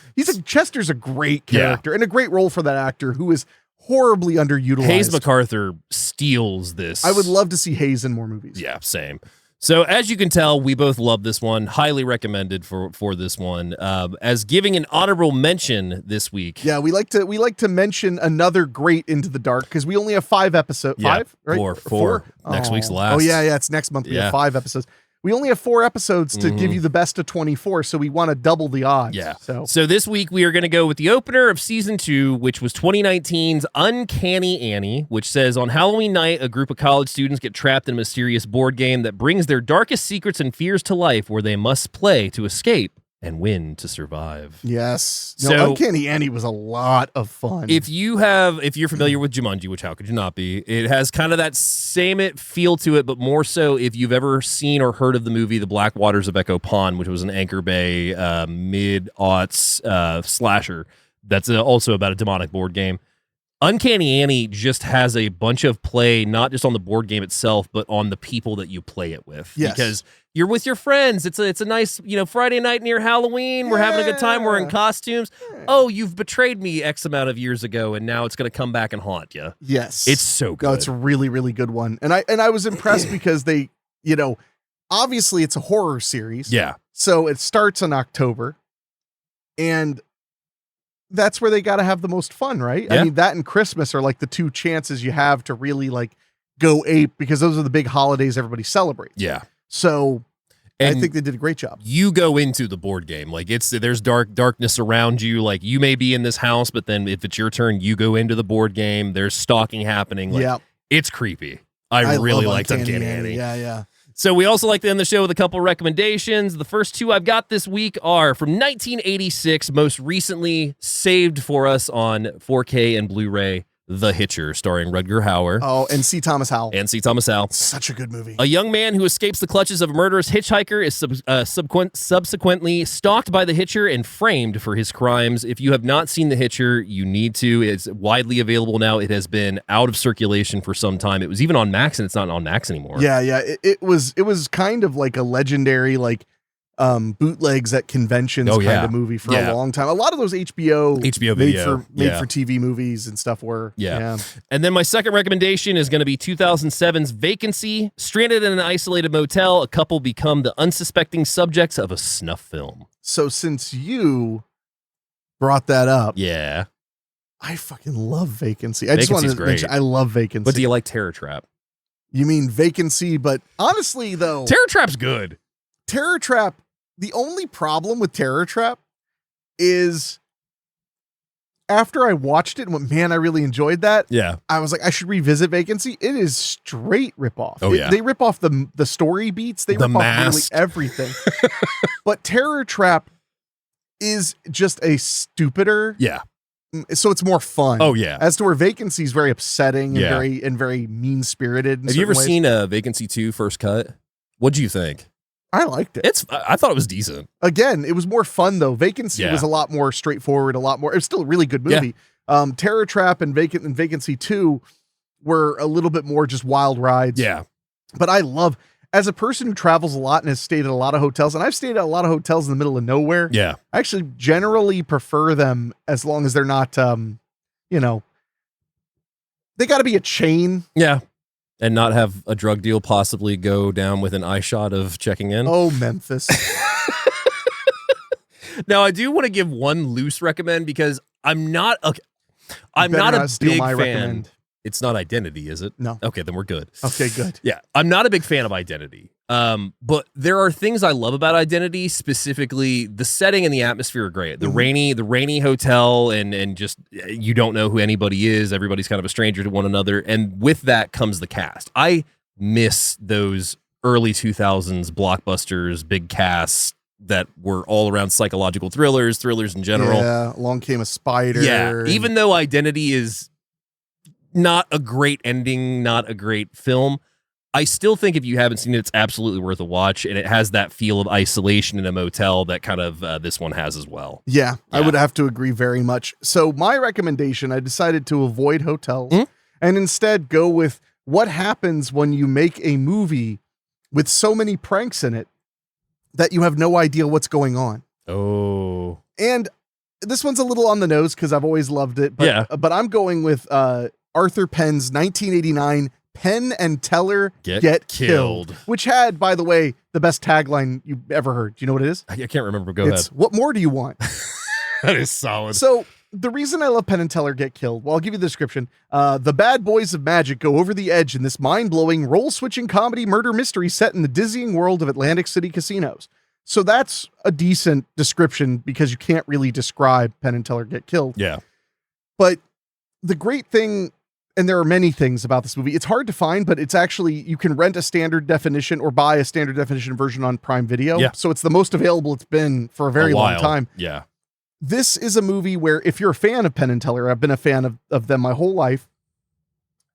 Chester's a great character and a great role for that actor who is horribly underutilized. Hayes MacArthur steals this. I would love to see Hayes in more movies. Yeah, same. So as you can tell, we both love this one. Highly recommended for this one. As giving an honorable mention this week. Yeah, we like to mention another great Into the Dark, because we only have 5 episodes. Yeah, 5, right? Four. Next week's the last. Oh yeah, it's next month. We have 5 episodes. We only have 4 episodes to give you the best of 24, so we want to double the odds. Yeah. So this week we are going to go with the opener of season 2, which was 2019's Uncanny Annie, which says, on Halloween night, a group of college students get trapped in a mysterious board game that brings their darkest secrets and fears to life, where they must play to escape and win to survive. Yes. So, Uncanny Annie was a lot of fun. If you're familiar with Jumanji, which how could you not be? It has kind of that same feel to it, but more so if you've ever seen or heard of the movie The Black Waters of Echo Pond, which was an Anchor Bay mid-aughts slasher that's also about a demonic board game. Uncanny Annie just has a bunch of play, not just on the board game itself, but on the people that you play it with. Yes. Because you're with your friends. It's a nice, Friday night near Halloween. We're having a good time. We're in costumes. Oh, you've betrayed me X amount of years ago, and now it's going to come back and haunt you. Yes. It's so good. No, it's a really, really good one. And I was impressed because they, obviously it's a horror series. Yeah. So it starts in October, and that's where they got to have the most fun, right? Yeah. I mean, that and Christmas are like the 2 chances you have to really like go ape, because those are the big holidays everybody celebrates. Yeah. So and I think they did a great job. You go into the board game like there's darkness around you. Like, you may be in this house, but then if it's your turn, you go into the board game. There's stalking happening. Like, it's creepy. I really liked Uncanny Annie. Yeah. So we also like to end the show with a couple recommendations. The first 2 I've got this week are from 1986, most recently saved for us on 4K and Blu-ray, The Hitcher, starring Rutger Hauer. Oh, and C. Thomas Howell. Such a good movie. A young man who escapes the clutches of a murderous hitchhiker is subsequently stalked by the Hitcher and framed for his crimes. If you have not seen The Hitcher, you need to. It's widely available now. It has been out of circulation for some time. It was even on Max, and it's not on Max anymore. Yeah. It was kind of like a legendary, like, bootlegs at conventions kind of movie for a long time. A lot of those HBO made for TV movies and stuff were. Yeah. And then my second recommendation is going to be 2007's Vacancy. Stranded in an isolated motel, a couple become the unsuspecting subjects of a snuff film. So since you brought that up, I fucking love Vacancy. I just wanted to mention, I love Vacancy. But do you like Terror Trap? You mean Vacancy? But honestly, though, Terror Trap's good. Terror Trap. The only problem with Terror Trap is after I watched it and went, man, I really enjoyed that. Yeah. I was like, I should revisit Vacancy. It is straight ripoff. Oh, yeah. They rip off the story beats. They rip off really everything. But Terror Trap is just a stupider. Yeah. So it's more fun. Oh, yeah. As to where Vacancy is very upsetting and very mean-spirited. Have you ever seen Vacancy 2 First Cut? What'd you think? I liked it. I thought it was decent. Again, it was more fun though. Vacancy was a lot more straightforward, it was still a really good movie. Yeah. Terror Trap and Vacancy 2 were a little bit more just wild rides. Yeah. But I love, as a person who travels a lot and has stayed at a lot of hotels, and I've stayed at a lot of hotels in the middle of nowhere. Yeah. I actually generally prefer them as long as they're not, they got to be a chain. Yeah. And not have a drug deal possibly go down with an eye shot of checking in. Oh, Memphis. Now, I do want to give one loose recommend because I'm not a big fan. Recommend. It's not Identity, is it? No. Okay, then we're good. Okay, good. Yeah, I'm not a big fan of Identity. But there are things I love about Identity, specifically the setting and the atmosphere are great. The rainy hotel and just you don't know who anybody is. Everybody's kind of a stranger to one another. And with that comes the cast. I miss those early 2000s blockbusters, big casts that were all around psychological thrillers in general. Yeah, Along Came a Spider. Yeah, even though Identity is not a great ending, not a great film, I still think if you haven't seen it, it's absolutely worth a watch, and it has that feel of isolation in a motel that kind of this one has as well. Yeah, I would have to agree very much. So my recommendation, I decided to avoid hotels and instead go with what happens when you make a movie with so many pranks in it that you have no idea what's going on. Oh. And this one's a little on the nose because I've always loved it. But I'm going with Arthur Penn's 1989 Penn and Teller Get Killed, which had, by the way, the best tagline you've ever heard. Do you know what it is? I can't remember. Go ahead. What more do you want? That is solid. So the reason I love Penn and Teller Get Killed, well, I'll give you the description. The bad boys of magic go over the edge in this mind-blowing, role-switching comedy murder mystery set in the dizzying world of Atlantic City casinos. So that's a decent description because you can't really describe Penn and Teller Get Killed. Yeah. But the great thing, and there are many things about this movie, it's hard to find, but it's actually, you can rent a standard definition or buy a standard definition version on Prime Video. Yeah. So it's the most available it's been for a very long time. Yeah. This is a movie where if you're a fan of Penn and Teller, I've been a fan of them my whole life,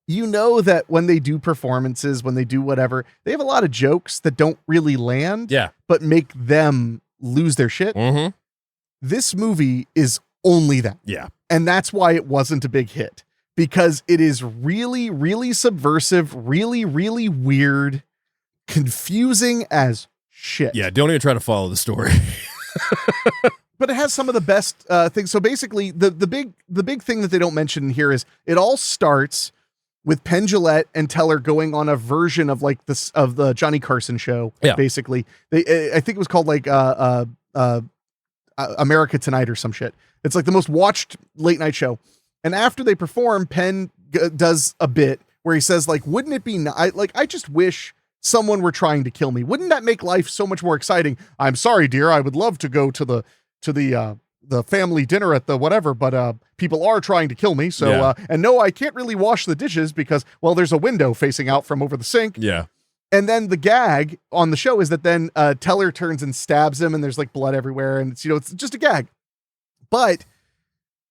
you know that when they do performances, when they do whatever, they have a lot of jokes that don't really land, but make them lose their shit. Mm-hmm. This movie is only that. Yeah. And that's why it wasn't a big hit, because it is really, really subversive, really, really weird, confusing as shit. Yeah. Don't even try to follow the story. But it has some of the best things. So basically, the big thing that they don't mention here is it all starts with Penn Jillette and Teller going on a version of like this of the Johnny Carson show. Yeah. Basically, I think it was called like America Tonight or some shit. It's like the most watched late night show. And after they perform, Penn does a bit where he says like, "Wouldn't it be I just wish someone were trying to kill me. Wouldn't that make life so much more exciting? I'm sorry, dear. I would love to go to the family dinner at the whatever, but people are trying to kill me. So and no, I can't really wash the dishes because, well, there's a window facing out from over the sink." Yeah. And then the gag on the show is that then Teller turns and stabs him, and there's like blood everywhere, and it's it's just a gag. But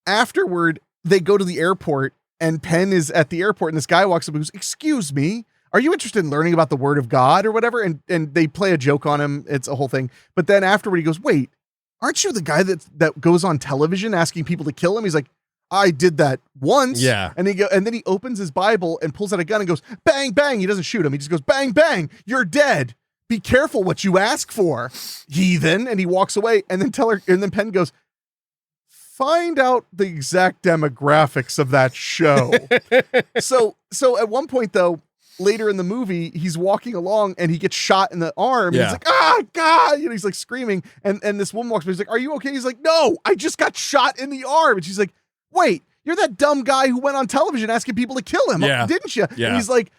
afterward, they go to the airport, and Penn is at the airport, and this guy walks up and goes, "Excuse me, are you interested in learning about the word of God or whatever?" And they play a joke on him. It's a whole thing. But then afterward, he goes, "Wait, aren't you the guy that goes on television asking people to kill him?" He's like, "I did that once." Yeah. And then he opens his Bible and pulls out a gun and goes, "Bang, bang." He doesn't shoot him. He just goes, "Bang, bang. You're dead. Be careful what you ask for, heathen." And he walks away. And then Penn goes, "Find out the exact demographics of that show." So at one point though, later in the movie, he's walking along and he gets shot in the arm. Yeah. And he's like, "Ah, God," he's like screaming. And this woman walks by. He's like, "Are you okay?" He's like, "No, I just got shot in the arm." And she's like, "Wait, you're that dumb guy who went on television asking people to kill him, didn't you?" Yeah. And he's like,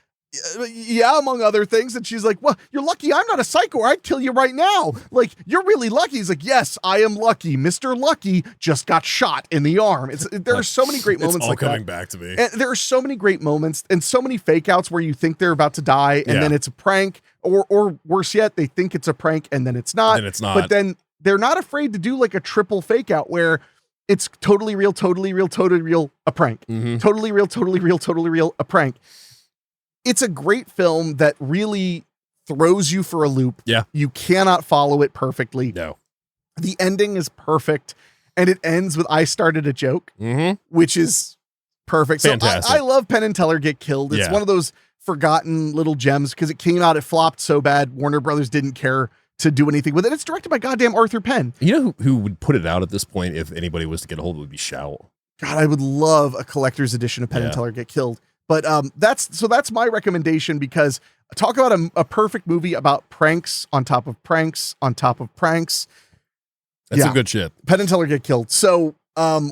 "Yeah, among other things." And she's like, "Well, you're lucky I'm not a psycho, or I'd kill you right now. Like, you're really lucky." He's like, "Yes, I am lucky. Mr. Lucky just got shot in the arm." There are so many great moments it's all like that. coming back to me. And there are so many great moments and so many fake outs where you think they're about to die and then it's a prank, or worse yet, they think it's a prank and then it's not. And it's not. But then they're not afraid to do like a triple fake out where it's totally real, a prank. Mm-hmm. Totally real, a prank. It's a great film that really throws you for a loop. Yeah. You cannot follow it perfectly. No. The ending is perfect, and it ends with "I started a joke," Mm-hmm. which is perfect. Fantastic. So I love Penn and Teller Get Killed. It's one of those forgotten little gems because it came out, it flopped so bad, Warner Brothers didn't care to do anything with it. It's directed by goddamn Arthur Penn. You know who would put it out at this point if anybody was to get a hold of it would be Shout. God, I would love a collector's edition of Penn and Teller Get Killed. But that's my recommendation, because talk about a perfect movie about pranks on top of pranks on top of pranks. That's some good shit. Penn and Teller Get Killed. So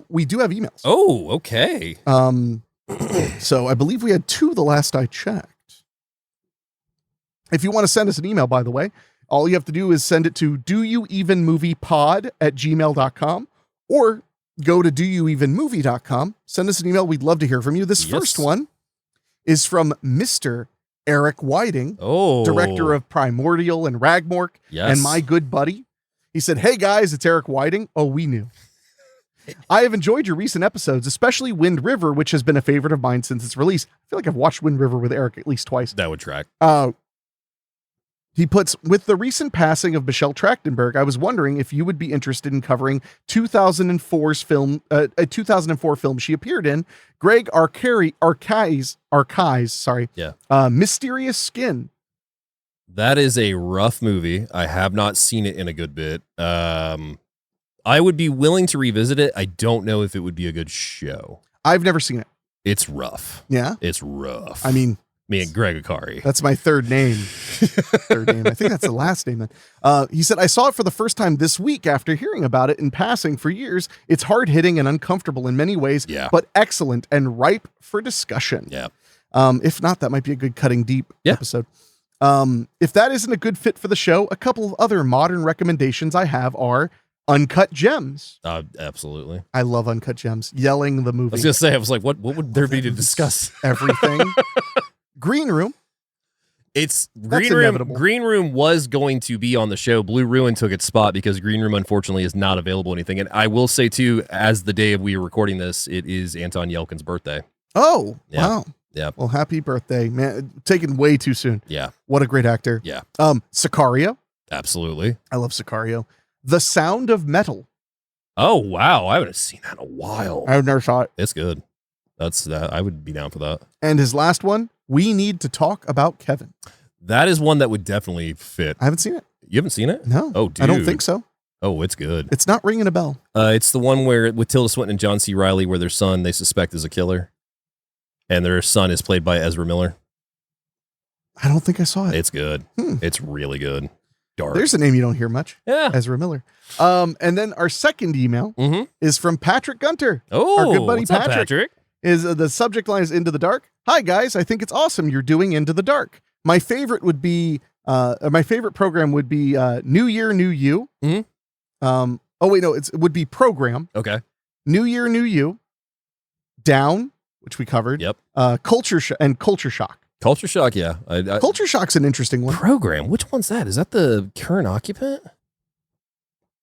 we do have emails. Oh, okay. So I believe we had 2 the last I checked. If you want to send us an email, by the way, all you have to do is send it to doyouevenmoviepod@gmail.com or go to doyouevenmovie.com. Send us an email. We'd love to hear from you. This first one is from Mr. Eric Whiting, director of Primordial and Ragmork and My Good Buddy. He said, "Hey guys, it's Eric Whiting." Oh, we knew. "I have enjoyed your recent episodes, especially Wind River, which has been a favorite of mine since its release." I feel like I've watched Wind River with Eric at least twice. That would track. He puts, "With the recent passing of Michelle Trachtenberg, I was wondering if you would be interested in covering 2004's film, a 2004 film she appeared in, Greg Arkai's, Mysterious Skin." That is a rough movie. I have not seen it in a good bit. I would be willing to revisit it. I don't know if it would be a good show. I've never seen it. It's rough. Yeah? It's rough. I mean, me and Greg Akari. That's my third name. I think that's the last name then. He said, "I saw it for the first time this week after hearing about it in passing for years. It's hard-hitting and uncomfortable in many ways, but excellent and ripe for discussion." Yeah. If not, that might be a good cutting deep episode. If that isn't a good fit for the show, a couple of other modern recommendations I have are Uncut Gems. Absolutely. I love Uncut Gems. Yelling the movie. I was going to say, I was like, what would there be to discuss? Everything. Green Room. Green Room was going to be on the show. Blue Ruin took its spot because Green Room, unfortunately, is not available anything. And I will say, too, as the day of we are recording this, it is Anton Yelkin's birthday. Oh, wow. Yeah. Well, happy birthday, man. Taken way too soon. Yeah. What a great actor. Yeah. Sicario. Absolutely. I love Sicario. The Sound of Metal. Oh, wow. I haven't seen that in a while. I've never saw it. It's good. That's that. I would be down for that. And his last one, We Need to Talk About Kevin. That is one that would definitely fit. I haven't seen it. You haven't seen it? No. Oh, dude. I don't think so. Oh, it's good. It's not ringing a bell. It's the one where with Tilda Swinton and John C. Reilly, where their son they suspect is a killer, and their son is played by Ezra Miller. I don't think I saw it. It's good. It's really good. Dark. There's a name you don't hear much. Yeah. Ezra Miller. And then our second email is from Patrick Gunter. Oh, our good buddy what's up, Patrick? Is the subject line is Into the Dark. "Hi guys, I think it's awesome you're doing Into the Dark. My favorite would be my favorite program would be New Year New You. It would be program. Okay. New Year New You. Down, which we covered. Yep. Culture Shock. Culture Shock, yeah. Culture Shock's an interesting one. Program. Which one's that? Is that the current occupant?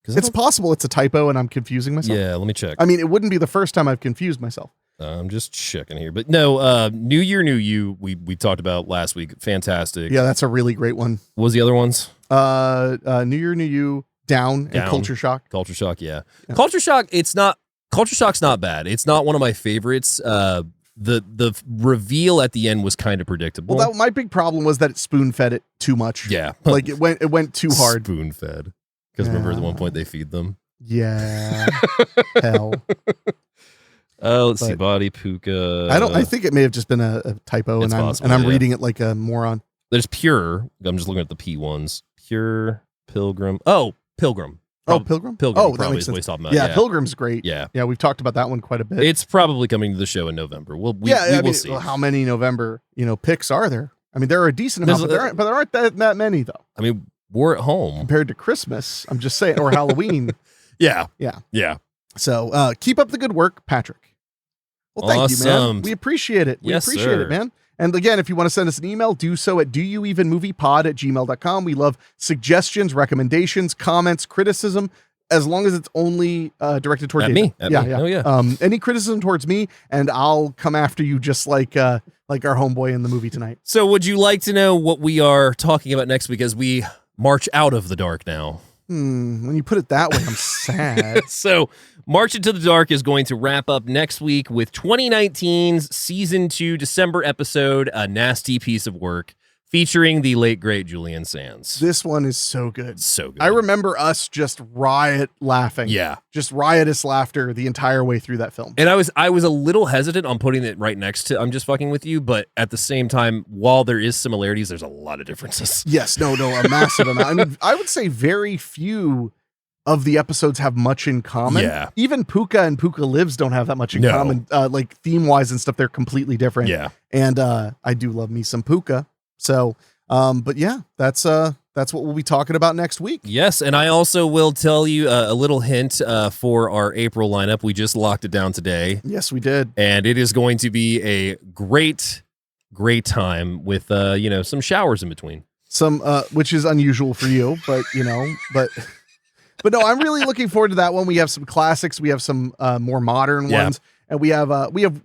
It's possible it's a typo and I'm confusing myself. Yeah, let me check. I mean, it wouldn't be the first time I've confused myself. I'm just checking here. But no, New Year, New You, we talked about last week. Fantastic. Yeah, that's a really great one. What was the other ones? New Year, New You, Down, and Culture Shock. Culture Shock, yeah. Culture Shock, Culture Shock's not bad. It's not one of my favorites. The reveal at the end was kind of predictable. Well, my big problem was that it spoon-fed it too much. Yeah. Like it went too hard. Spoon-fed. Because remember at one point they feed them? Yeah. Hell. Let's see. Body Puka. I think it may have just been a typo and I'm reading it like a moron. There's Pure. I'm just looking at the P ones. Pure, Pilgrim. Oh, Pilgrim. Pilgrim? Pilgrim. Oh, that makes sense. About. Yeah, Pilgrim's great. Yeah. Yeah, we've talked about that one quite a bit. It's probably coming to the show in November. We will see. Well, how many November, picks are there? I mean, there are a decent amount, but there aren't that many though. I mean, we're at home. Compared to Christmas, I'm just saying, or Halloween. Yeah. So keep up the good work, Patrick. Well, thank you, man. We appreciate it. We appreciate it, man. And again, if you want to send us an email, do so at doyouevenmoviepod@gmail.com. We love suggestions, recommendations, comments, criticism, as long as it's only directed toward me. Yeah. Oh, yeah. Any criticism towards me, and I'll come after you just like our homeboy in the movie tonight. So would you like to know what we are talking about next week as we march out of the dark now? When you put it that way, I'm sad. So March Into the Dark is going to wrap up next week with 2019's Season 2 December episode, A Nasty Piece of Work, featuring the late, great Julian Sands. This one is so good. So good. I remember us just riot laughing. Yeah. Just riotous laughter the entire way through that film. And I was a little hesitant on putting it right next to I'm Just Fucking With You, but at the same time, while there is similarities, there's a lot of differences. Yes, no, a massive amount. I mean, I would say very few of the episodes have much in common. Yeah. Even Puka and Puka Lives don't have that much in common. Like theme-wise and stuff, they're completely different. Yeah. And I do love me some Puka. So, but yeah, that's what we'll be talking about next week. Yes, and I also will tell you a little hint for our April lineup. We just locked it down today. Yes, we did. And it is going to be a great time with, some showers in between. Some, which is unusual for you, but but no, I'm really looking forward to that one. We have some classics. We have some more modern ones. And we have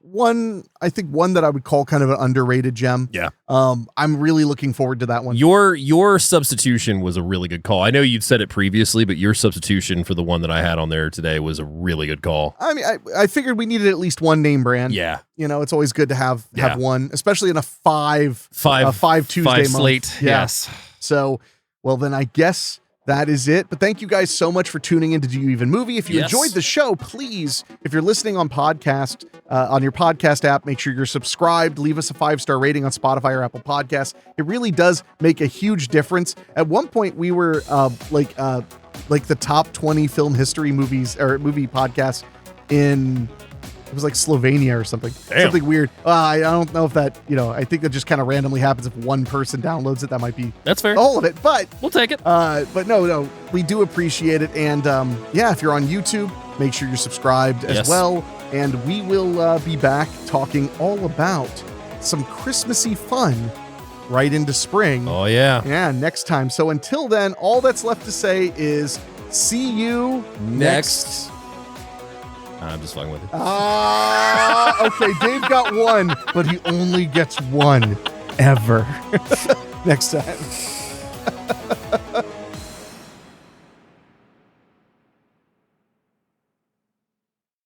one, I think one that I would call kind of an underrated gem. Yeah. I'm really looking forward to that one. Your substitution was a really good call. I know you'd said it previously, but your substitution for the one that I had on there today was a really good call. I mean, I figured we needed at least one name brand. Yeah. It's always good to have one, especially in a five Tuesday month. Slate. Yeah. Yes. So, well, then I guess that is it. But thank you guys so much for tuning in to Do You Even Movie. If you enjoyed the show, please, if you're listening on podcast, on your podcast app, make sure you're subscribed. Leave us a 5-star rating on Spotify or Apple Podcasts. It really does make a huge difference. At one point, we were like the top 20 film history movies or movie podcasts in. It was like Slovenia or something. Damn. Something weird. I don't know if that, I think that just kind of randomly happens if one person downloads it. That might be That's fair. all of it, but We'll take it. but no, we do appreciate it. And if you're on YouTube, make sure you're subscribed as well. And we will be back talking all about some Christmassy fun right into spring. Oh, yeah. Yeah, next time. So until then, all that's left to say is see you next. I'm just fucking with it. Okay, Dave got one, but he only gets one ever. Next time.